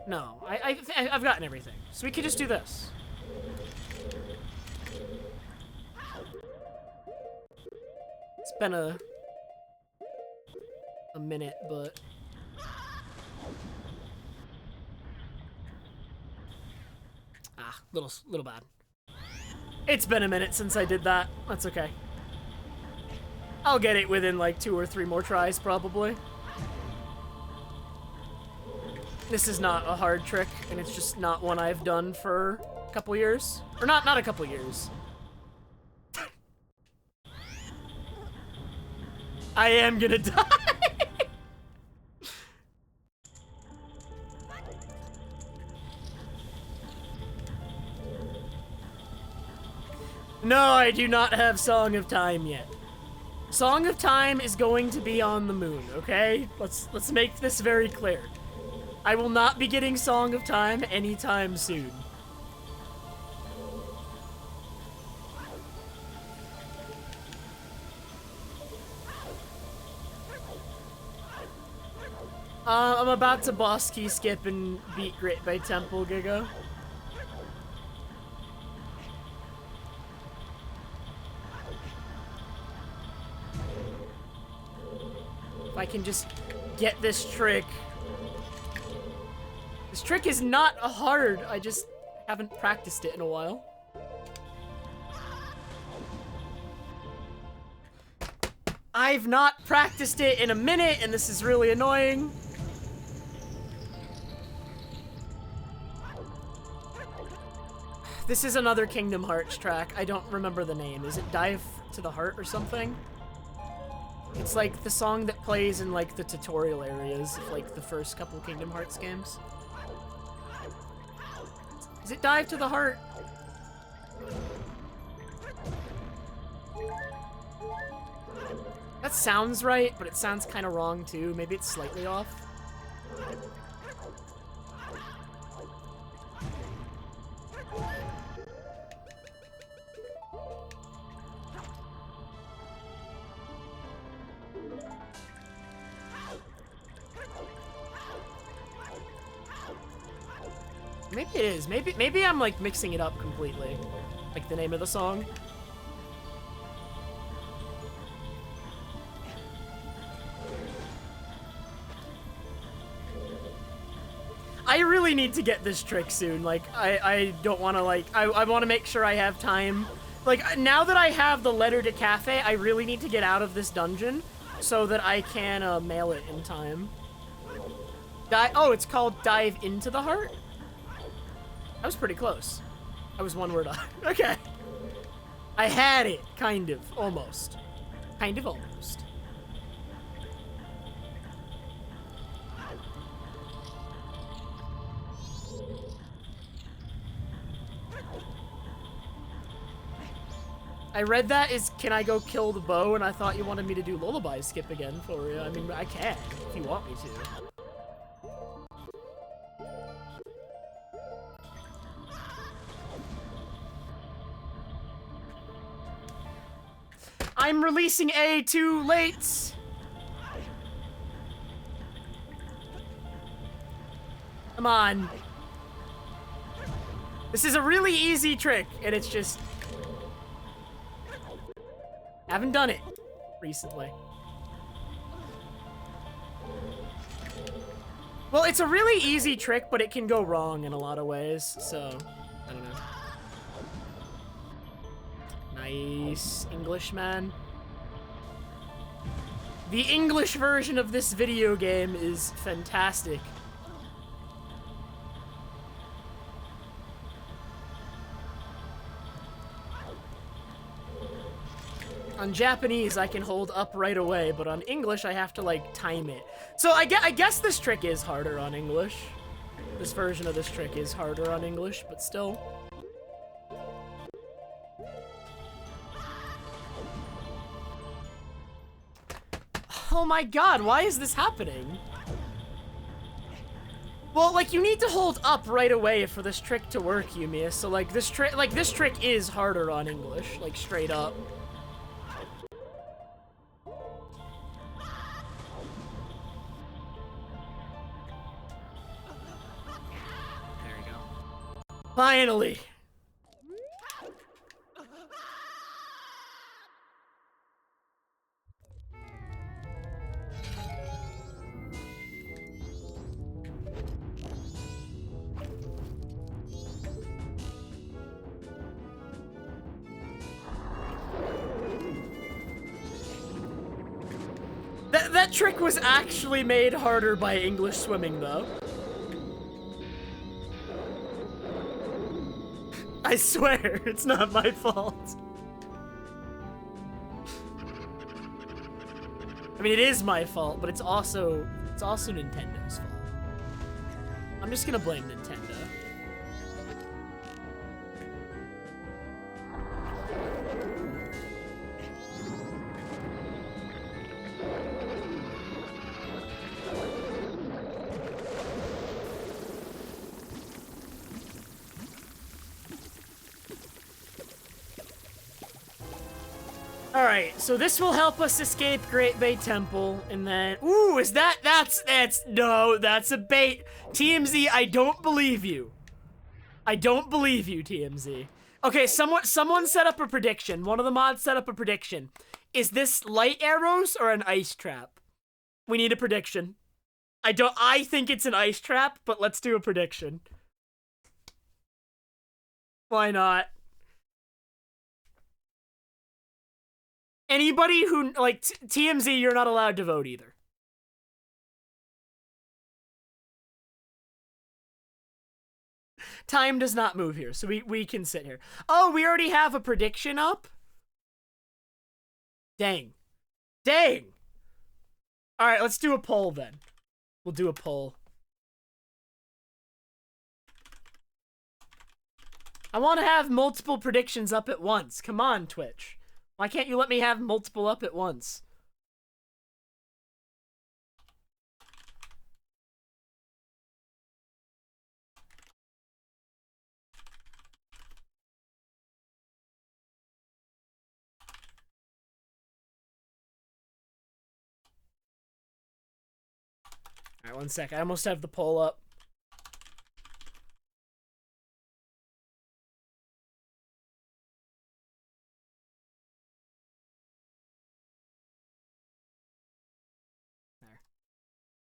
No, I've gotten everything. So we could just do this. It's been a minute, but... little bad. It's been a minute since I did that. That's okay. I'll get it within like 2 or 3 more tries, probably. This is not a hard trick, and it's just not one I've done for a couple years. Or not a couple years. I am gonna die! No, I do not have Song of Time yet. Song of Time is going to be on the moon, okay? Let's make this very clear. I will not be getting Song of Time anytime soon. I'm about to boss key skip and beat Great Bay Temple, Giga. If I can just get this trick. This trick is not hard, I just haven't practiced it in a while. I've not practiced it in a minute, and this is really annoying. This is another Kingdom Hearts track. I don't remember the name. Is it Dive to the Heart or something? It's like the song that plays in like the tutorial areas of like the first couple Kingdom Hearts games. Is it Dive to the Heart? That sounds right, but it sounds kind of wrong too. Maybe it's slightly off. Maybe it is. Maybe I'm like mixing it up completely. Like the name of the song. I really need to get this trick soon. Like, I don't want to, like, I want to make sure I have time. Like, now that I have the letter to Cafe, I really need to get out of this dungeon so that I can mail it in time. Oh, it's called Dive into the Heart? That was pretty close. I was one word off. Okay. I had it, kind of, almost. Kind of, almost. I read that as, can I go kill the bow? And I thought you wanted me to do Lullaby skip again for you. I mean, I can, if you want me to. I'm releasing A too late. Come on. This is a really easy trick, and it's just... haven't done it recently. Well, it's a really easy trick, but it can go wrong in a lot of ways, so... I don't know. Nice. English, man. The English version of this video game is fantastic. On Japanese, I can hold up right away, but on English, I have to, like, time it. So I guess this trick is harder on English. This version of this trick is harder on English, but still. Oh my god, why is this happening? Well, like, you need to hold up right away for this trick to work, Yumiya. So, like, this trick is harder on English, like, straight up. There we go. Finally! That trick was actually made harder by English swimming, though. I swear, it's not my fault. I mean, it is my fault, but it's also Nintendo's fault. I'm just gonna blame Nintendo. Alright, so this will help us escape Great Bay Temple, and then... Ooh, is no, that's a bait. TMZ, I don't believe you. I don't believe you, TMZ. Okay, someone set up a prediction. One of the mods set up a prediction. Is this light arrows or an ice trap? We need a prediction. I think it's an ice trap, but let's do a prediction. Why not? Anybody who, like, TMZ, you're not allowed to vote either. Time does not move here, so we can sit here. Oh, we already have a prediction up? Dang. Dang! Alright, let's do a poll then. We'll do a poll. I want to have multiple predictions up at once. Come on, Twitch. Why can't you let me have multiple up at once? Alright, 1 sec. I almost have the poll up.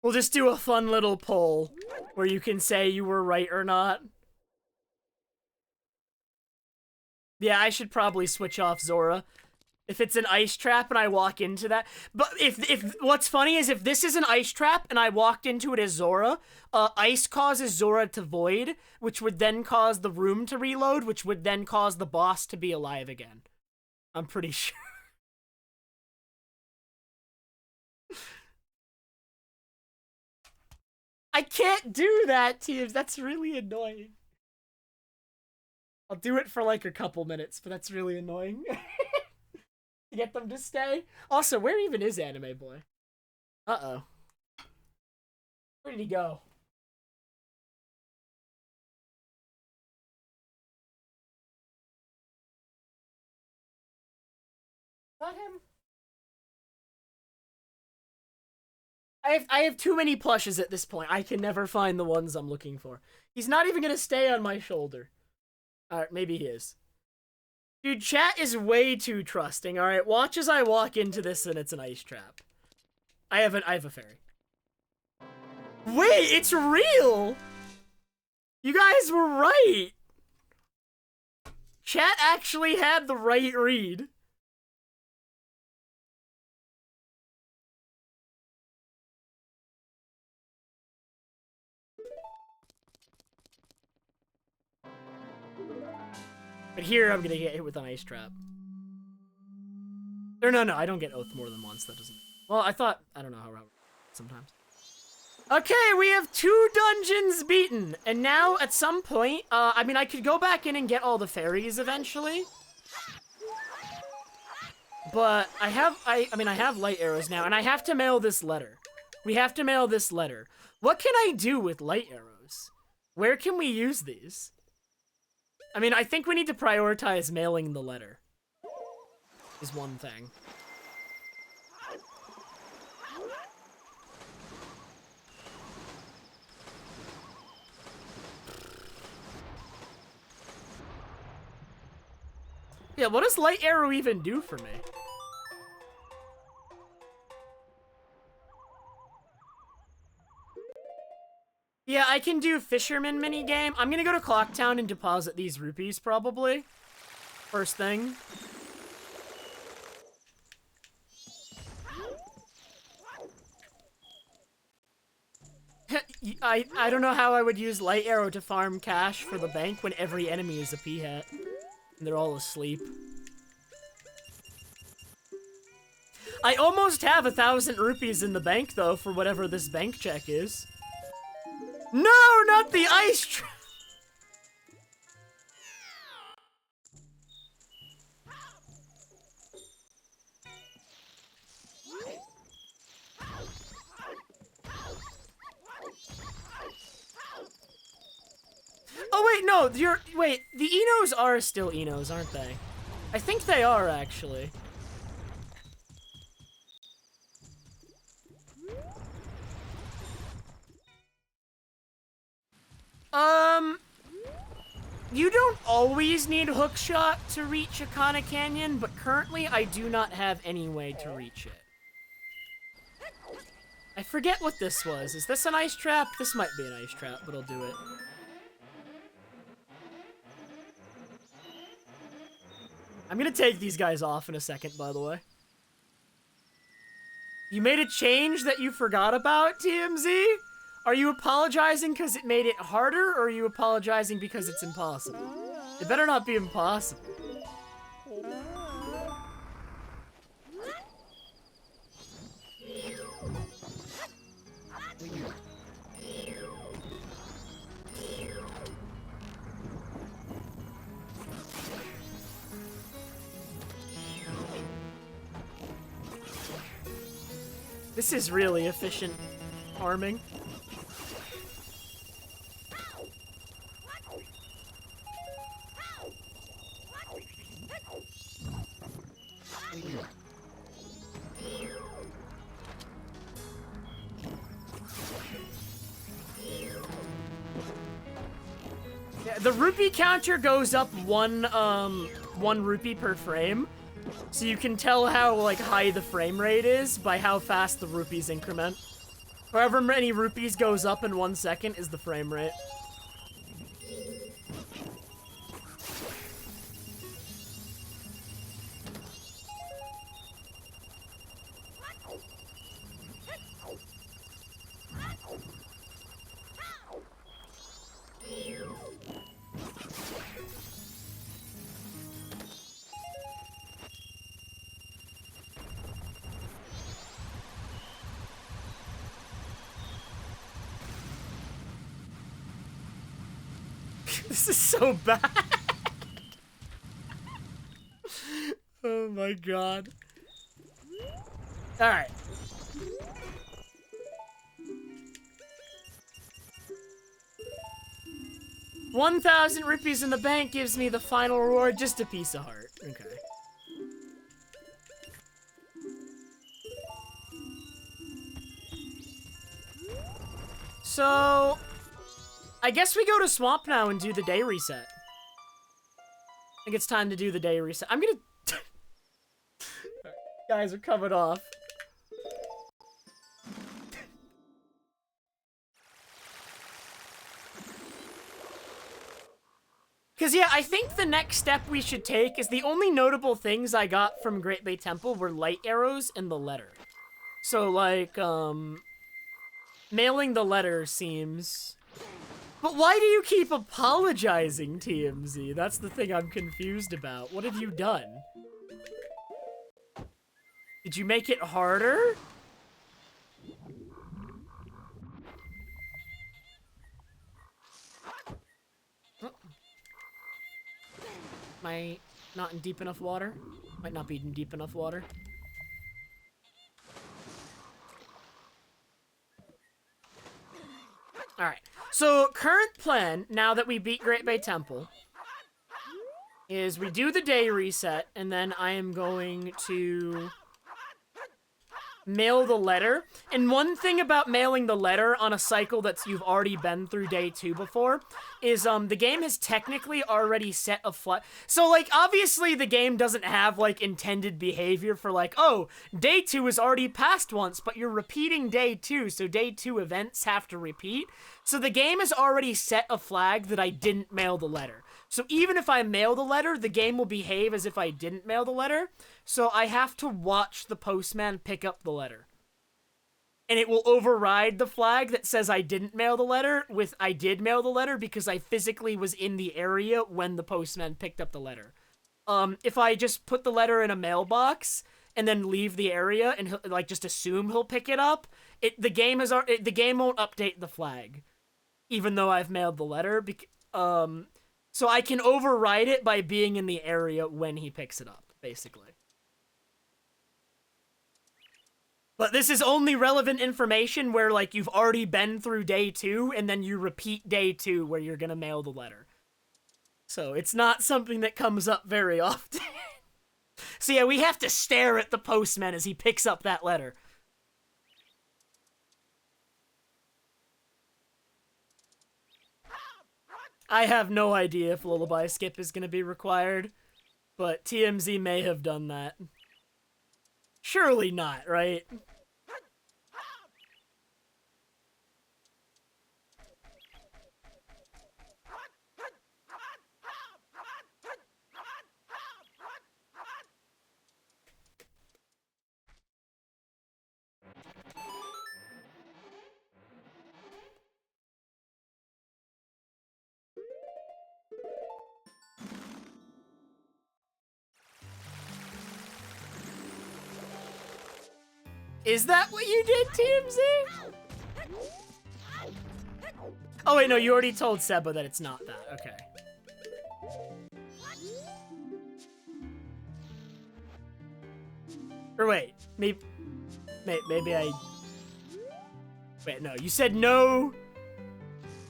We'll just do a fun little poll where you can say you were right or not. Yeah, I should probably switch off Zora. If it's an ice trap and I walk into that. But if what's funny is if this is an ice trap and I walked into it as Zora, ice causes Zora to void, which would then cause the room to reload, which would then cause the boss to be alive again. I'm pretty sure. I can't do that, teams. That's really annoying. I'll do it for like a couple minutes, but that's really annoying. To get them to stay. Also, where even is Anime Boy? Uh-oh. Where did he go? Not him. I have too many plushes at this point. I can never find the ones I'm looking for. He's not even gonna stay on my shoulder. Alright, maybe he is. Dude, chat is way too trusting, alright? Watch as I walk into this and it's an ice trap. I have a fairy. Wait, it's real! You guys were right! Chat actually had the right read. But here, I'm gonna get hit with an ice trap. Or no, I don't get oath more than once. That doesn't... Well, I don't know how Robert... Sometimes. Okay, we have 2 dungeons beaten. And now, at some point... I mean, I could go back in and get all the fairies eventually. But I have light arrows now. And I have to mail this letter. We have to mail this letter. What can I do with light arrows? Where can we use these? I mean, I think we need to prioritize mailing the letter. Is one thing. Yeah, what does light arrow even do for me? Yeah, I can do fisherman minigame. I'm gonna go to Clocktown and deposit these rupees, probably. First thing. I don't know how I would use light arrow to farm cash for the bank when every enemy is a P-hat. And they're all asleep. I almost have 1,000 rupees in the bank, though, for whatever this bank check is. No, not the ice trap! Oh wait, no, wait, the Enos are still Enos, aren't they? I think they are, actually. You don't always need hookshot to reach Akana Canyon, but currently I do not have any way to reach it. I forget what this was. Is this an ice trap? This might be an ice trap, but I'll do it. I'm gonna take these guys off in a second, by the way. You made a change that you forgot about, TMZ? Are you apologizing because it made it harder, or are you apologizing because it's impossible? It better not be impossible. This is really efficient farming. Yeah, the rupee counter goes up one rupee per frame. So you can tell how, like, high the frame rate is by how fast the rupees increment. However many rupees goes up in 1 second is the frame rate. This is so bad. Oh my god. Alright. $1,000 rupees in the bank gives me the final reward, just a piece of heart. Okay. So, I guess we go to Swamp now and do the day reset. I think it's time to do the day reset. I'm gonna... Guys are coming off. Because, yeah, I think the next step we should take is the only notable things I got from Great Bay Temple were light arrows and the letter. So, like, mailing the letter seems... But why do you keep apologizing, TMZ? That's the thing I'm confused about. What have you done? Did you make it harder? Am I not in deep enough water? Might not be in deep enough water. Alright, so current plan, now that we beat Great Bay Temple, is we do the day reset, and then I am going to mail the letter. And one thing about mailing the letter on a cycle that's you've already been through day 2 before is the game has technically already set a flag. So like obviously the game doesn't have like intended behavior for like, oh, day 2 is already passed once, but you're repeating day 2, so day 2 events have to repeat. So the game has already set a flag that I didn't mail the letter. So even if I mail the letter, the game will behave as if I didn't mail the letter. So I have to watch the postman pick up the letter. And it will override the flag that says I didn't mail the letter with I did mail the letter because I physically was in the area when the postman picked up the letter. If I just put the letter in a mailbox and then leave the area and like just assume he'll pick it up, the game won't update the flag, even though I've mailed the letter. So I can override it by being in the area when he picks it up, basically. But this is only relevant information where, like, you've already been through day 2, and then you repeat day 2 where you're gonna mail the letter. So it's not something that comes up very often. So yeah, we have to stare at the postman as he picks up that letter. I have no idea if Lullaby Skip is going to be required, but TMZ may have done that. Surely not, right? Is that what you did, TMZ? Oh wait, no, you already told Seba that it's not that. Okay. Or wait, maybe I... Wait, no, you said no.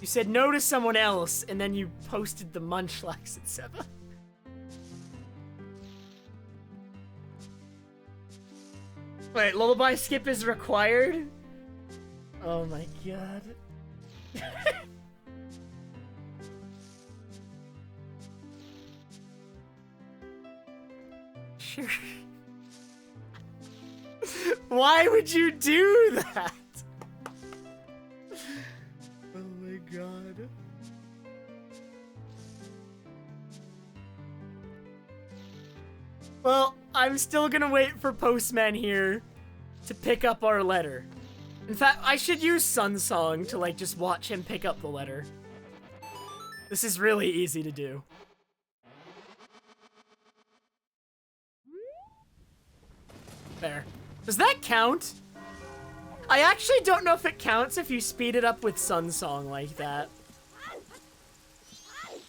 You said no to someone else, and then you posted the munchlax at Seba. Wait, Lullaby Skip is required? Oh my god. Sure. Why would you do that? Oh my god. Well, I'm still gonna wait for Postman here to pick up our letter. In fact, I should use Sun Song to, like, just watch him pick up the letter. This is really easy to do. There. Does that count? I actually don't know if it counts if you speed it up with Sun Song like that.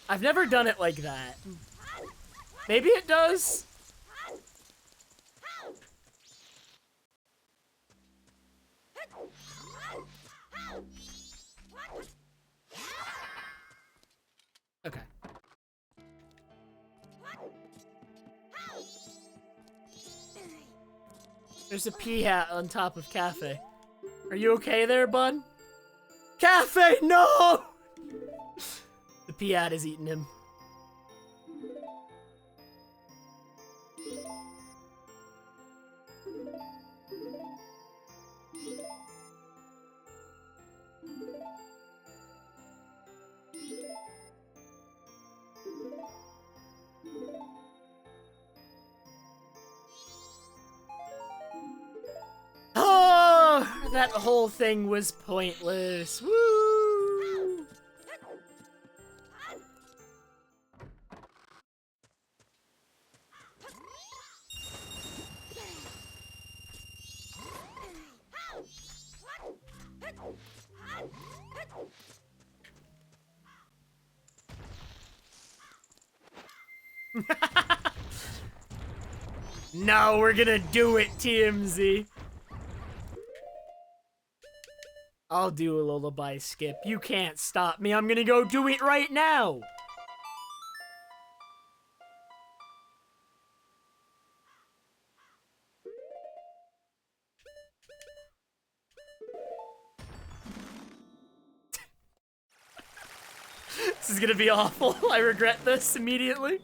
I've never done it like that. Maybe it does? Okay. There's a pea hat on top of Cafe. Are you okay there, bud? Cafe, no! The Piat is eating him. Oh, that whole thing was pointless. Woo! No, we're gonna do it, TMZ. I'll do a lullaby skip. You can't stop me. I'm gonna go do it right now. This is gonna be awful. I regret this immediately.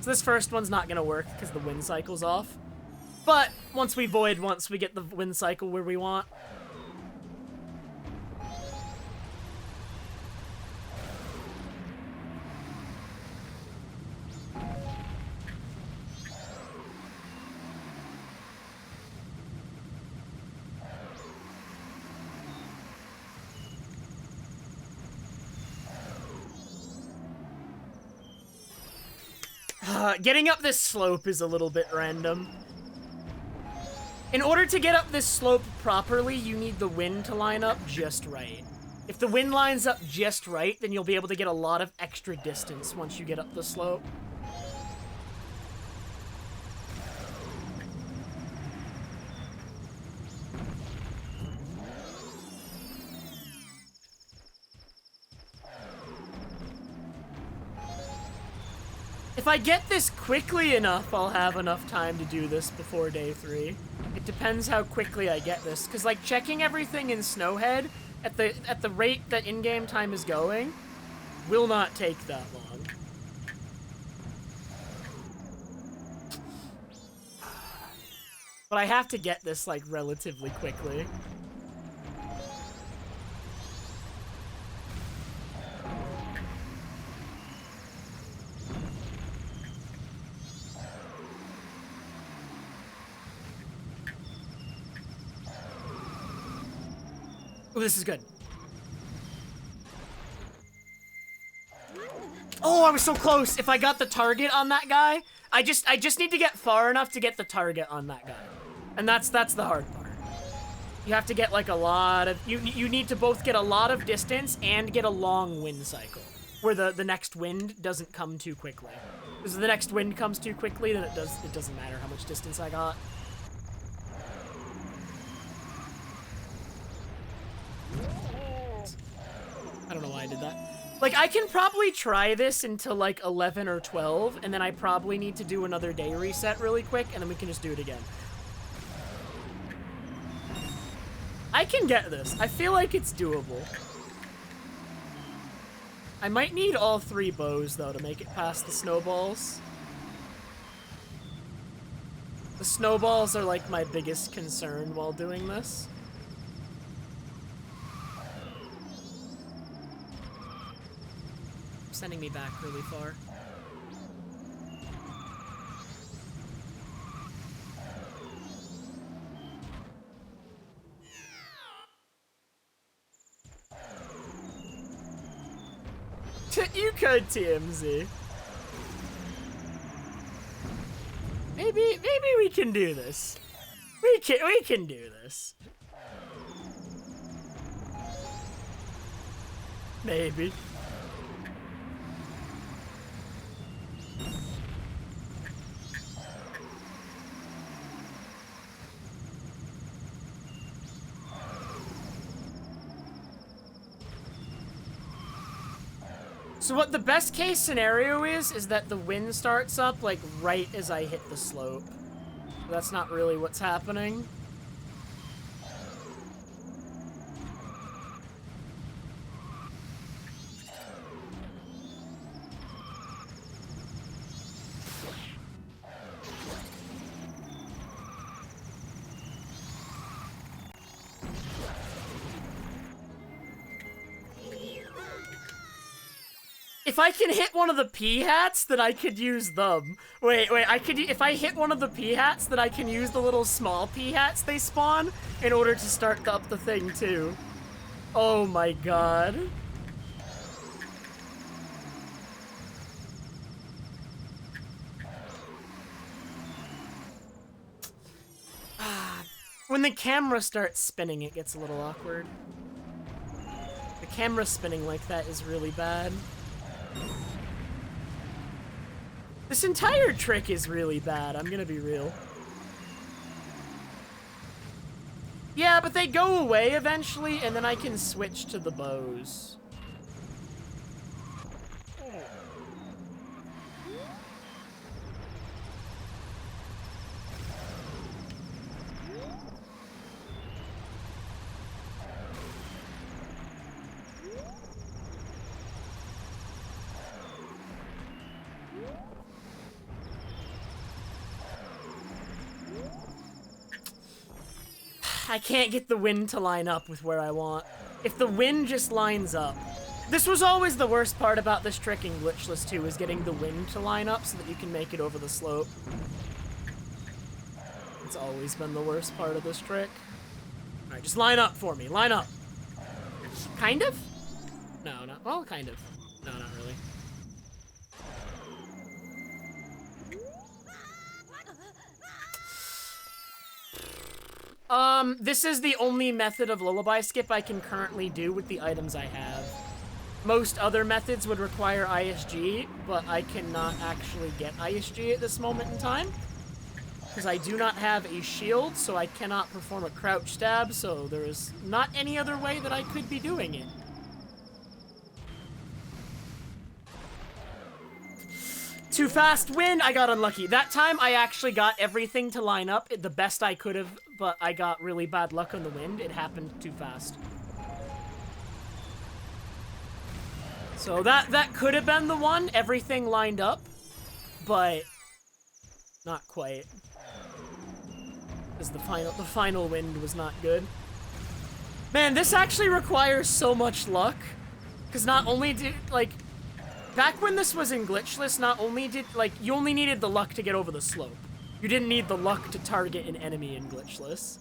So this first one's not gonna work because the wind cycle's off. But once we void once, we get the wind cycle where we want. Getting up this slope is a little bit random. In order to get up this slope properly, you need the wind to line up just right. If the wind lines up just right, then you'll be able to get a lot of extra distance once you get up the slope. If I get this quickly enough, I'll have enough time to do this before day 3. It depends how quickly I get this, because like checking everything in Snowhead at the rate that in-game time is going will not take that long. But I have to get this like relatively quickly. Oh, this is good. Oh, I was so close. If I got the target on that guy, I just need to get far enough to get the target on that guy. And that's the hard part. You have to get like a lot of you need to both get a lot of distance and get a long wind cycle where the next wind doesn't come too quickly. Because if the next wind comes too quickly, then it doesn't matter how much distance I got. I don't know why I did that. Like, I can probably try this until, like, 11 or 12, and then I probably need to do another day reset really quick, and then we can just do it again. I can get this. I feel like it's doable. I might need all 3 bows, though, to make it past the snowballs. The snowballs are, like, my biggest concern while doing this. Sending me back really far. You could, TMZ. Maybe we can do this. We can do this. Maybe. So what the best case scenario is that the wind starts up, like, right as I hit the slope. That's not really what's happening. If I can hit one of the pea hats, then I could use them. Wait, if I hit one of the pea hats, then I can use the little small pea hats they spawn in order to start up the thing too. Oh my god. When the camera starts spinning, it gets a little awkward. The camera spinning like that is really bad. This entire trick is really bad, I'm gonna be real. Yeah, but they go away eventually, and then I can switch to the bows. I can't get the wind to line up with where I want. If the wind just lines up. This was always the worst part about this trick in Glitchless 2, is getting the wind to line up so that you can make it over the slope. It's always been the worst part of this trick. Alright, just line up for me. Line up. Kind of? No, not. Well, kind of. No, not really. This is the only method of lullaby skip I can currently do with the items I have. Most other methods would require ISG, but I cannot actually get ISG at this moment in time. Because I do not have a shield, so I cannot perform a crouch stab, so there is not any other way that I could be doing it. Too fast wind, I got unlucky. That time I actually got everything to line up the best I could have, but I got really bad luck on the wind. It happened too fast. So that could have been the one, everything lined up, but not quite. Because the final wind was not good. Man, this actually requires so much luck. Because not only did, like, back when this was in Glitchless, not only did, like, you only needed the luck to get over the slope. You didn't need the luck to target an enemy in Glitchless.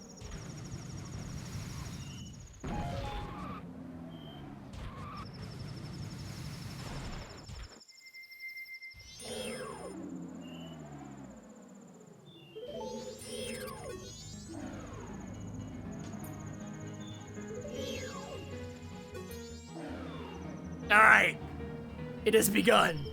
Alright! It has begun!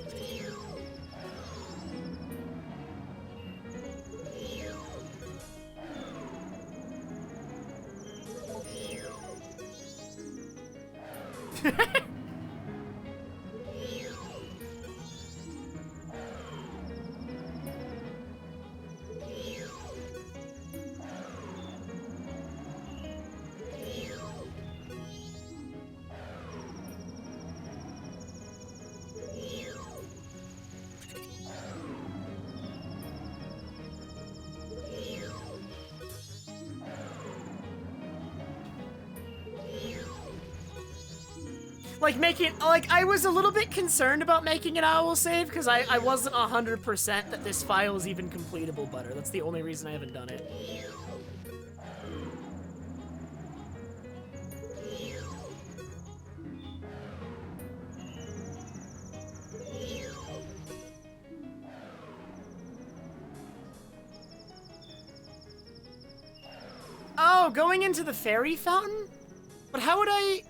Like, I was a little bit concerned about making an owl save, because I wasn't 100% that this file is even completable, Butter. That's the only reason I haven't done it. Oh, going into the fairy fountain? But how would I...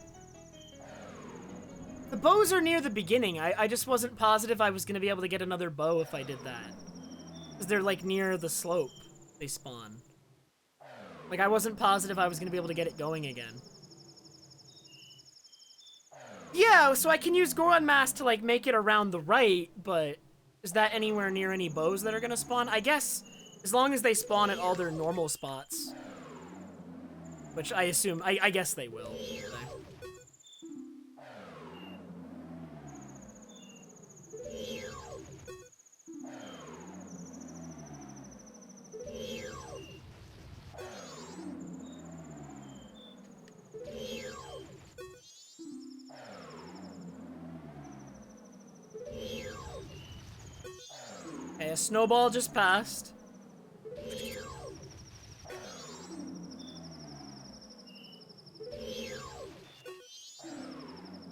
The bows are near the beginning. I just wasn't positive I was going to be able to get another bow if I did that. Because they're, like, near the slope. They spawn. Like, I wasn't positive I was going to be able to get it going again. Yeah, so I can use Goron Mask to, like, make it around the right, but is that anywhere near any bows that are going to spawn? I guess, as long as they spawn at all their normal spots. Which I assume, I guess they will. a snowball just passed.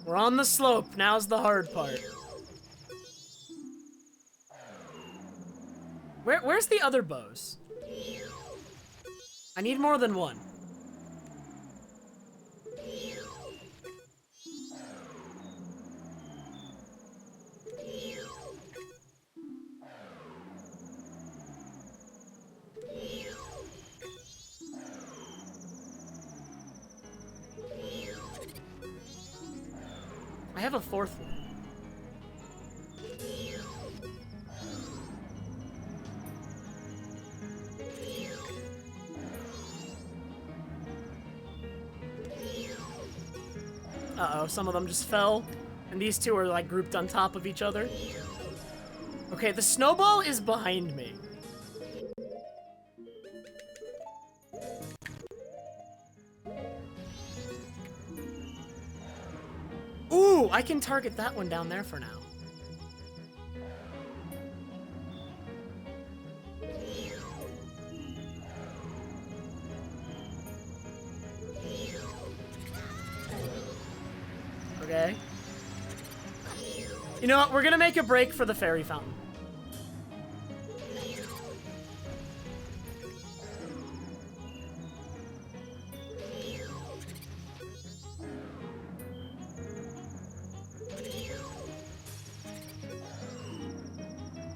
We're on the slope. Now's the hard part. Where's the other bows? I need more than one. I have a fourth one. Uh-oh, some of them just fell. And these two are, like, grouped on top of each other. Okay, the snowball is behind me. Ooh, I can target that one down there for now. Okay. You know what? We're gonna make a break for the fairy fountain.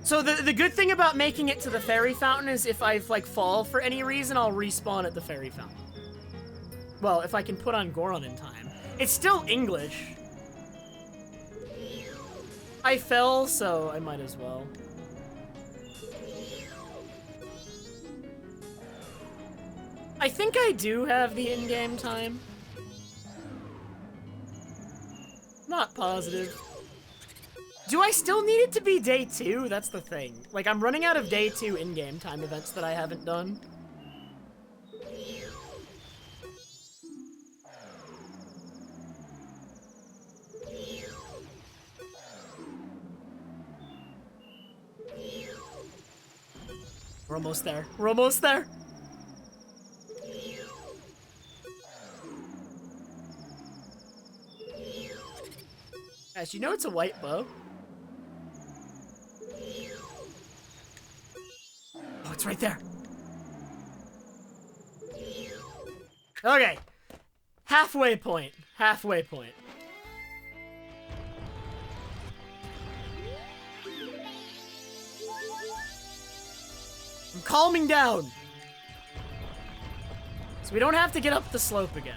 So the good thing about making it to the fairy fountain is if I, like, fall for any reason, I'll respawn at the fairy fountain. Well, if I can put on Goron in time. It's still English. I fell, so I might as well. I think I do have the in-game time. Not positive. Do I still need it to be day 2? That's the thing. Like, I'm running out of day 2 in-game time events that I haven't done. We're almost there. We're almost there. Guys, you know it's a white bow? Oh, it's right there. Okay. Halfway point. Halfway point. I'm calming down. So we don't have to get up the slope again.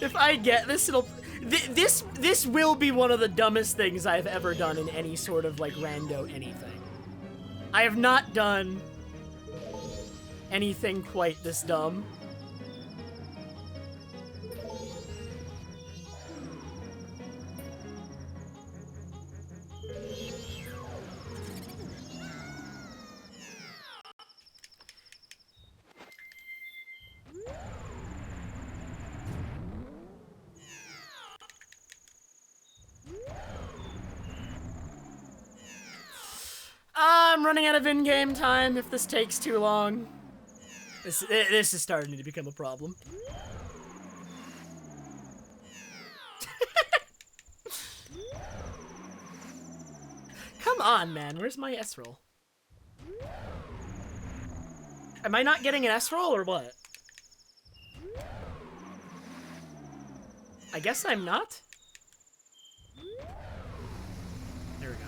If I get this, it'll... This will be one of the dumbest things I've ever done in any sort of, like, rando anything. I have not done anything quite this dumb. I'm running out of in-game time if this takes too long. This is starting to become a problem. How Come on, man. Where's my S-roll? Am I not getting an S-roll or what? I guess I'm not. There we go.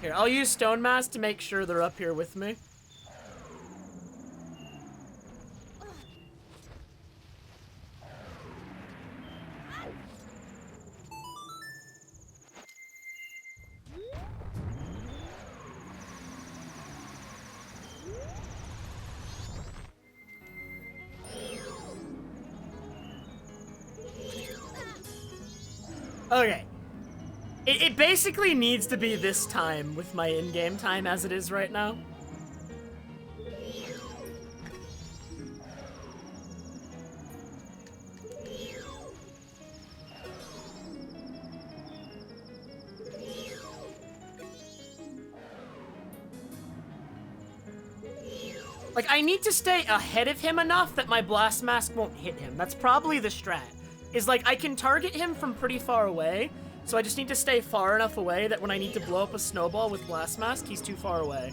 Here, I'll use Stone Mask to make sure they're up here with me. Okay. It basically needs to be this time with my in-game time as it is right now. Like, I need to stay ahead of him enough that my Blast Mask won't hit him. That's probably the strat. Is, like, I can target him from pretty far away, so I just need to stay far enough away that when I need to blow up a snowball with Blast Mask, he's too far away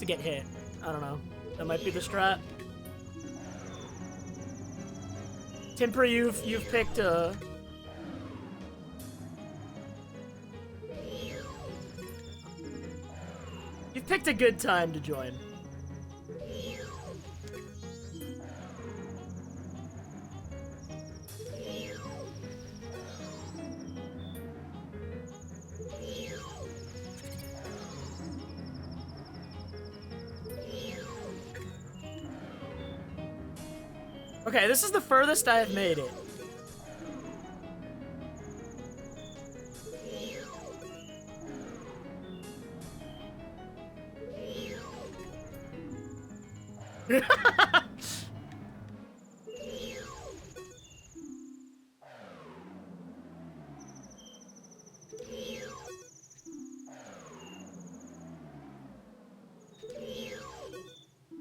to get hit. I don't know. That might be the strat. Timper, you've picked a... You've picked a good time to join. Okay, this is the furthest I have made it.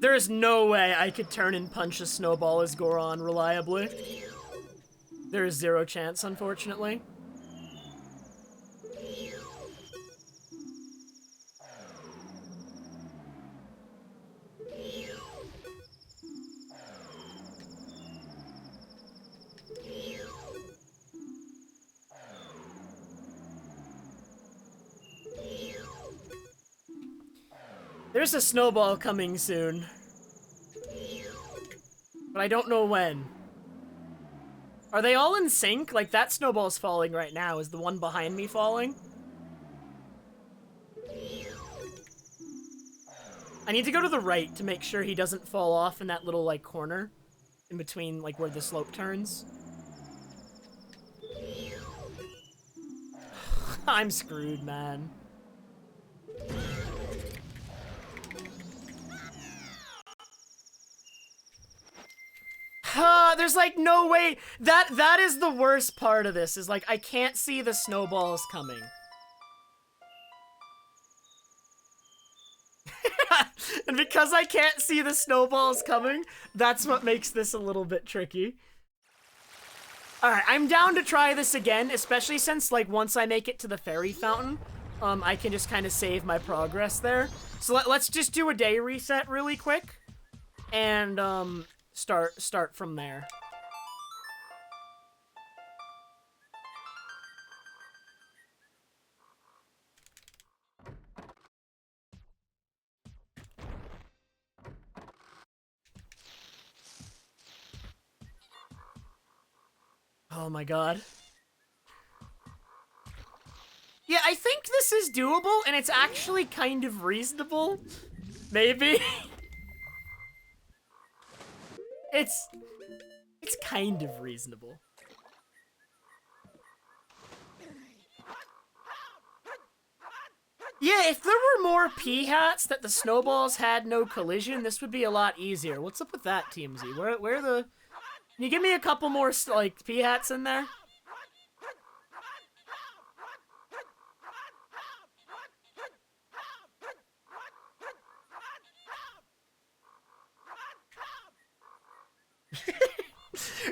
There is no way I could turn and punch a snowball as Goron reliably. There is zero chance, unfortunately. There's a snowball coming soon. But I don't know when. Are they all in sync? Like, that snowball's falling right now. Is the one behind me falling? I need to go to the right to make sure he doesn't fall off in that little, like, corner. In between, like, where the slope turns. I'm screwed, man. There's like no way. That is the worst part of this, is like I can't see the snowballs coming. And because I can't see the snowballs coming, that's what makes this a little bit tricky. Alright, I'm down to try this again, especially since like once I make it to the fairy fountain, I can just kind of save my progress there. So let's just do a day reset really quick. And start from there. Oh my god. Yeah, I think this is doable, and it's actually kind of reasonable. Maybe. It's kind of reasonable. Yeah, if there were more P-hats that the snowballs had no collision, this would be a lot easier. What's up with that, TMZ? Where the... Can you give me a couple more, like, P-hats in there?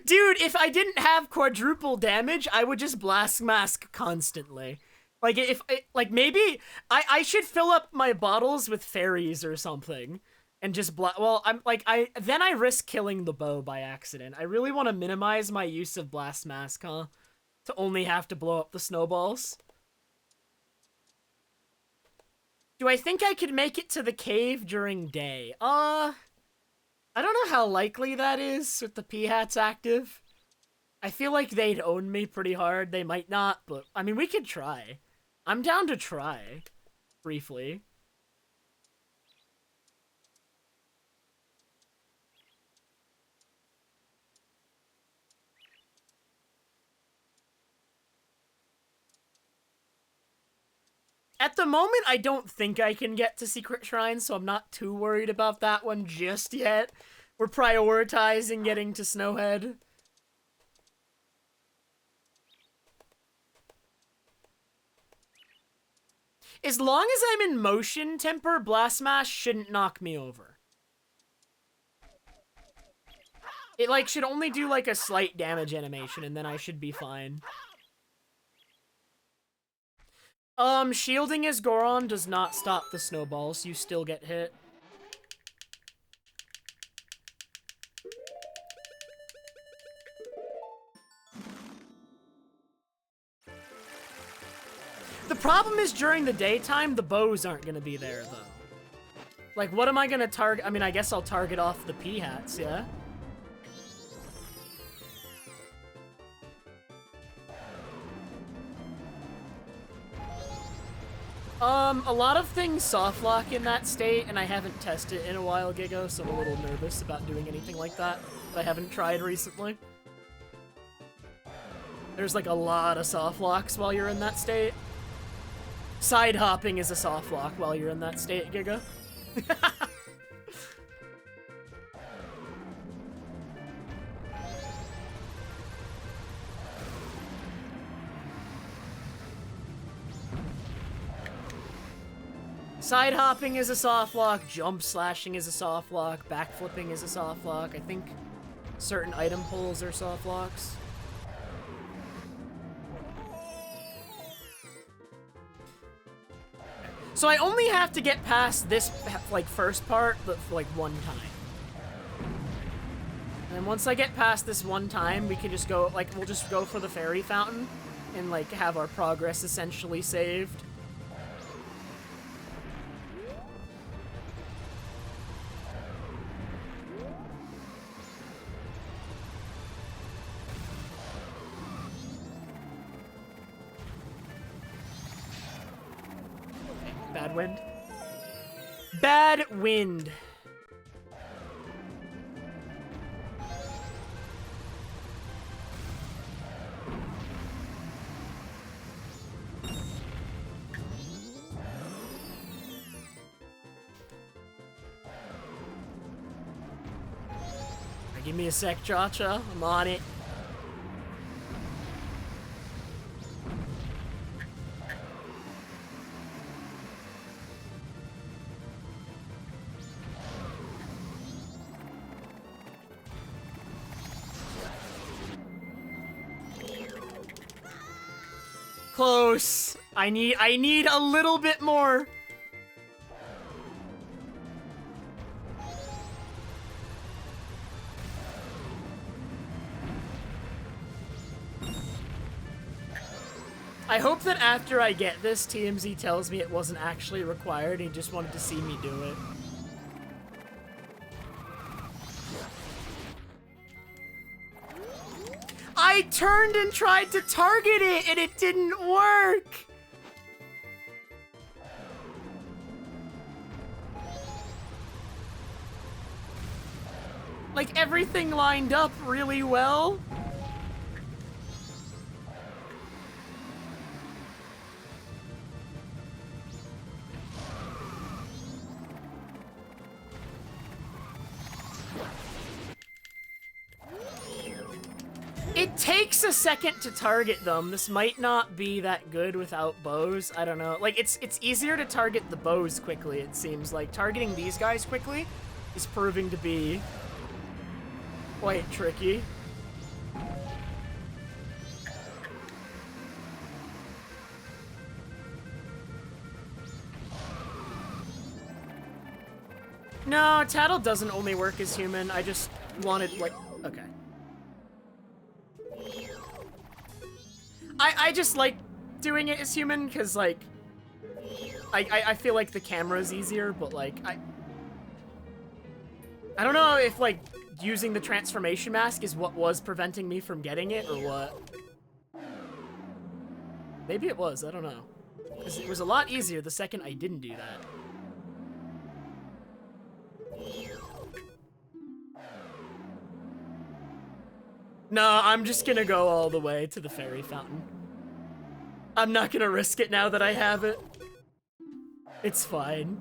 Dude, if I didn't have quadruple damage, I would just blast mask constantly. Like, like, maybe I should fill up my bottles with fairies or something. And just well, I'm like, then I risk killing the bow by accident. I really want to minimize my use of blast mask, huh? To only have to blow up the snowballs. Do I think I could make it to the cave during day? I don't know how likely that is with the P-hats active. I feel like they'd own me pretty hard. They might not, but I mean, we could try. I'm down to try. Briefly. At the moment, I don't think I can get to Secret Shrine, so I'm not too worried about that one just yet. We're prioritizing getting to Snowhead. As long as I'm in motion temper, Blast Smash shouldn't knock me over. It, like, should only do, like, a slight damage animation, and then I should be fine. Shielding as Goron does not stop the snowballs. You still get hit. The problem is during the daytime, the bows aren't going to be there, though. Like, what am I going to target? I mean, I guess I'll target off the P-hats, yeah? A lot of things soft lock in that state, and I haven't tested it in a while, Gigo, so I'm a little nervous about doing anything like that. I haven't tried recently. There's like a lot of soft locks while you're in that state. Side hopping is a soft lock while you're in that state, Giga. Side hopping is a soft lock, jump slashing is a soft lock, backflipping is a soft lock. I think certain item pulls are soft locks. So I only have to get past this, like, first part, but like one time. And then once I get past this one time, we can just go, like, we'll just go for the fairy fountain and, like, have our progress essentially saved. Bad wind. Bad wind. Give me a sec, Cha-Cha. I'm on it. Close. I need a little bit more. I hope that after I get this, TMZ tells me it wasn't actually required, he just wanted to see me do it. I turned and tried to target it, and it didn't work! Like, everything lined up really well. It takes a second to target them. This might not be that good without bows. I don't know. Like, it's easier to target the bows quickly, it seems. Like, targeting these guys quickly is proving to be quite tricky. No, Tattle doesn't only work as human. I just wanted, like, okay. I just like doing it as human because, like, I feel like the camera's easier, but, like, I don't know if, like, using the transformation mask is what was preventing me from getting it or what. Maybe it was, I don't know. Because it was a lot easier the second I didn't do that. No, I'm just gonna go all the way to the fairy fountain. I'm not gonna risk it now that I have it. It's fine.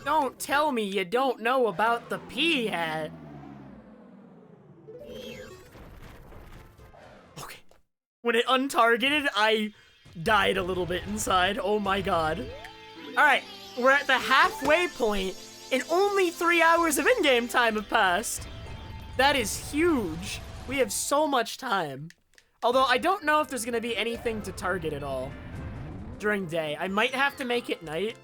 Don't tell me you don't know about the pea hat. Okay. When it untargeted, I died a little bit inside. Oh my god. Alright, we're at the halfway point, and only 3 hours of in-game time have passed. That is huge. We have so much time. Although, I don't know if there's gonna be anything to target at all during day. I might have to make it night.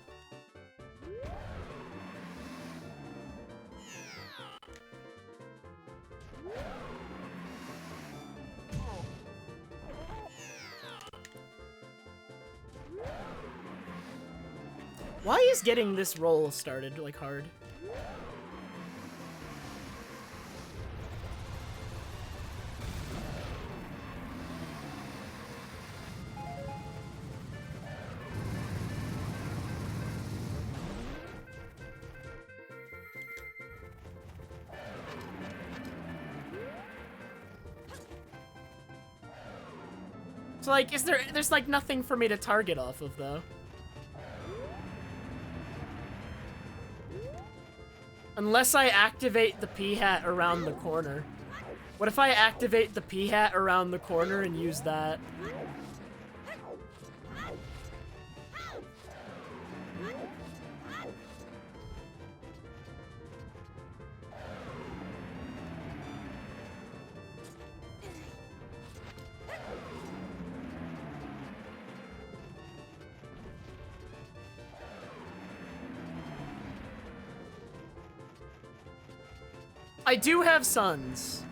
Why is getting this roll started, like, hard? So, like, there's, like, nothing for me to target off of, though. Unless I activate the pea hat around the corner. What if I activate the pea hat around the corner and use that? I do have sons.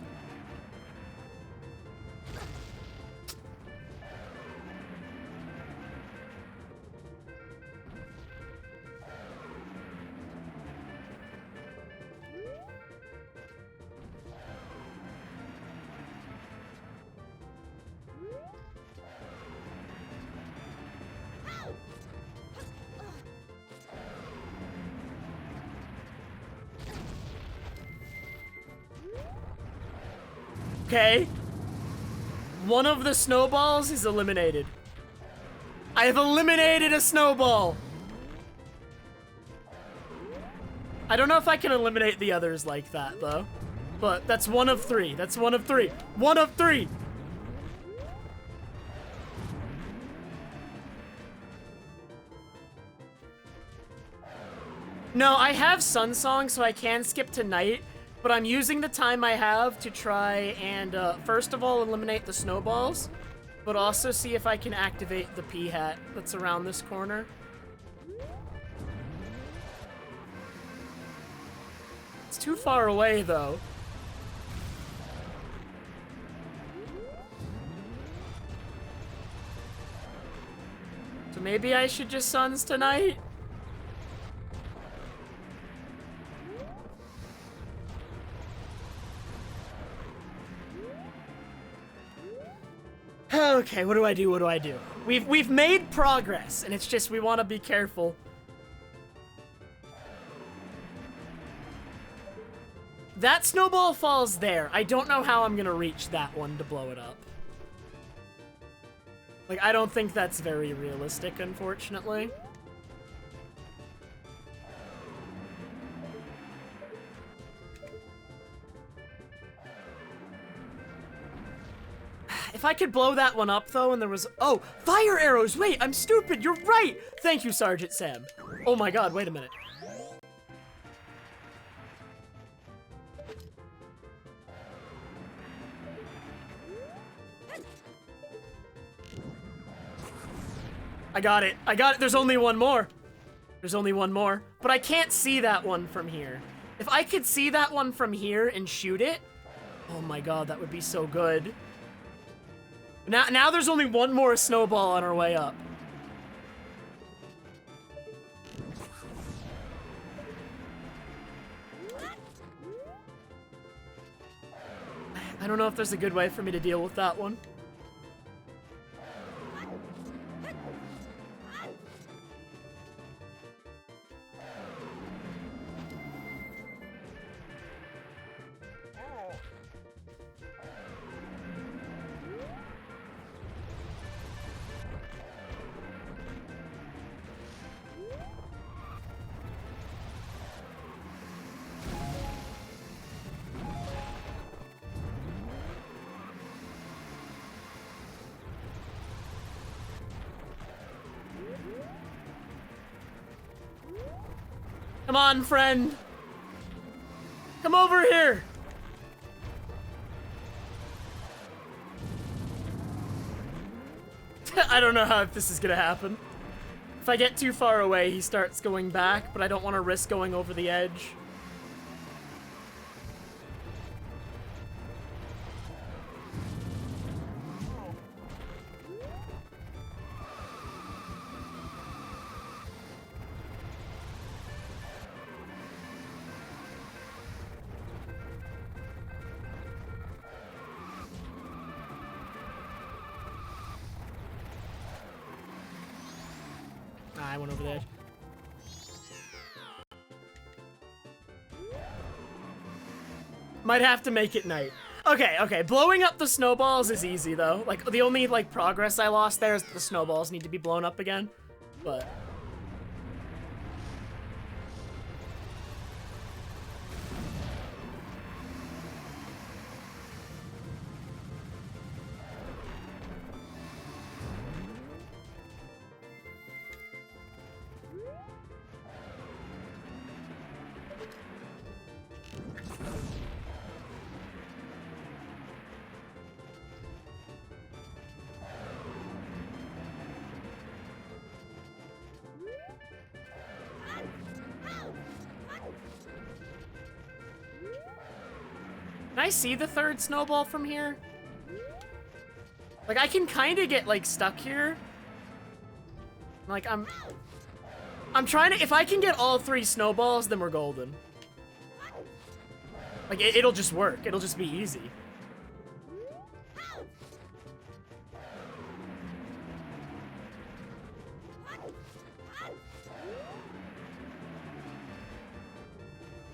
Okay. One of the snowballs is eliminated. I have eliminated a snowball. I don't know if I can eliminate the others like that, though. But that's one of three. That's one of three. One of three! No, I have Sun Song, so I can skip to night. But I'm using the time I have to try and, first of all, eliminate the snowballs, but also see if I can activate the pea hat that's around this corner. It's too far away, though. So maybe I should just Suns tonight? Okay, what do I do? What do I do? We've made progress, and it's just we want to be careful. That snowball falls there. I don't know how I'm gonna reach that one to blow it up. Like, I don't think that's very realistic, unfortunately. If I could blow that one up, though, and there was... Oh, fire arrows! Wait, I'm stupid! You're right! Thank you, Sergeant Sam. Oh my god, wait a minute. I got it. I got it. There's only one more. There's only one more. But I can't see that one from here. If I could see that one from here and shoot it... Oh my god, that would be so good. Now there's only one more snowball on our way up. I don't know if there's a good way for me to deal with that one. Come on, friend. Come over here. I don't know how if this is gonna happen. If I get too far away, he starts going back, but I don't want to risk going over the edge. I went over the edge. Might have to make it night. Okay, blowing up the snowballs is easy though. Like, the only, like, progress I lost there is that the snowballs need to be blown up again. But... Can I see the third snowball from here? Like, I can kind of get, like, stuck here. Like, I'm trying to... If I can get all 3 snowballs, then we're golden. Like, it'll just work. It'll just be easy.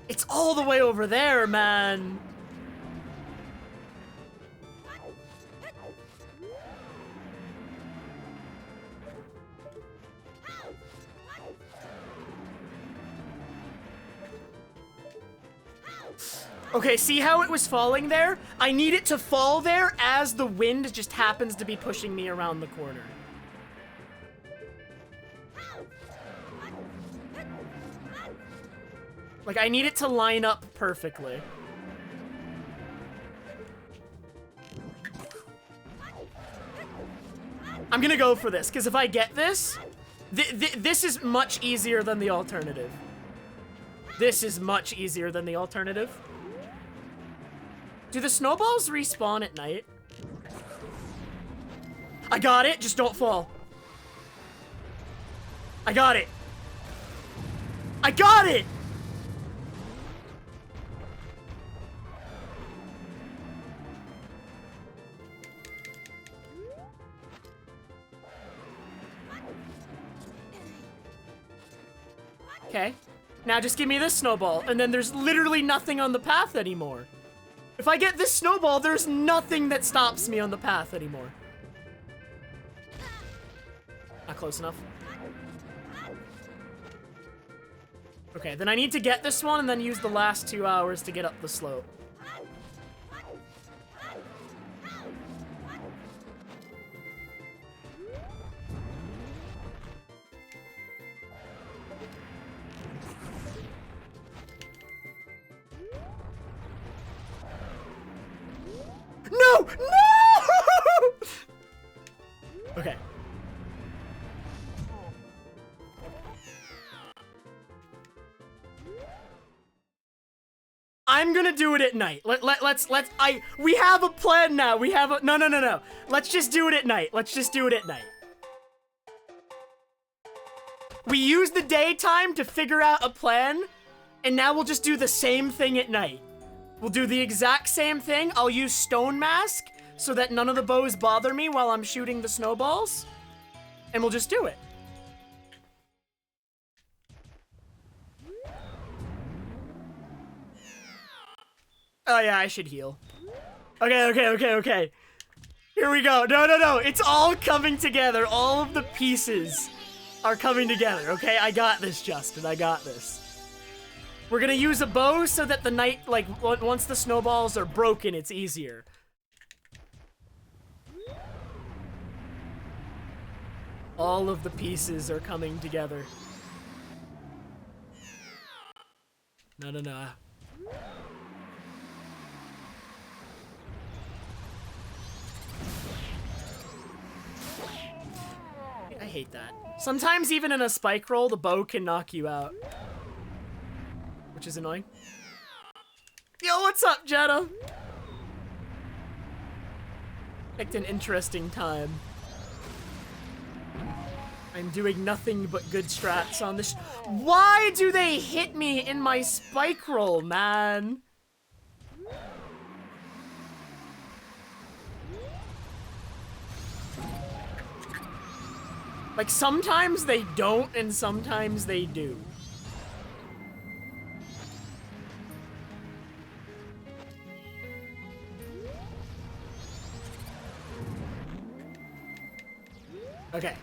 It's all the way over there, man. Okay, see how it was falling there? I need it to fall there as the wind just happens to be pushing me around the corner. Like, I need it to line up perfectly. I'm gonna go for this, because if I get this, this is much easier than the alternative. This is much easier than the alternative. Do the snowballs respawn at night? I got it, just don't fall. I got it. I got it! Okay. Now just give me this snowball, and then there's literally nothing on the path anymore. If I get this snowball, there's nothing that stops me on the path anymore. Not close enough. Okay, then I need to get this one and then use the last 2 hours to get up the slope. No! No! Okay. I'm gonna do it at night. We have a plan now. We have a, no. Let's just do it at night. Let's just do it at night. We use the daytime to figure out a plan, and now we'll just do the same thing at night. We'll do the exact same thing. I'll use Stone Mask so that none of the bows bother me while I'm shooting the snowballs, and we'll just do it. Oh yeah, I should heal. Okay. Here we go. No. It's all coming together. All of the pieces are coming together, okay? I got this, Justin. I got this. We're gonna use a bow so that the night, like, once the snowballs are broken, it's easier. All of the pieces are coming together. No. I hate that. Sometimes even in a spike roll, the bow can knock you out. Which is annoying. Yo, what's up, Jetta? Picked an interesting time. I'm doing nothing but good strats on this. Why do they hit me in my spike roll, man? Like, sometimes they don't, and sometimes they do. Okay.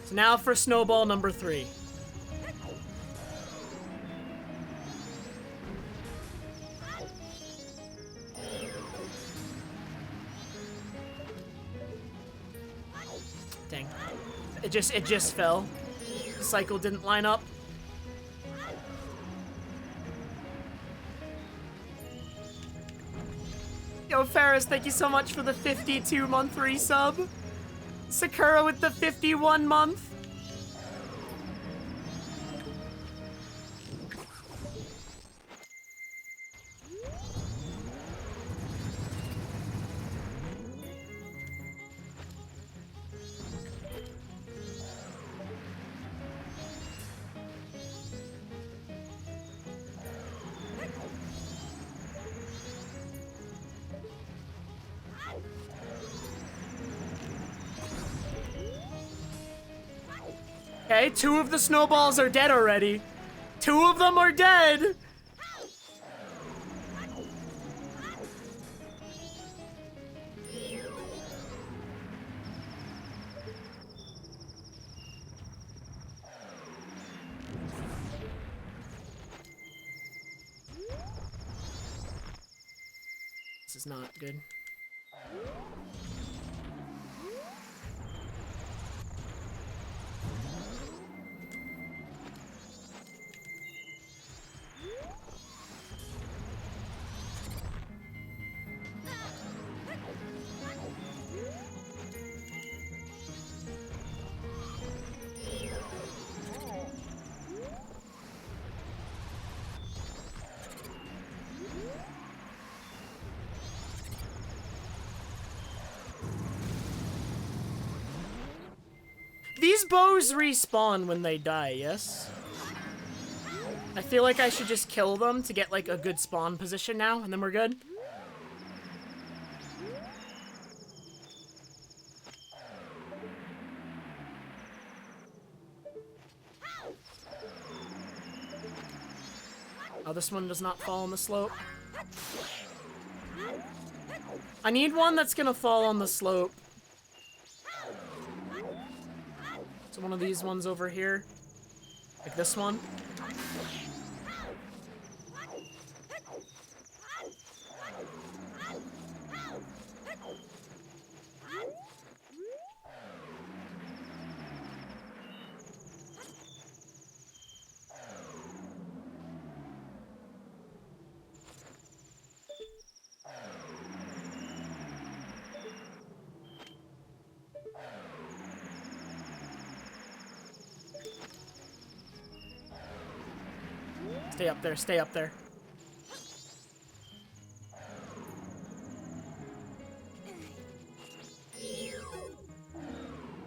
So now for snowball number 3. Dang. It just fell. The cycle didn't line up. Yo, Ferris, thank you so much for the 52-month resub. Sakura with the 51 month. Okay, 2 of the snowballs are dead already. 2 of them are dead. This is not good. These bows respawn when they die, yes? I feel like I should just kill them to get, like, a good spawn position now, and then we're good. Oh, this one does not fall on the slope. I need one that's gonna fall on the slope. So one of these ones over here. Like this one. Stay up there, stay up there.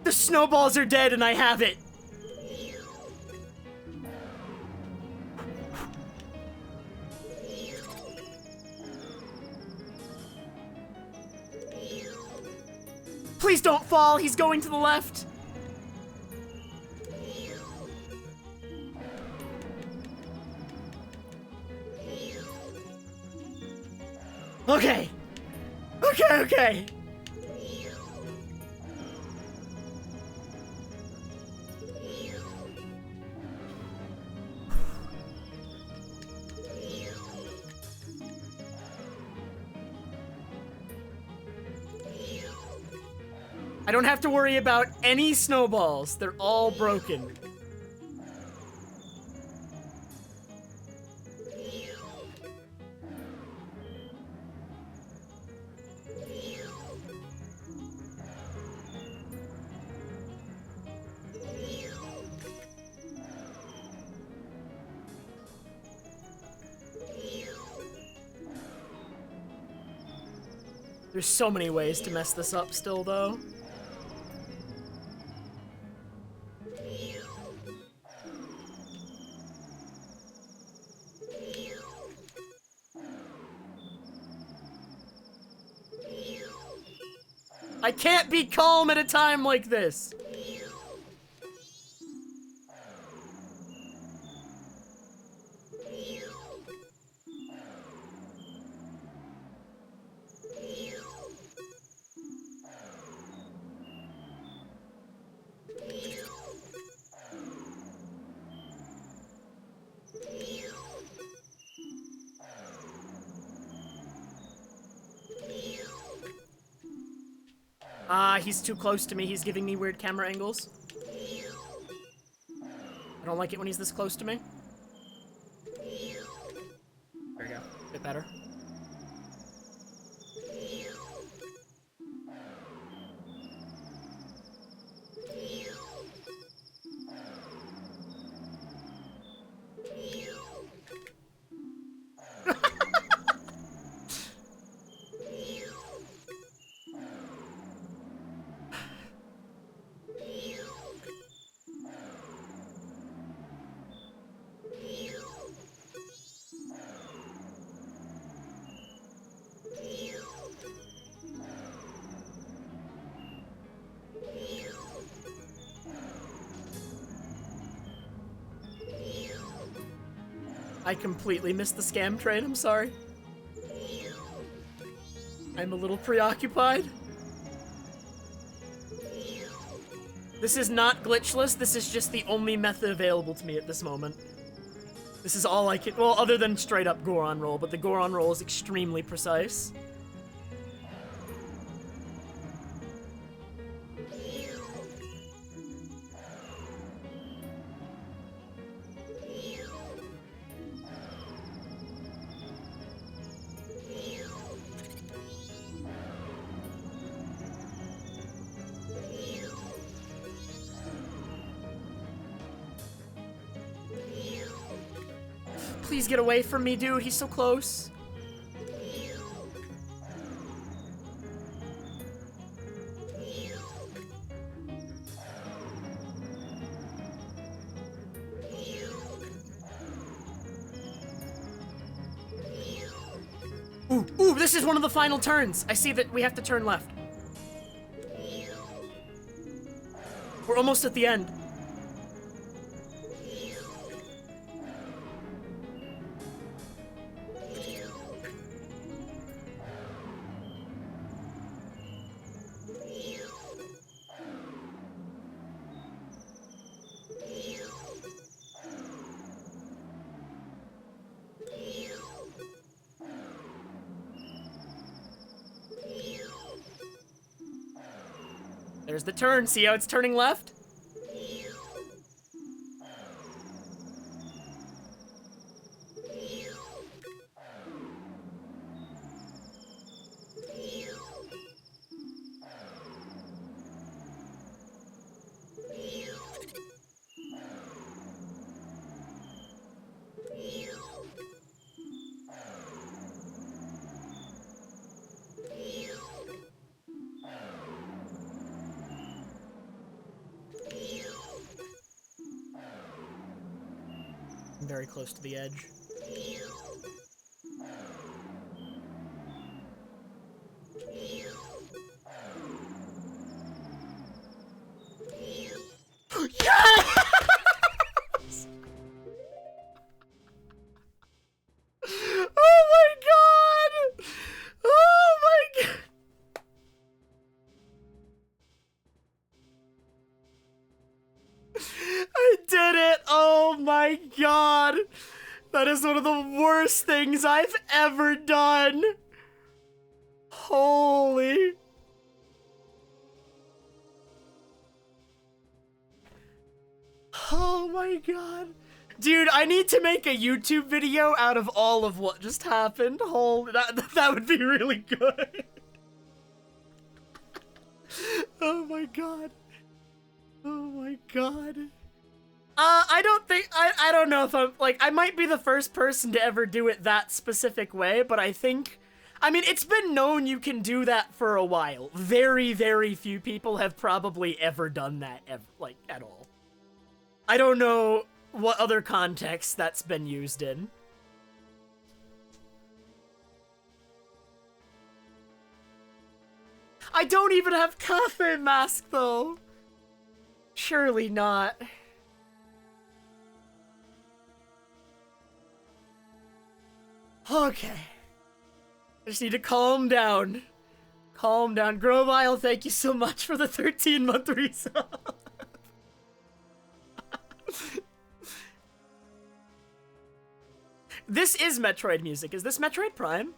The snowballs are dead and I have it! Please don't fall, he's going to the left! Okay! Okay! I don't have to worry about any snowballs. They're all broken. There's so many ways to mess this up still, though. I can't be calm at a time like this! He's too close to me. He's giving me weird camera angles. I don't like it when he's this close to me. There we go. Bit better. I completely missed the scam train, I'm sorry. I'm a little preoccupied. This is not glitchless, this is just the only method available to me at this moment. This is all I can, well, other than straight up Goron roll, but the Goron roll is extremely precise. Please get away from me, dude. He's so close. Ooh, this is one of the final turns. I see that we have to turn left. We're almost at the end. There's the turn. See how it's turning left? I'm very close to the edge. Yes! Oh my god! Oh my god! I did it! Oh my god! That is one of the worst things I've ever done! Holy... Oh my god. Dude, I need to make a YouTube video out of all of what just happened. Holy, that would be really good. Oh my god. Oh my god. I don't know if I'm, like, I might be the first person to ever do it that specific way, but I think, I mean, it's been known you can do that for a while. Very, very few people have probably ever done that, like, at all. I don't know what other context that's been used in. I don't even have cafe mask, though. Surely not. Okay. I just need to calm down. Calm down. Grovile, thank you so much for the 13-month resub. This is Metroid music. Is this Metroid Prime?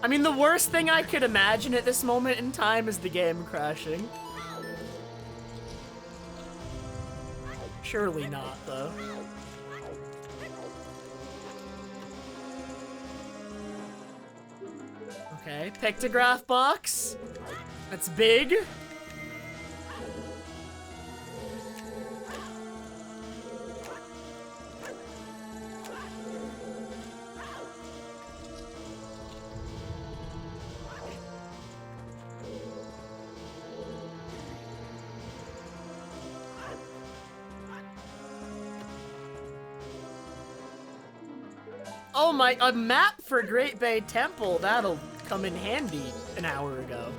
I mean, the worst thing I could imagine at this moment in time is the game crashing. Surely not, though. Okay, pictograph box. That's big. Oh my, a map for Great Bay Temple. That'll come in handy an hour ago.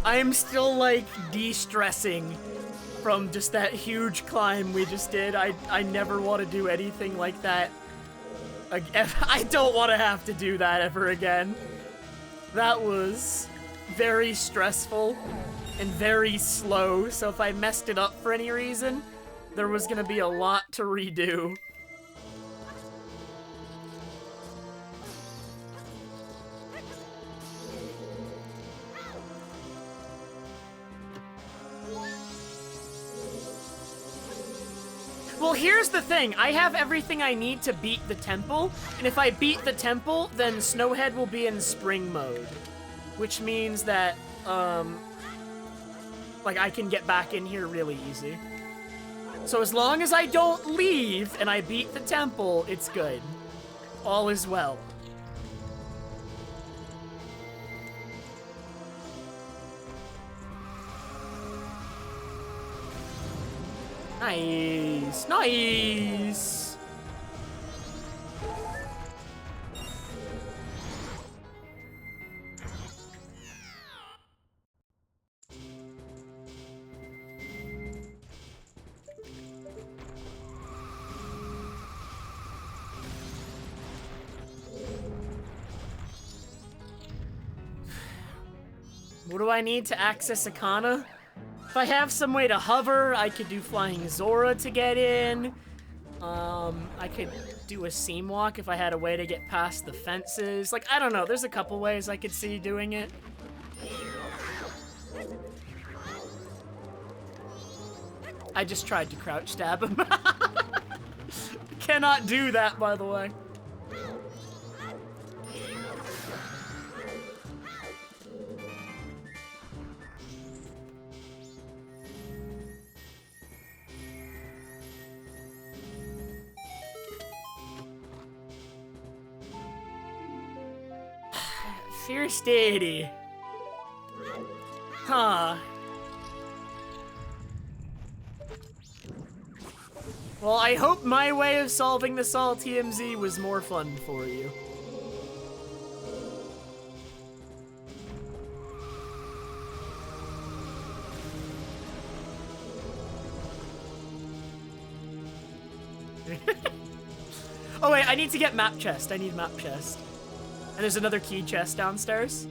I am still, like, de-stressing from just that huge climb we just did. I never want to do anything like that again. I don't want to have to do that ever again. That was very stressful and very slow, so if I messed it up for any reason, there was gonna be a lot to redo. Well, here's the thing. I have everything I need to beat the temple, and if I beat the temple, then Snowhead will be in spring mode, which means that, like, I can get back in here really easy. So as long as I don't leave and I beat the temple, it's good. All is well. Nice, nice. What do I need to access Akana? If I have some way to hover, I could do Flying Zora to get in. I could do a seam walk if I had a way to get past the fences. Like, I don't know. There's a couple ways I could see doing it. I just tried to crouch stab him. Cannot do that, by the way. Fierce deity. Huh. Well, I hope my way of solving this all TMZ was more fun for you. Oh wait, I need to get map chest. I need map chest. And there's another key chest downstairs.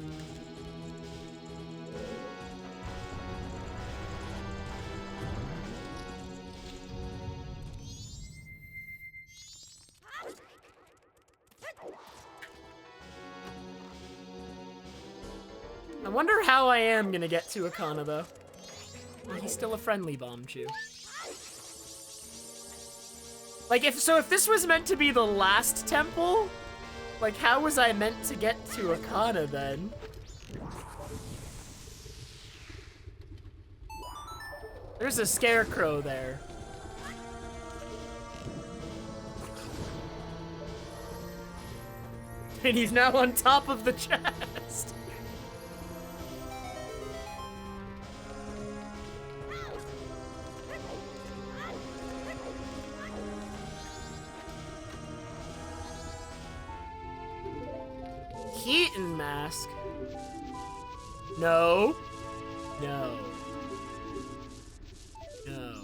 I wonder how I am gonna get to Akana, though. Well, he's still a friendly bomb chew. Like, if this was meant to be the last temple, like, how was I meant to get to Akana, then? There's a scarecrow there. And he's now on top of the chest. Keaton mask? No. No. No.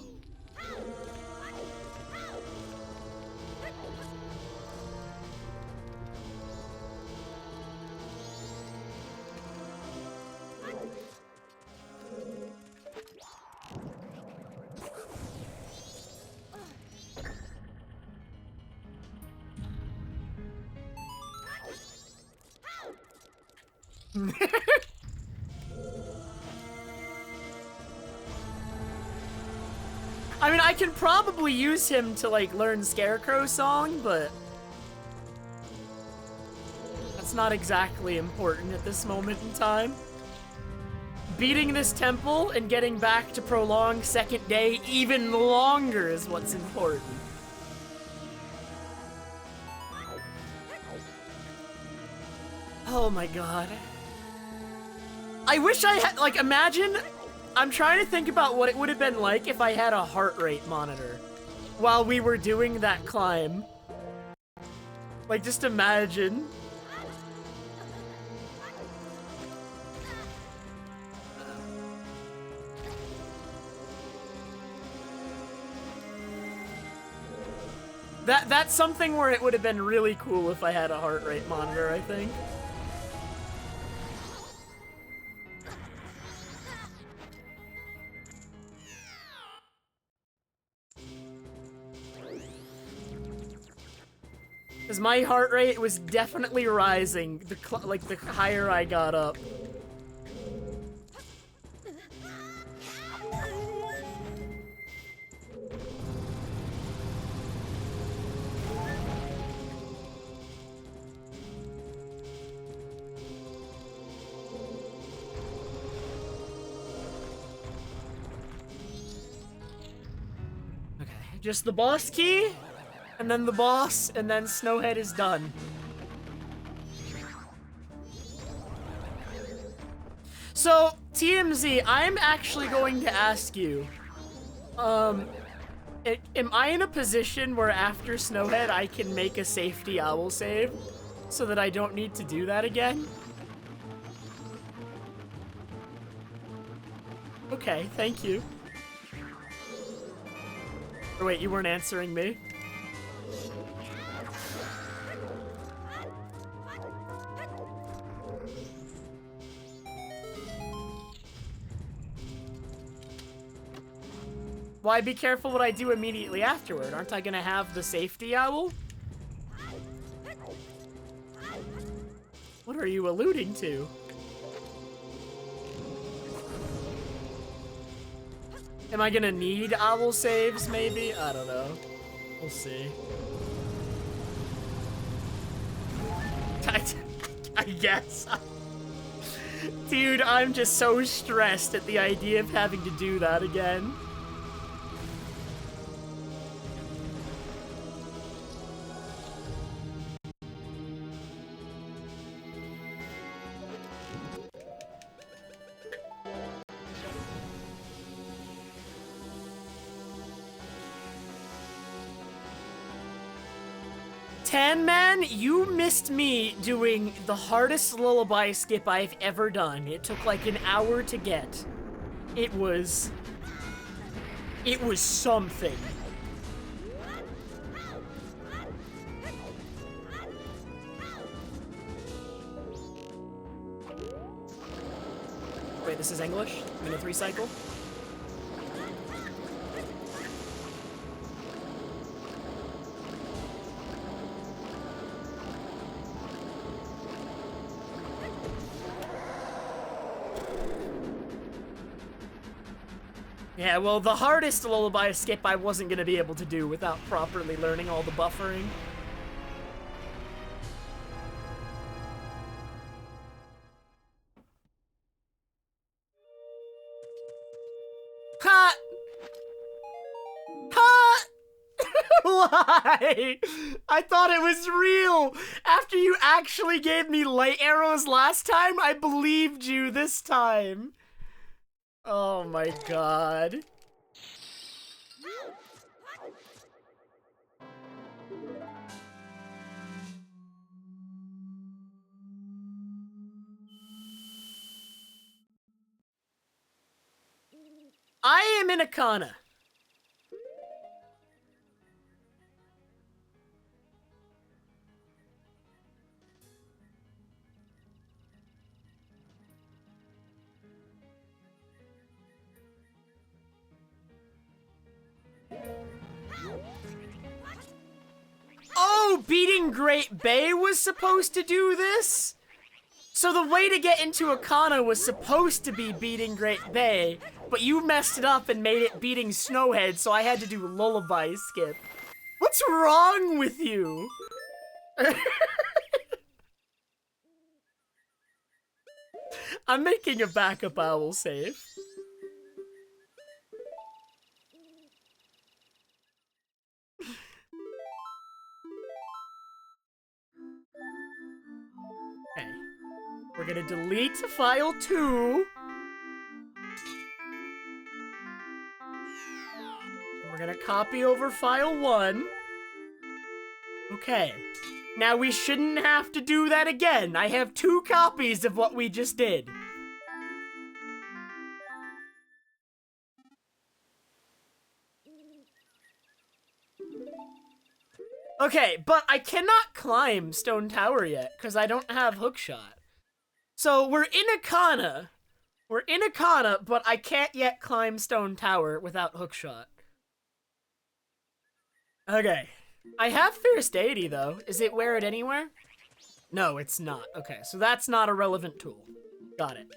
I mean, I can probably use him to, like, learn Scarecrow Song, but that's not exactly important at this moment in time. Beating this temple and getting back to prolonged second day even longer is what's important. Oh my god. I wish I had, like, imagine, I'm trying to think about what it would have been like if I had a heart rate monitor while we were doing that climb. Like, just imagine. That's something where it would have been really cool if I had a heart rate monitor, I think. Because my heart rate was definitely rising, the higher I got up. Okay, just the boss key? And then the boss, and then Snowhead is done. So, TMZ, I'm actually going to ask you, am I in a position where after Snowhead I can make a safety owl save so that I don't need to do that again? Okay, thank you. Oh, wait, you weren't answering me? Why be careful what I do immediately afterward? Aren't I gonna have the safety owl? What are you alluding to? Am I gonna need owl saves, maybe? I don't know. We'll see. I guess. Dude, I'm just so stressed at the idea of having to do that again. Man, you missed me doing the hardest lullaby skip I've ever done. It took like an hour to get. It was something. Wait, this is English? Minute 3 cycle? Yeah, well, the hardest lullaby skip I wasn't gonna be able to do without properly learning all the buffering. Ha! Ha! Why? I thought it was real! After you actually gave me light arrows last time, I believed you this time. Oh my god. I am in a Kana. Oh, beating Great Bay was supposed to do this? So the way to get into Akana was supposed to be beating Great Bay, but you messed it up and made it beating Snowhead, so I had to do Lullaby skip. What's wrong with you? I'm making a backup owl save. Okay. We're gonna delete file 2. And we're gonna copy over file 1. Okay. Now we shouldn't have to do that again. I have 2 copies of what we just did. Okay, but I cannot climb Stone Tower yet, because I don't have hookshot. So we're in Akana. We're in Akana, but I can't yet climb Stone Tower without hookshot. Okay. I have First Deity, though. Is it wear it anywhere? No, it's not. Okay, so that's not a relevant tool. Got it.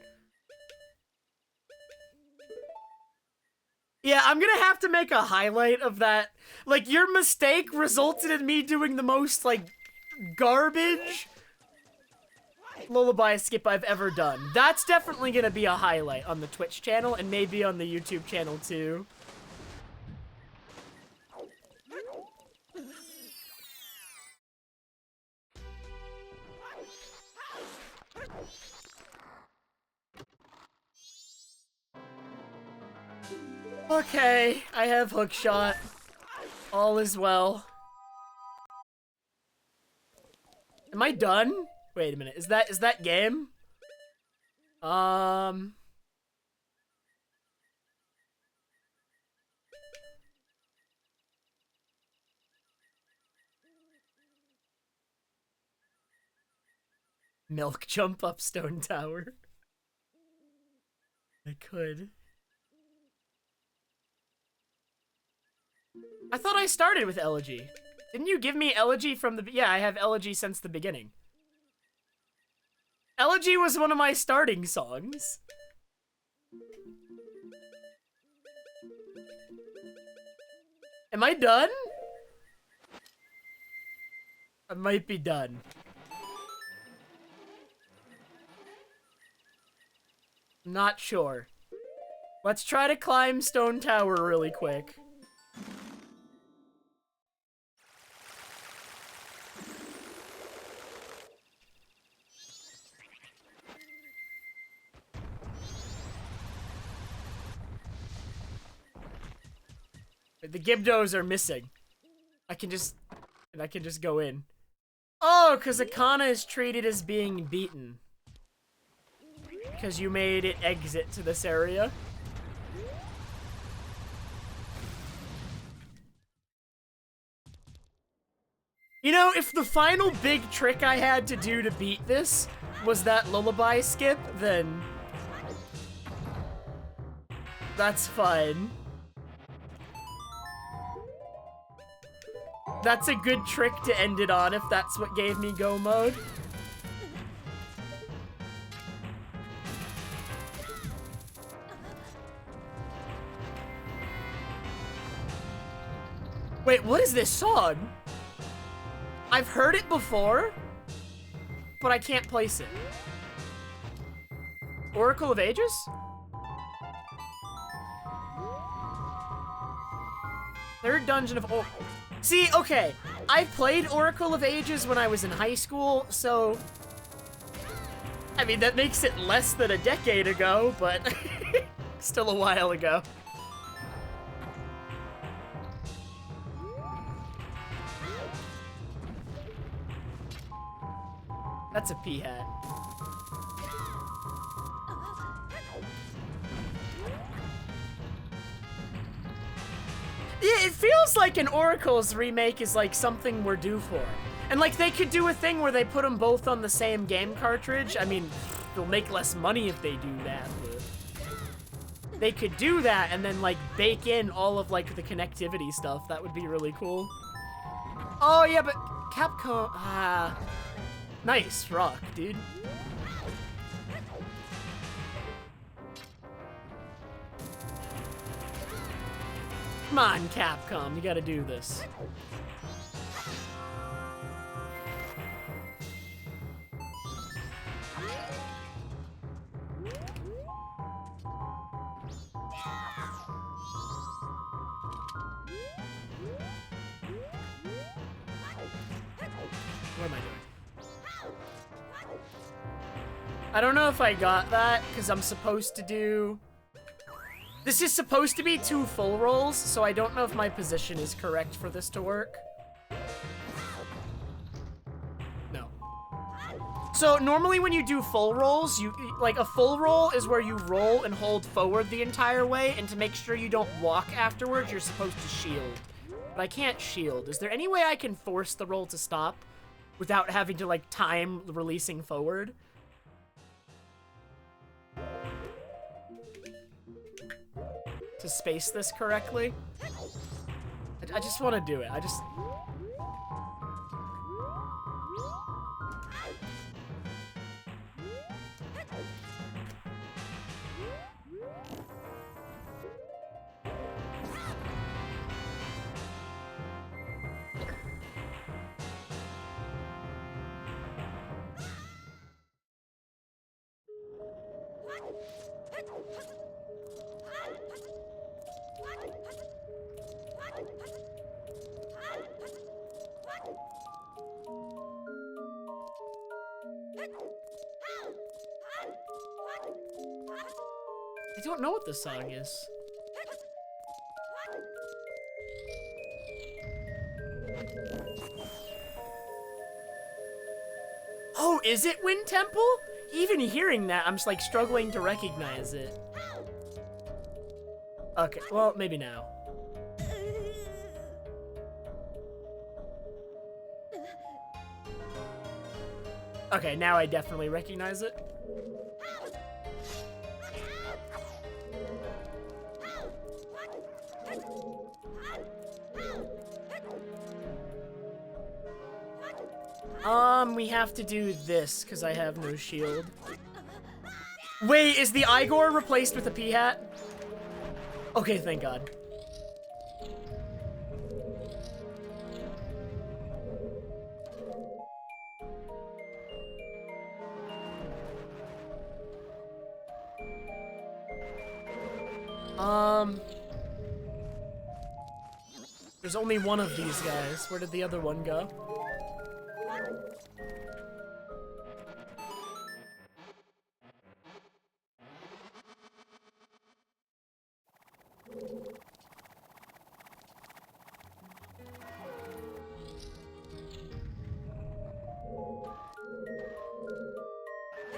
Yeah, I'm gonna have to make a highlight of that. Like, your mistake resulted in me doing the most, like, garbage lullaby skip I've ever done. That's definitely gonna be a highlight on the Twitch channel, and maybe on the YouTube channel, too. Okay, I have hookshot. All is well. Am I done? Wait a minute. Is that game? Milk jump up Stone Tower. I could. I thought I started with Elegy. Didn't you give me Elegy from the... Yeah, I have Elegy since the beginning. Elegy was one of my starting songs. Am I done? I might be done. Not sure. Let's try to climb Stone Tower really quick. The Gibdos are missing. I can just go in. Oh, because Akana is treated as being beaten. Because you made it exit to this area. You know, if the final big trick I had to do to beat this was that lullaby skip, then that's fine. That's a good trick to end it on if that's what gave me go mode. Wait, what is this song? I've heard it before, but I can't place it. Oracle of Ages? Third Dungeon of Oracle. See, okay, I played Oracle of Ages when I was in high school, so... I mean, that makes it less than a decade ago, but still a while ago. That's a P-hat. Yeah, it feels like an Oracle's remake is like something we're due for. And like they could do a thing where they put them both on the same game cartridge. I mean, they'll make less money if they do that, but they could do that and then like bake in all of like the connectivity stuff. That would be really cool. Oh yeah, but Capcom, nice rock, dude. Come on, Capcom, you gotta do this. What am I doing? I don't know if I got that, because I'm supposed to do... This is supposed to be 2 full rolls, so I don't know if my position is correct for this to work. No. So normally when you do full rolls, like a full roll is where you roll and hold forward the entire way, and to make sure you don't walk afterwards, you're supposed to shield. But I can't shield. Is there any way I can force the roll to stop without having to like time releasing forward? To space this correctly? I just want to do it. I don't know what this song is. Oh, is it Wind Temple? Even hearing that, I'm just like struggling to recognize it. Okay, well, maybe now. Okay, now I definitely recognize it. We have to do this, because I have no shield. Wait, is the Igor replaced with a P-hat? Okay, thank God. There's only one of these guys. Where did the other one go?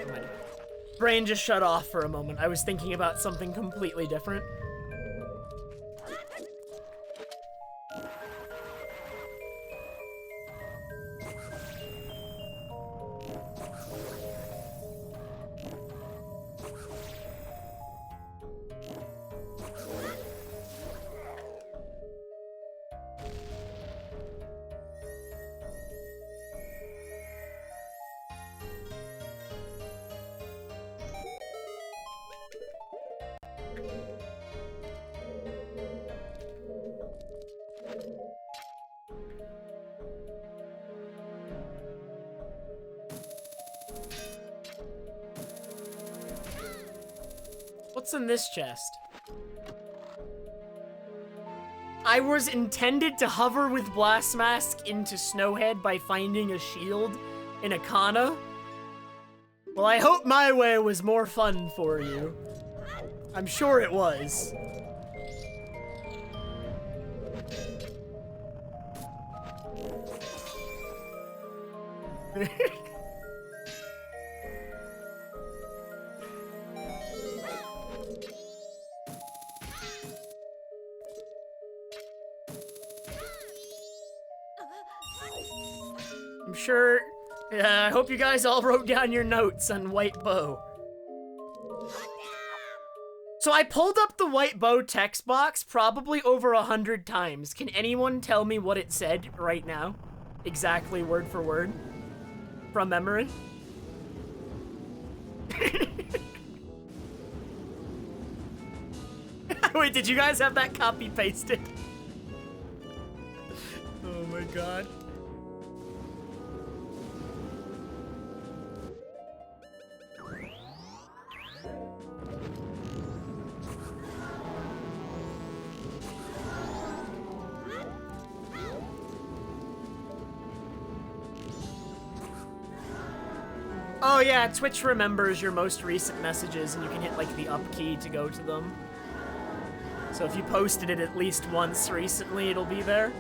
My brain just shut off for a moment. I was thinking about something completely different. What's in this chest? I was intended to hover with Blast Mask into Snowhead by finding a shield in a Kana. Well, I hope my way was more fun for you. I'm sure it was. I'm sure. I hope you guys all wrote down your notes on White Bow. So I pulled up the White Bow text box probably over 100 times. Can anyone tell me what it said right now? Exactly word for word. From memory. Wait, did you guys have that copy pasted? Oh my god. Oh yeah, Twitch remembers your most recent messages and you can hit like the up key to go to them. So if you posted it at least once recently, it'll be there.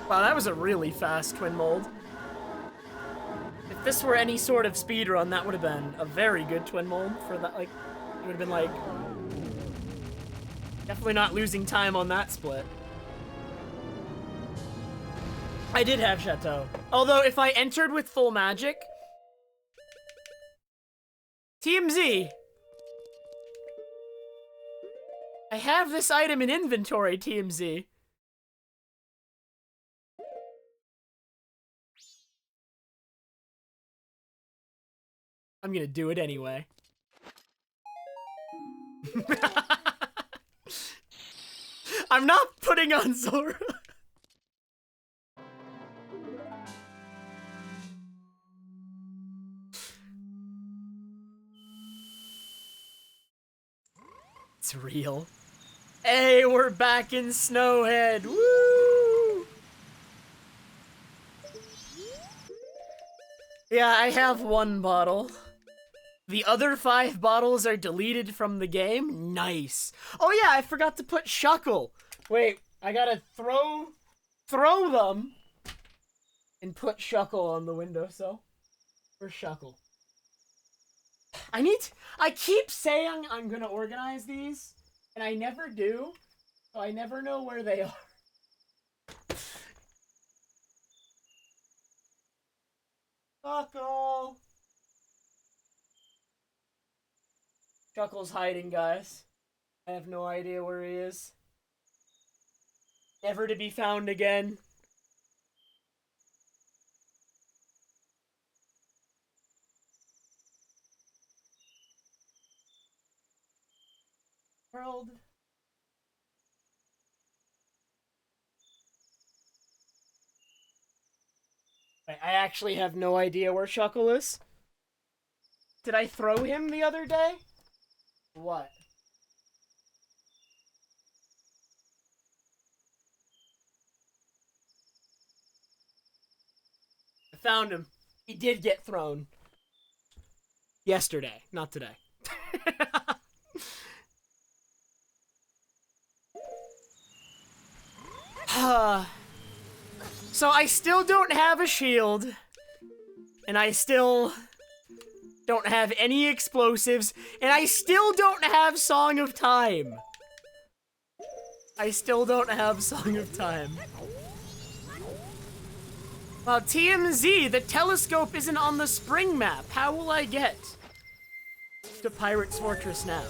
Wow, that was a really fast twin mold. If this were any sort of speed run, that would have been a very good twin mold for that, like, it would have been like, definitely not losing time on that split. I did have Chateau. Although, if I entered with full magic, TMZ, I have this item in inventory, TMZ. I'm gonna do it anyway. I'm not putting on Zora. It's real. Hey, we're back in Snowhead. Woo! Yeah, I have one bottle. The other 5 bottles are deleted from the game. Nice. Oh yeah, I forgot to put Shuckle. Wait, I gotta throw them and put Shuckle on the windowsill. Where's Shuckle? I keep saying I'm gonna organize these, and I never do, so I never know where they are. Chuckle! Chuckle's hiding, guys. I have no idea where he is. Never to be found again. World. Wait, I actually have no idea where Chuckle is. Did I throw him the other day? What? I found him. He did get thrown. Yesterday, not today. So I still don't have a shield. And I still don't have any explosives. And I still don't have Song of Time. I still don't have Song of Time. Well, TMZ, the telescope isn't on the spring map. How will I get to Pirate's Fortress now?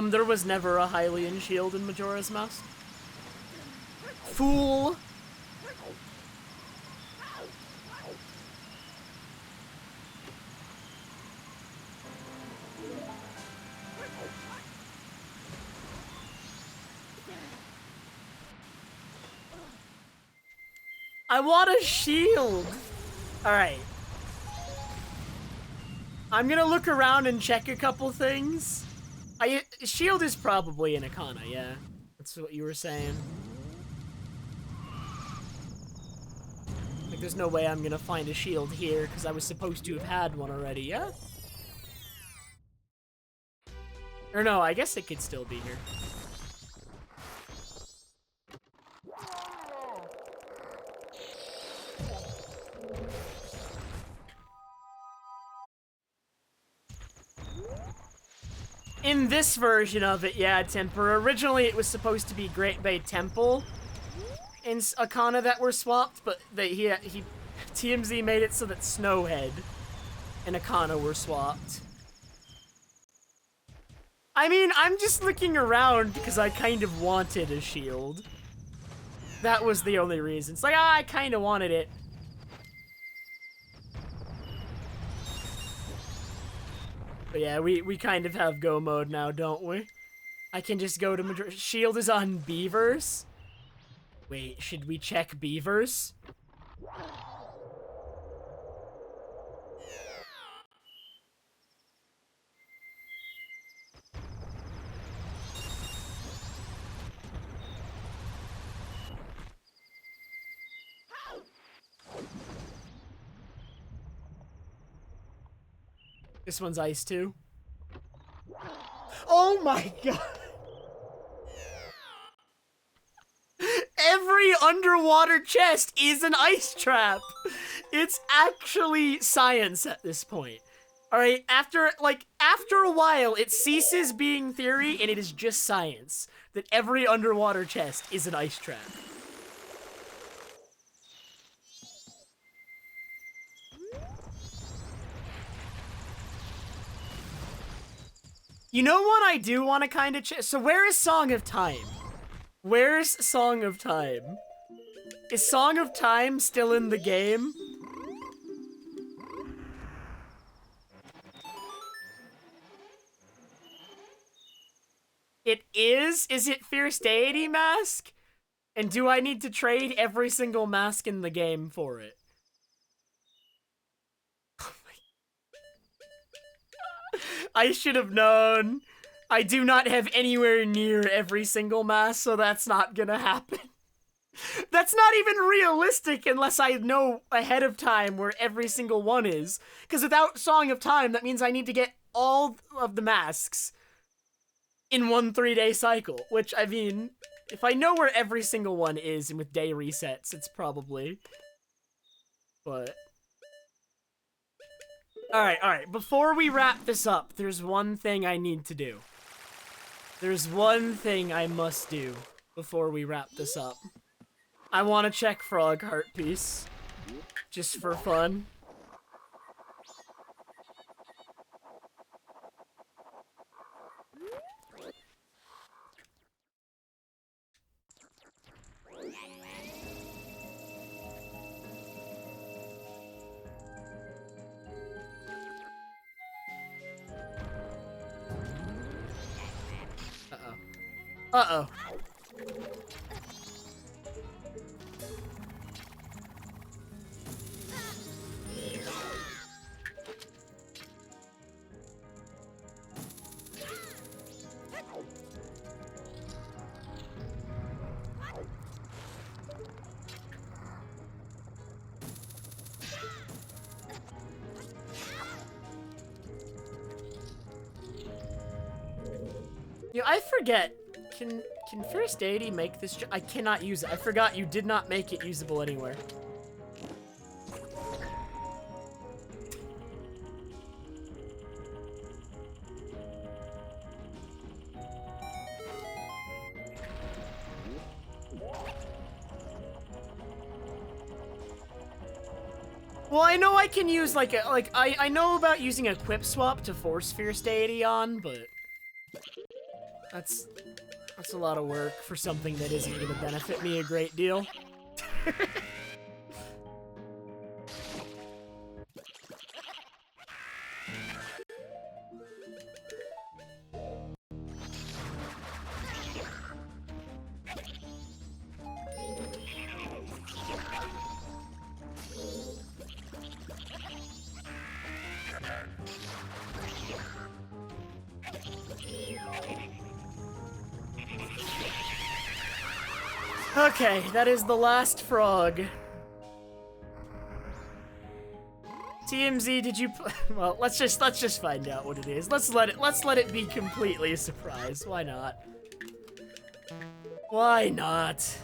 There was never a Hylian shield in Majora's Mask. Fool! I want a shield! Alright. I'm gonna look around and check a couple things. Shield is probably in Akana, yeah. That's what you were saying. Like, there's no way I'm gonna find a shield here, because I was supposed to have had one already, yeah? Or no, I guess it could still be here. In this version of it, yeah, Temper. Originally, it was supposed to be Great Bay Temple in Akana that were swapped, but TMZ made it so that Snowhead and Akana were swapped. I mean, I'm just looking around because I kind of wanted a shield. That was the only reason. It's like, I kind of wanted it. But yeah, we kind of have go mode now, don't we? I can just go to Majora. Shield is on beavers? Wait, should we check beavers? This one's ice too. Oh my god! Every underwater chest is an ice trap! It's actually science at this point. Alright, after a while, it ceases being theory and it is just science. That every underwater chest is an ice trap. You know what I do want to kind of so where is Song of Time? Where's Song of Time? Is Song of Time still in the game? It is? Is it Fierce Deity Mask? And do I need to trade every single mask in the game for it? I should have known. I do not have anywhere near every single mask, so that's not gonna happen. That's not even realistic unless I know ahead of time where every single one is. Because without Song of Time, that means I need to get all of the masks in one 3-day cycle. Which, I mean, If I know where every single one is, and with day resets, it's probably... But... Alright. Before we wrap this up, there's one thing I need to do. There's one thing I must do before we wrap this up. I want to check Frog Heart Piece. Just for fun. Uh-oh. You know, I forget. Can First Deity make this? I cannot use it. I forgot you did not make it usable anywhere. Well, I know I can use I know about using a Equip Swap to force Fierce Deity on, but that's a lot of work for something that isn't going to benefit me a great deal. Okay, that is the last frog. TMZ, did you? Well, let's just find out what it is. Let's let it be completely a surprise. Why not? Why not?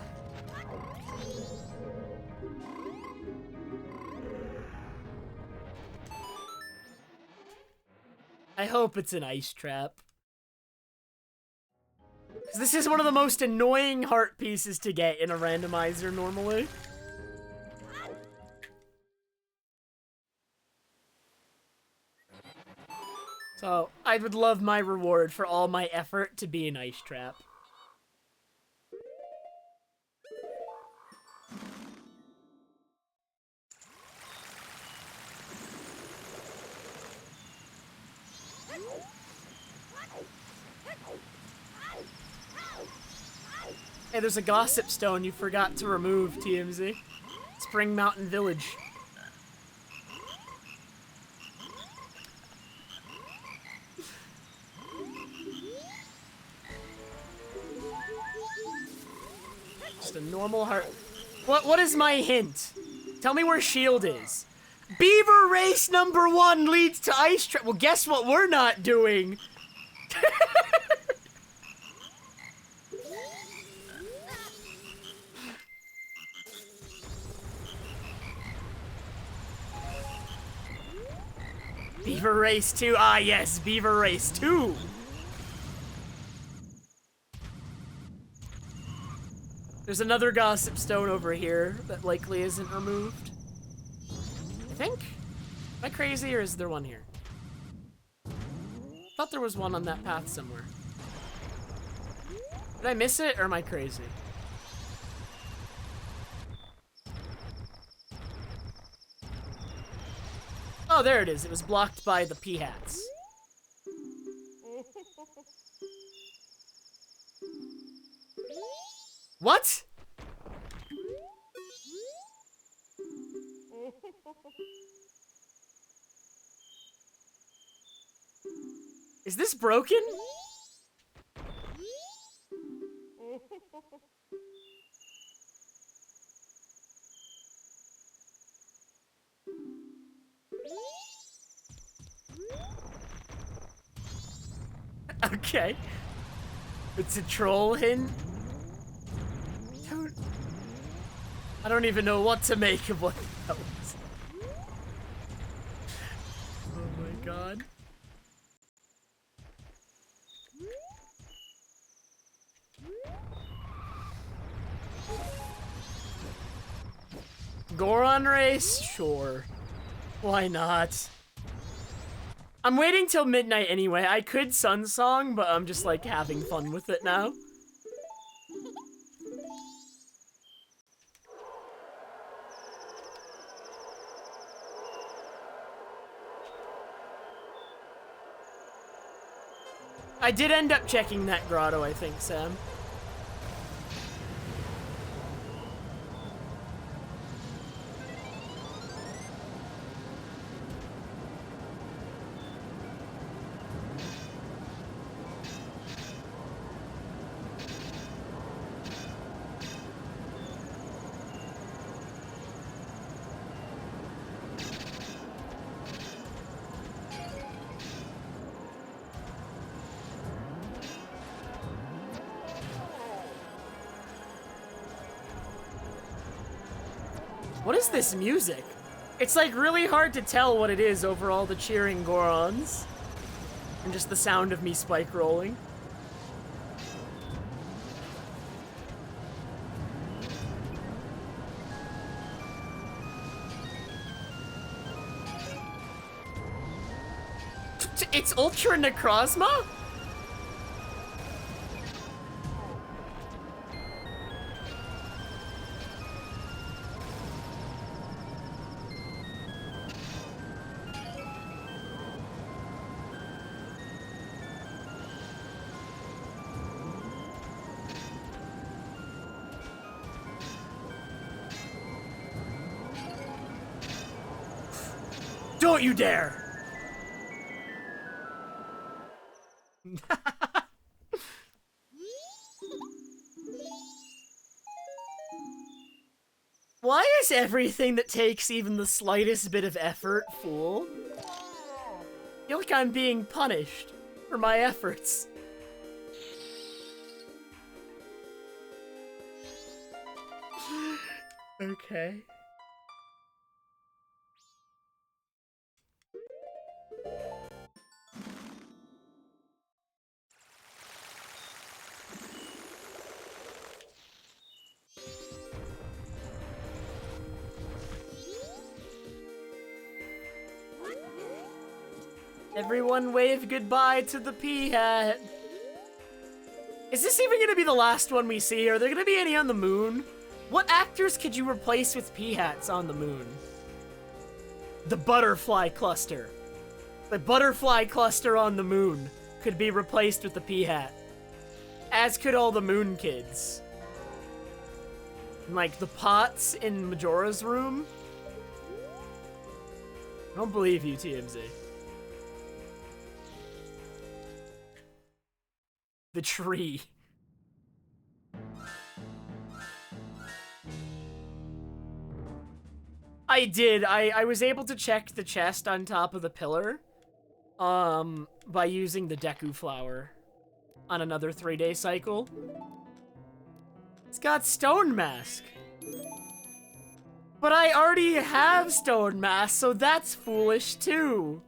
I hope it's an ice trap. This is one of the most annoying heart pieces to get in a randomizer normally. So, I would love my reward for all my effort to be an ice trap. Hey, there's a gossip stone you forgot to remove, TMZ. Spring Mountain Village. Just a normal heart. What is my hint? Tell me where shield is. Beaver race number 1 leads to ice trap. Well, guess what we're not doing? Beaver Race 2. Ah, yes, Beaver Race 2. There's another gossip stone over here that likely isn't removed. I think? Am I crazy, or is there one here? I thought there was one on that path somewhere. Did I miss it, or am I crazy? Oh, there it is. It was blocked by the P-hats. What? Is this broken? Okay. It's a troll hint. I don't even know what to make of what that was. Oh my god. Goron race? Sure. Why not? I'm waiting till midnight anyway. I could Sun Song, but I'm just like having fun with it now. I did end up checking that grotto, I think, Sam. What is this music? It's like really hard to tell what it is over all the cheering Gorons. And just the sound of me spike rolling. It's Ultra Necrozma? Don't you dare! Why is everything that takes even the slightest bit of effort full? I feel like I'm being punished for my efforts. Okay. Everyone wave goodbye to the P-Hat. Is this even gonna be the last one we see? Are there gonna be any on the moon? What actors could you replace with P-Hats on the moon? The butterfly cluster. The butterfly cluster on the moon could be replaced with the P-Hat. As could all the moon kids. And like the pots in Majora's room. I don't believe you, TMZ. The tree. I did. I was able to check the chest on top of the pillar. By using the Deku flower on another 3-day cycle. It's got Stone Mask. But I already have Stone Mask, so that's foolish too.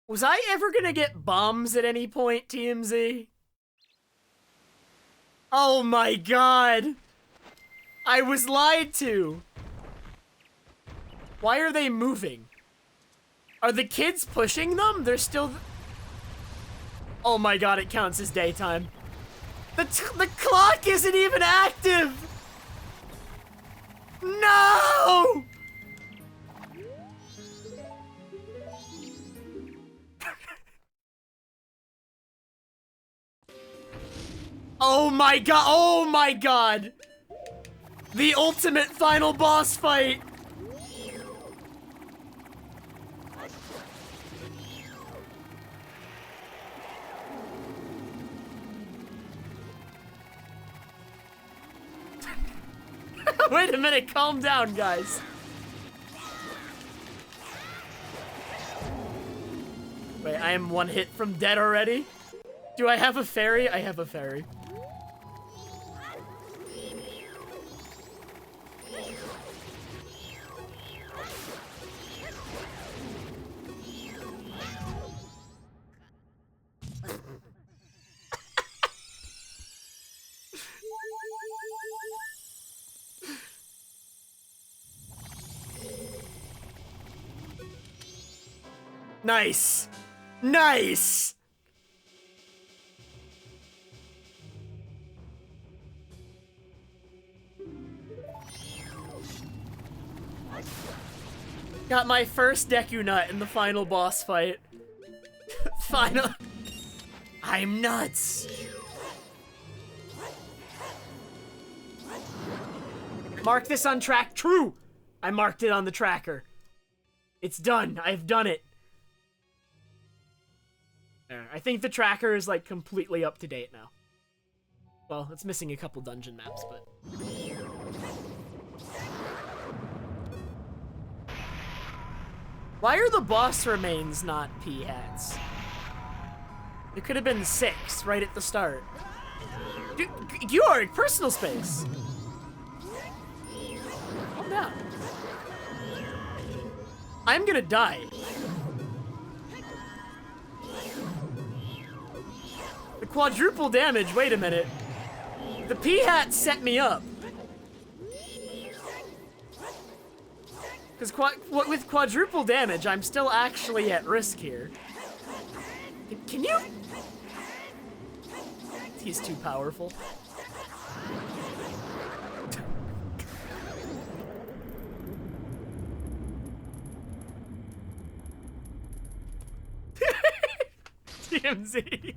Was I ever gonna get bombs at any point, TMZ? Oh my god! I was lied to! Why are they moving? Are the kids pushing them? They're still... Oh my god, it counts as daytime. The clock isn't even active! No! Oh my god! Oh my god! The ultimate final boss fight! Wait a minute, calm down, guys. Wait, I am one hit from dead already? Do I have a fairy? I have a fairy. Nice! Nice! Got my first Deku Nut in the final boss fight. Final. I'm nuts! Mark this on track. True! I marked it on the tracker. It's done. I've done it. I think the tracker is, like, completely up to date now. Well, it's missing a couple dungeon maps, but... Why are the boss remains not P-hats? There could have been 6 right at the start. Dude, you are in personal space! Calm down. I'm gonna die. The quadruple damage, wait a minute. The P-hat set me up. Because with quadruple damage, I'm still actually at risk here. Can you? He's too powerful. TMZ.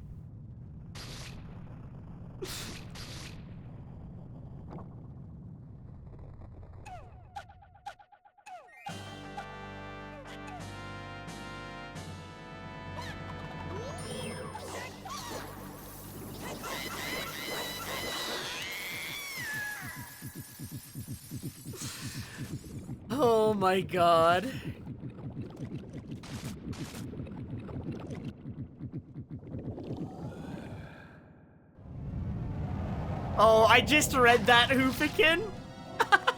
Oh my god. Oh, I just read that, Hoofikin.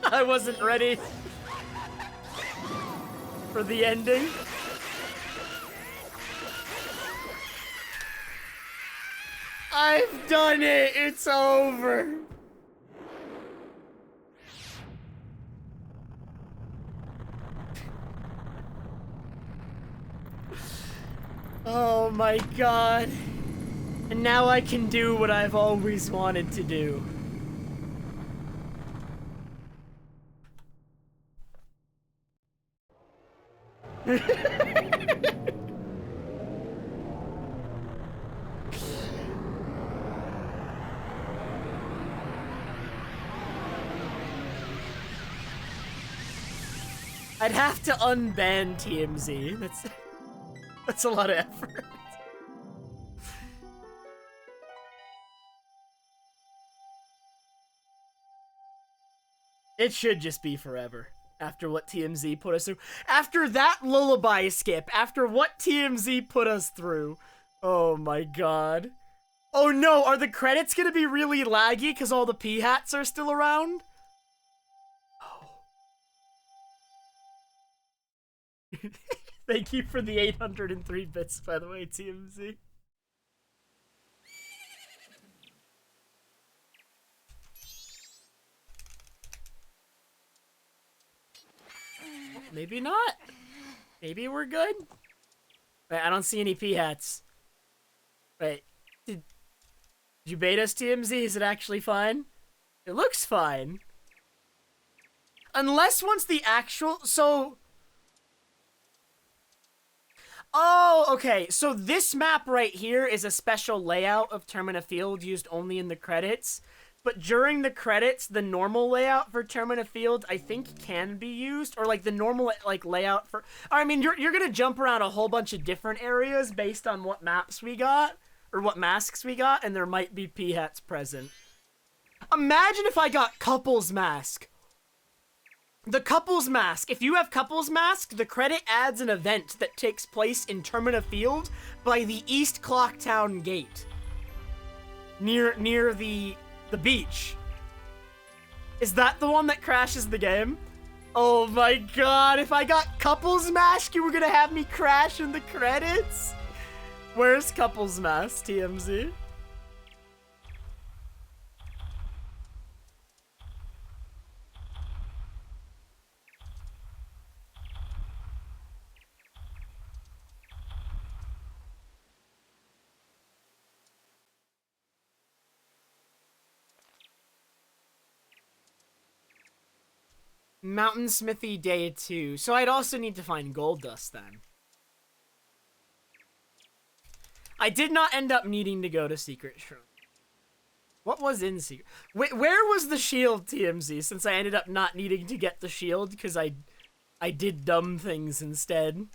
I wasn't ready for the ending. I've done it. It's over. Oh my god. And now I can do what I've always wanted to do. I'd have to unban TMZ. That's a lot of effort. It should just be forever. After what TMZ put us through. After that lullaby skip. After what TMZ put us through. Oh my god. Oh no, are the credits gonna be really laggy because all the P-hats are still around? Oh. Thank you for the 803 bits, by the way, TMZ. Maybe not. Maybe we're good. Wait, I don't see any P-hats. Wait, did you bait us, TMZ? Is it actually fine? It looks fine. Unless once the actual... So... Oh, okay. So this map right here is a special layout of Termina Field used only in the credits. But during the credits, the normal layout for Termina Field, I think, can be used. Or, like, the normal, like, layout for... I mean, you're gonna jump around a whole bunch of different areas based on what maps we got. Or what masks we got, and there might be P-hats present. Imagine if I got Couples Mask. The Couples Mask. If you have Couples Mask, the credit adds an event that takes place in Termina Field by the East Clocktown Gate. Near the beach. Is that the one that crashes the game? Oh my god, if I got Couples Mask, you were gonna have me crash in the credits? Where's Couples Mask, TMZ? Mountain Smithy Day 2. So I'd also need to find gold dust then. I did not end up needing to go to Secret Shroom. What was in Secret? Where was the shield, TMZ, since I ended up not needing to get the shield because I did dumb things instead?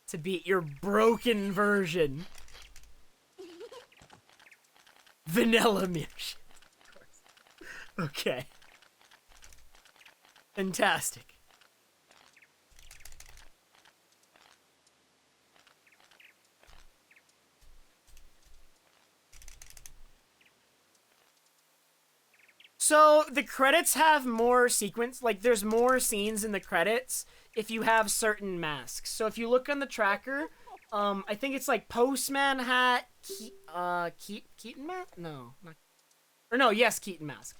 To beat your broken version. Vanilla milkshake. Of course. Okay. Fantastic. So the credits have more sequence, like there's more scenes in the credits if you have certain masks. So if you look on the tracker, I think it's like Postman Hat, Keaton Mask? No, not, or no, yes, Keaton Mask.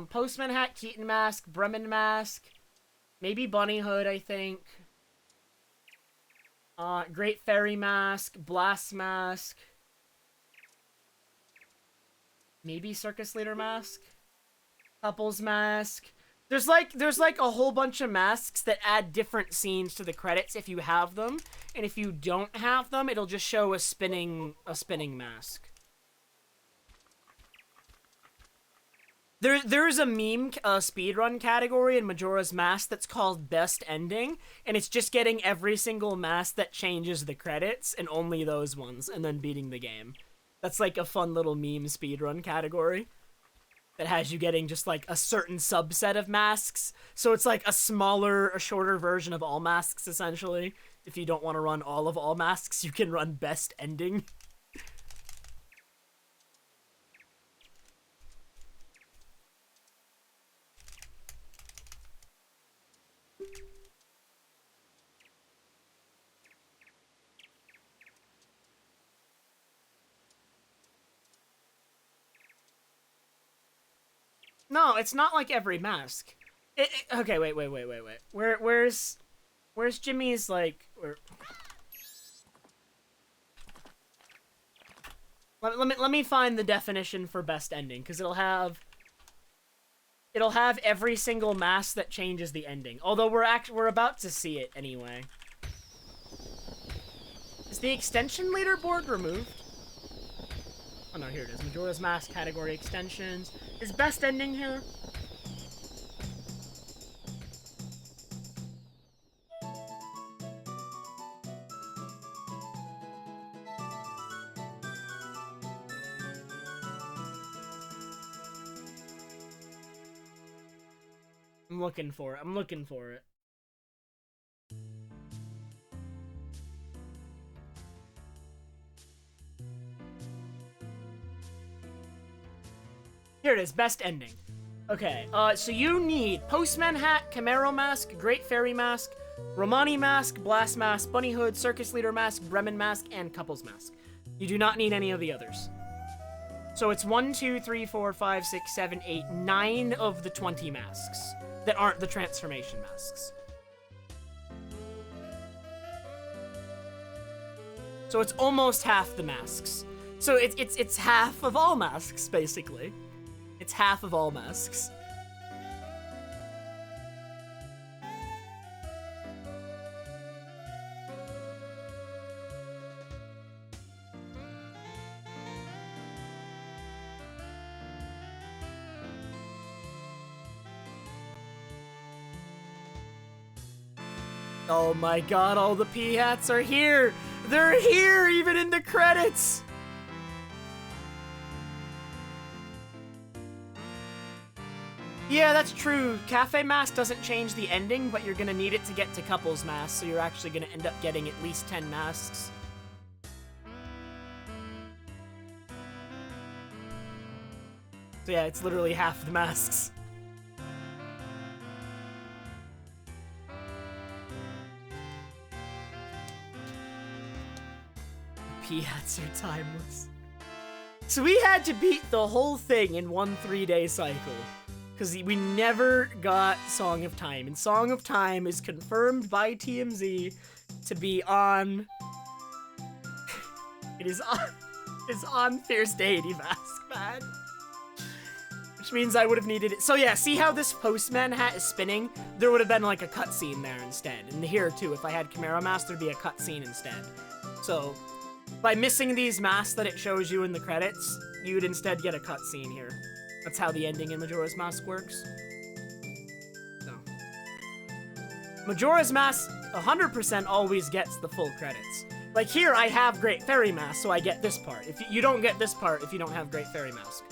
Postman Hat, Keaton Mask, Bremen Mask, maybe Bunny Hood, I think. Great Fairy Mask, Blast Mask. Maybe Circus Leader Mask. Couples Mask. There's like a whole bunch of masks that add different scenes to the credits if you have them, and if you don't have them, it'll just show a spinning mask. There's a meme speedrun category in Majora's Mask that's called Best Ending, and it's just getting every single mask that changes the credits, and only those ones, and then beating the game. That's like a fun little meme speedrun category that has you getting just like a certain subset of masks. So it's like a shorter version of all masks, essentially. If you don't want to run all of all masks, you can run Best Ending. No, it's not like every mask. Okay, wait. Where's Jimmy's, like... Let me find the definition for Best Ending, because it'll have every single mask that changes the ending. Although we're about to see it anyway. Is the extension leaderboard removed? Oh no, here it is. Majora's Mask category extensions. Is Best Ending here? I'm looking for it. Here it is, Best Ending. Okay, so you need Postman Hat, Camaro Mask, Great Fairy Mask, Romani Mask, Blast Mask, Bunny Hood, Circus Leader Mask, Bremen Mask, and Couples Mask. You do not need any of the others. So it's 1, 2, 3, 4, 5, 6, 7, 8, 9 of the 20 masks that aren't the transformation masks. So it's almost half the masks. So it's half of all masks, basically. It's half of all masks. Oh my god, all the P-hats are here! They're here, even in the credits! Yeah, that's true. Cafe Mask doesn't change the ending, but you're gonna need it to get to Couples Mask, so you're actually gonna end up getting at least 10 masks. So yeah, it's literally half the masks. P-hats are timeless. So we had to beat the whole thing in one 3-day cycle. Because we never got Song of Time. And Song of Time is confirmed by TMZ to be on... It's on Fierce Deity Mask, man. Which means I would have needed it. So yeah, see how this Postman hat is spinning? There would have been like a cutscene there instead. And here too, if I had Chimera Mask, there'd be a cutscene instead. So, by missing these masks that it shows you in the credits, you'd instead get a cutscene here. That's how the ending in Majora's Mask works. So. Majora's Mask 100% always gets the full credits. Like here, I have Great Fairy Mask, so I get this part. If you don't get this part if you don't have Great Fairy Mask.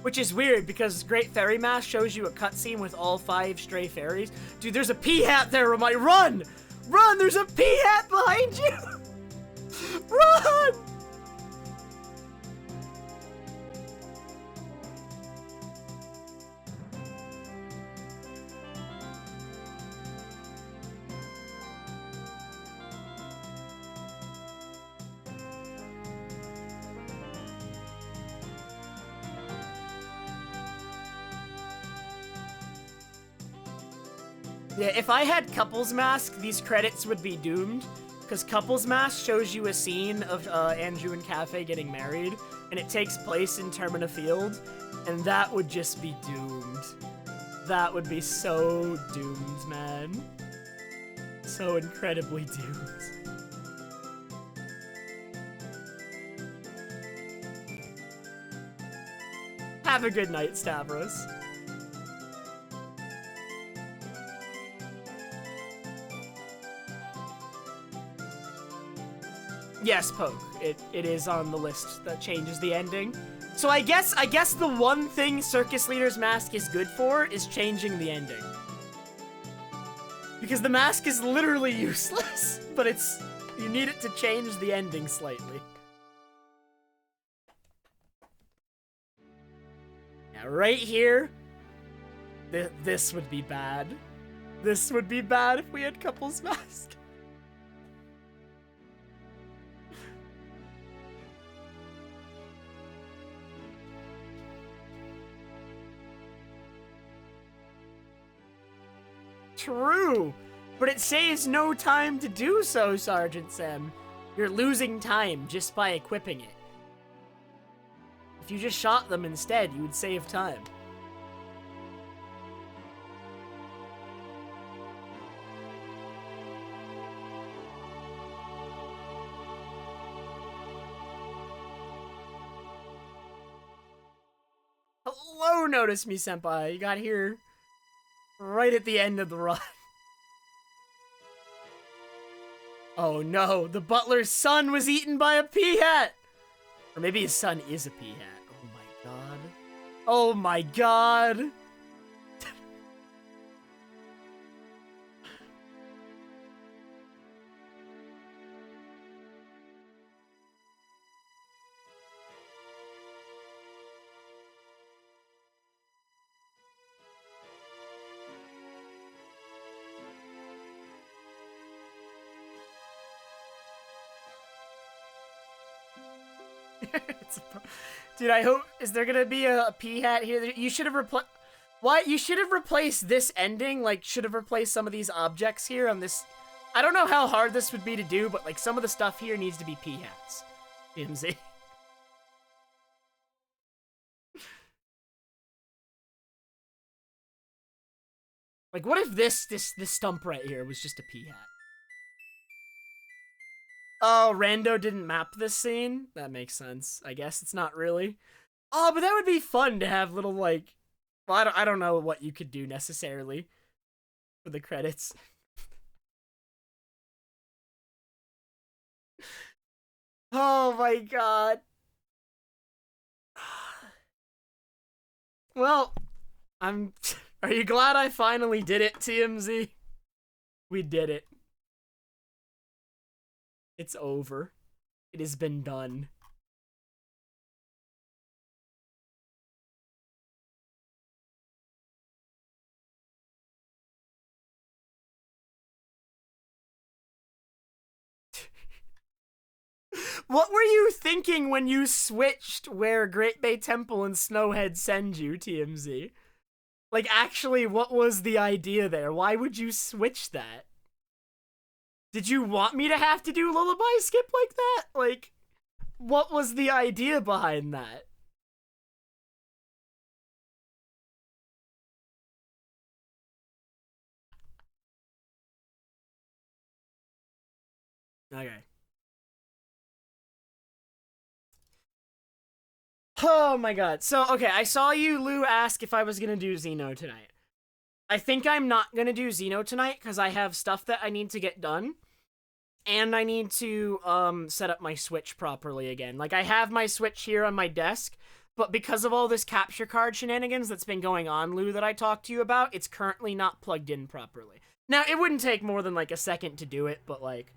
Which is weird, because Great Fairy Mask shows you a cutscene with all 5 stray fairies. Dude, there's a P-hat there, run! Run, there's a P-hat behind you! Run! Yeah, if I had Couples Mask, these credits would be doomed. Because Couples Mask shows you a scene of Andrew and Cafe getting married, and it takes place in Termina Field, and that would just be doomed. That would be so doomed, man. So incredibly doomed. Have a good night, Stavros. Yes, Poke. It is on the list that changes the ending. So I guess the one thing Circus Leader's mask is good for is changing the ending. Because the mask is literally useless, but you need it to change the ending slightly. Now right here, this would be bad. This would be bad if we had Couples Mask. True, but it saves no time to do so, Sergeant Sam. You're losing time just by equipping it. If you just shot them instead, you would save time. Hello, Notice Me, Senpai. You got here right at the end of the run. Oh no, the butler's son was eaten by a P-hat! Or maybe his son is a P-hat. Oh my god. Oh my god! Dude, I hope... Is there gonna be a P-hat here? You should have replaced... What? You should have replaced this ending, like, should have replaced some of these objects here on this... I don't know how hard this would be to do, but, like, some of the stuff here needs to be P-hats. TMZ. Like, what if this stump right here was just a P-hat? Oh, Rando didn't map this scene? That makes sense. I guess it's not really. Oh, but that would be fun to have little, like, Well, I don't know what you could do necessarily for the credits. Oh my god. Well, I'm. Are you glad I finally did it, TMZ? We did it. It's over. It has been done. What were you thinking when you switched where Great Bay Temple and Snowhead send you, TMZ? Like, actually, what was the idea there? Why would you switch that? Did you want me to have to do Lullaby Skip like that? Like, what was the idea behind that? Okay. Oh my god. So, okay, I saw you, Lou, ask if I was gonna do Xeno tonight. I think I'm not gonna do Xeno tonight because I have stuff that I need to get done. And I need to set up my Switch properly again. Like, I have my Switch here on my desk, but because of all this capture card shenanigans that's been going on, Lou, that I talked to you about, it's currently not plugged in properly. Now, it wouldn't take more than, like, a second to do it, but, like,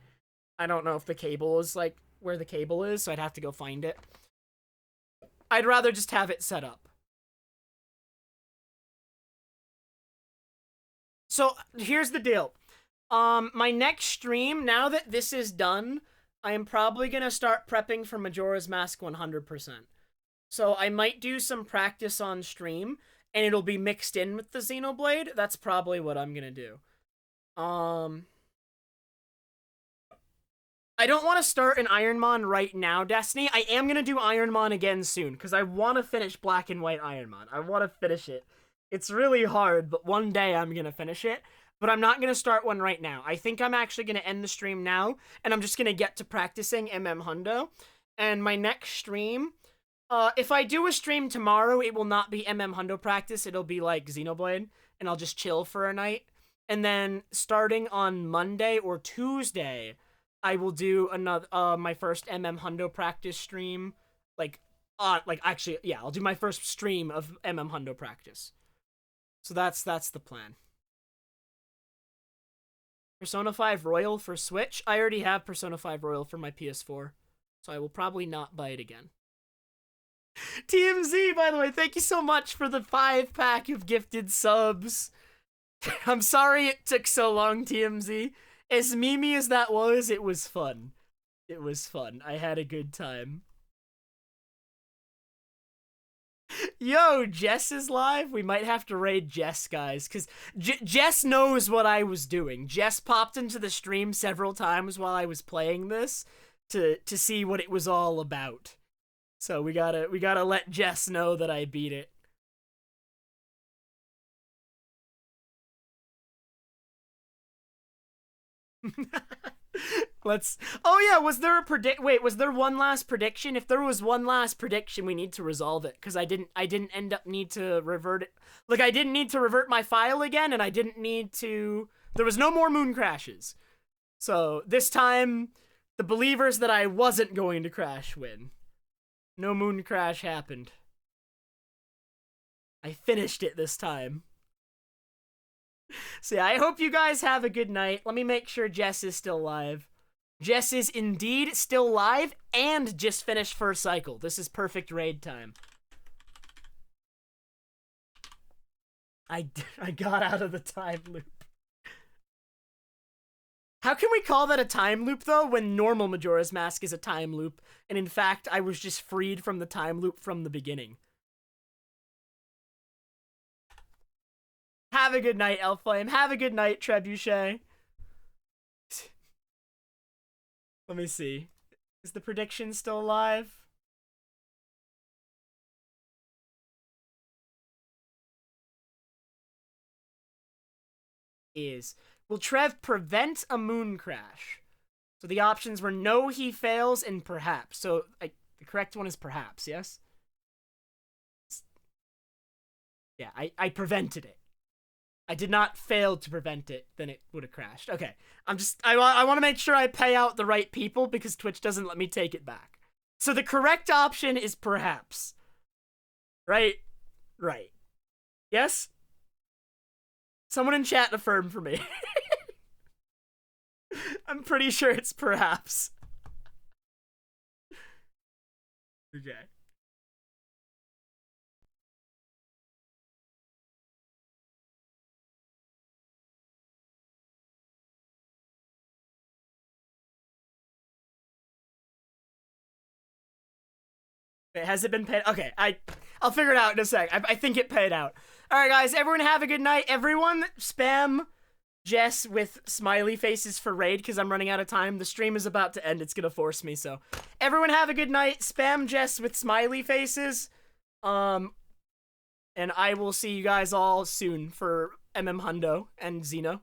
I don't know if the cable is, like, where the cable is, so I'd have to go find it. I'd rather just have it set up. So, here's the deal. My next stream, now that this is done, I am probably gonna start prepping for Majora's Mask 100%. So I might do some practice on stream, and it'll be mixed in with the Xenoblade. That's probably what I'm gonna do. I don't want to start an Ironmon right now, Destiny. I am gonna do Ironmon again soon, because I want to finish Black and White Ironmon. I want to finish it. It's really hard, but one day I'm gonna finish it. But I'm not gonna start one right now. I think I'm actually gonna end the stream now, and I'm just gonna get to practicing Hundo. And my next stream, if I do a stream tomorrow, it will not be Hundo practice. It'll be like Xenoblade, and I'll just chill for a night. And then starting on Monday or Tuesday, I will do another my first Hundo practice stream. Actually, yeah, I'll do my first stream of Hundo practice. So that's the plan. Persona 5 Royal for Switch. I already have Persona 5 Royal for my PS4, so I will probably not buy it again. TMZ, by the way, thank you so much for the 5-pack of gifted subs. I'm sorry it took so long, TMZ. As memey as that was, it was fun. It was fun. I had a good time. Yo, Jess is live. We might have to raid Jess, guys, because Jess knows what I was doing. Jess popped into the stream several times while I was playing this to see what it was all about. So we gotta let Jess know that I beat it. Let's. Oh yeah, was there a Wait, was there one last prediction? If there was one last prediction, we need to resolve it because I didn't end up need to revert it. Like I didn't need to revert my file again, and I didn't need to. There was no more moon crashes. So this time, the believers that I wasn't going to crash win. No moon crash happened. I finished it this time. So yeah, I hope you guys have a good night. Let me make sure Jess is still live. Jess is indeed still live and just finished first cycle. This is perfect raid time. I got out of the time loop. How can we call that a time loop, though, when normal Majora's Mask is a time loop, and in fact, I was just freed from the time loop from the beginning? Have a good night, Elflame. Have a good night, Trebuchet. Let me see. Is the prediction still alive? Will Trev prevent a moon crash? So the options were no, he fails, and perhaps. So the correct one is perhaps, yes? Yeah, I prevented it. I did not fail to prevent it, then it would have crashed. Okay, I want to make sure I pay out the right people because Twitch doesn't let me take it back. So the correct option is perhaps. Right? Right. Yes? Someone in chat affirm for me. I'm pretty sure it's perhaps. Okay. Wait, has it been paid? Okay, I'll figure it out in a sec. I think it paid out. All right, guys, everyone have a good night. Everyone spam Jess with smiley faces for raid because I'm running out of time. The stream is about to end. It's gonna force me. So, everyone have a good night. Spam Jess with smiley faces. And I will see you guys all soon for MM Hundo and Xeno.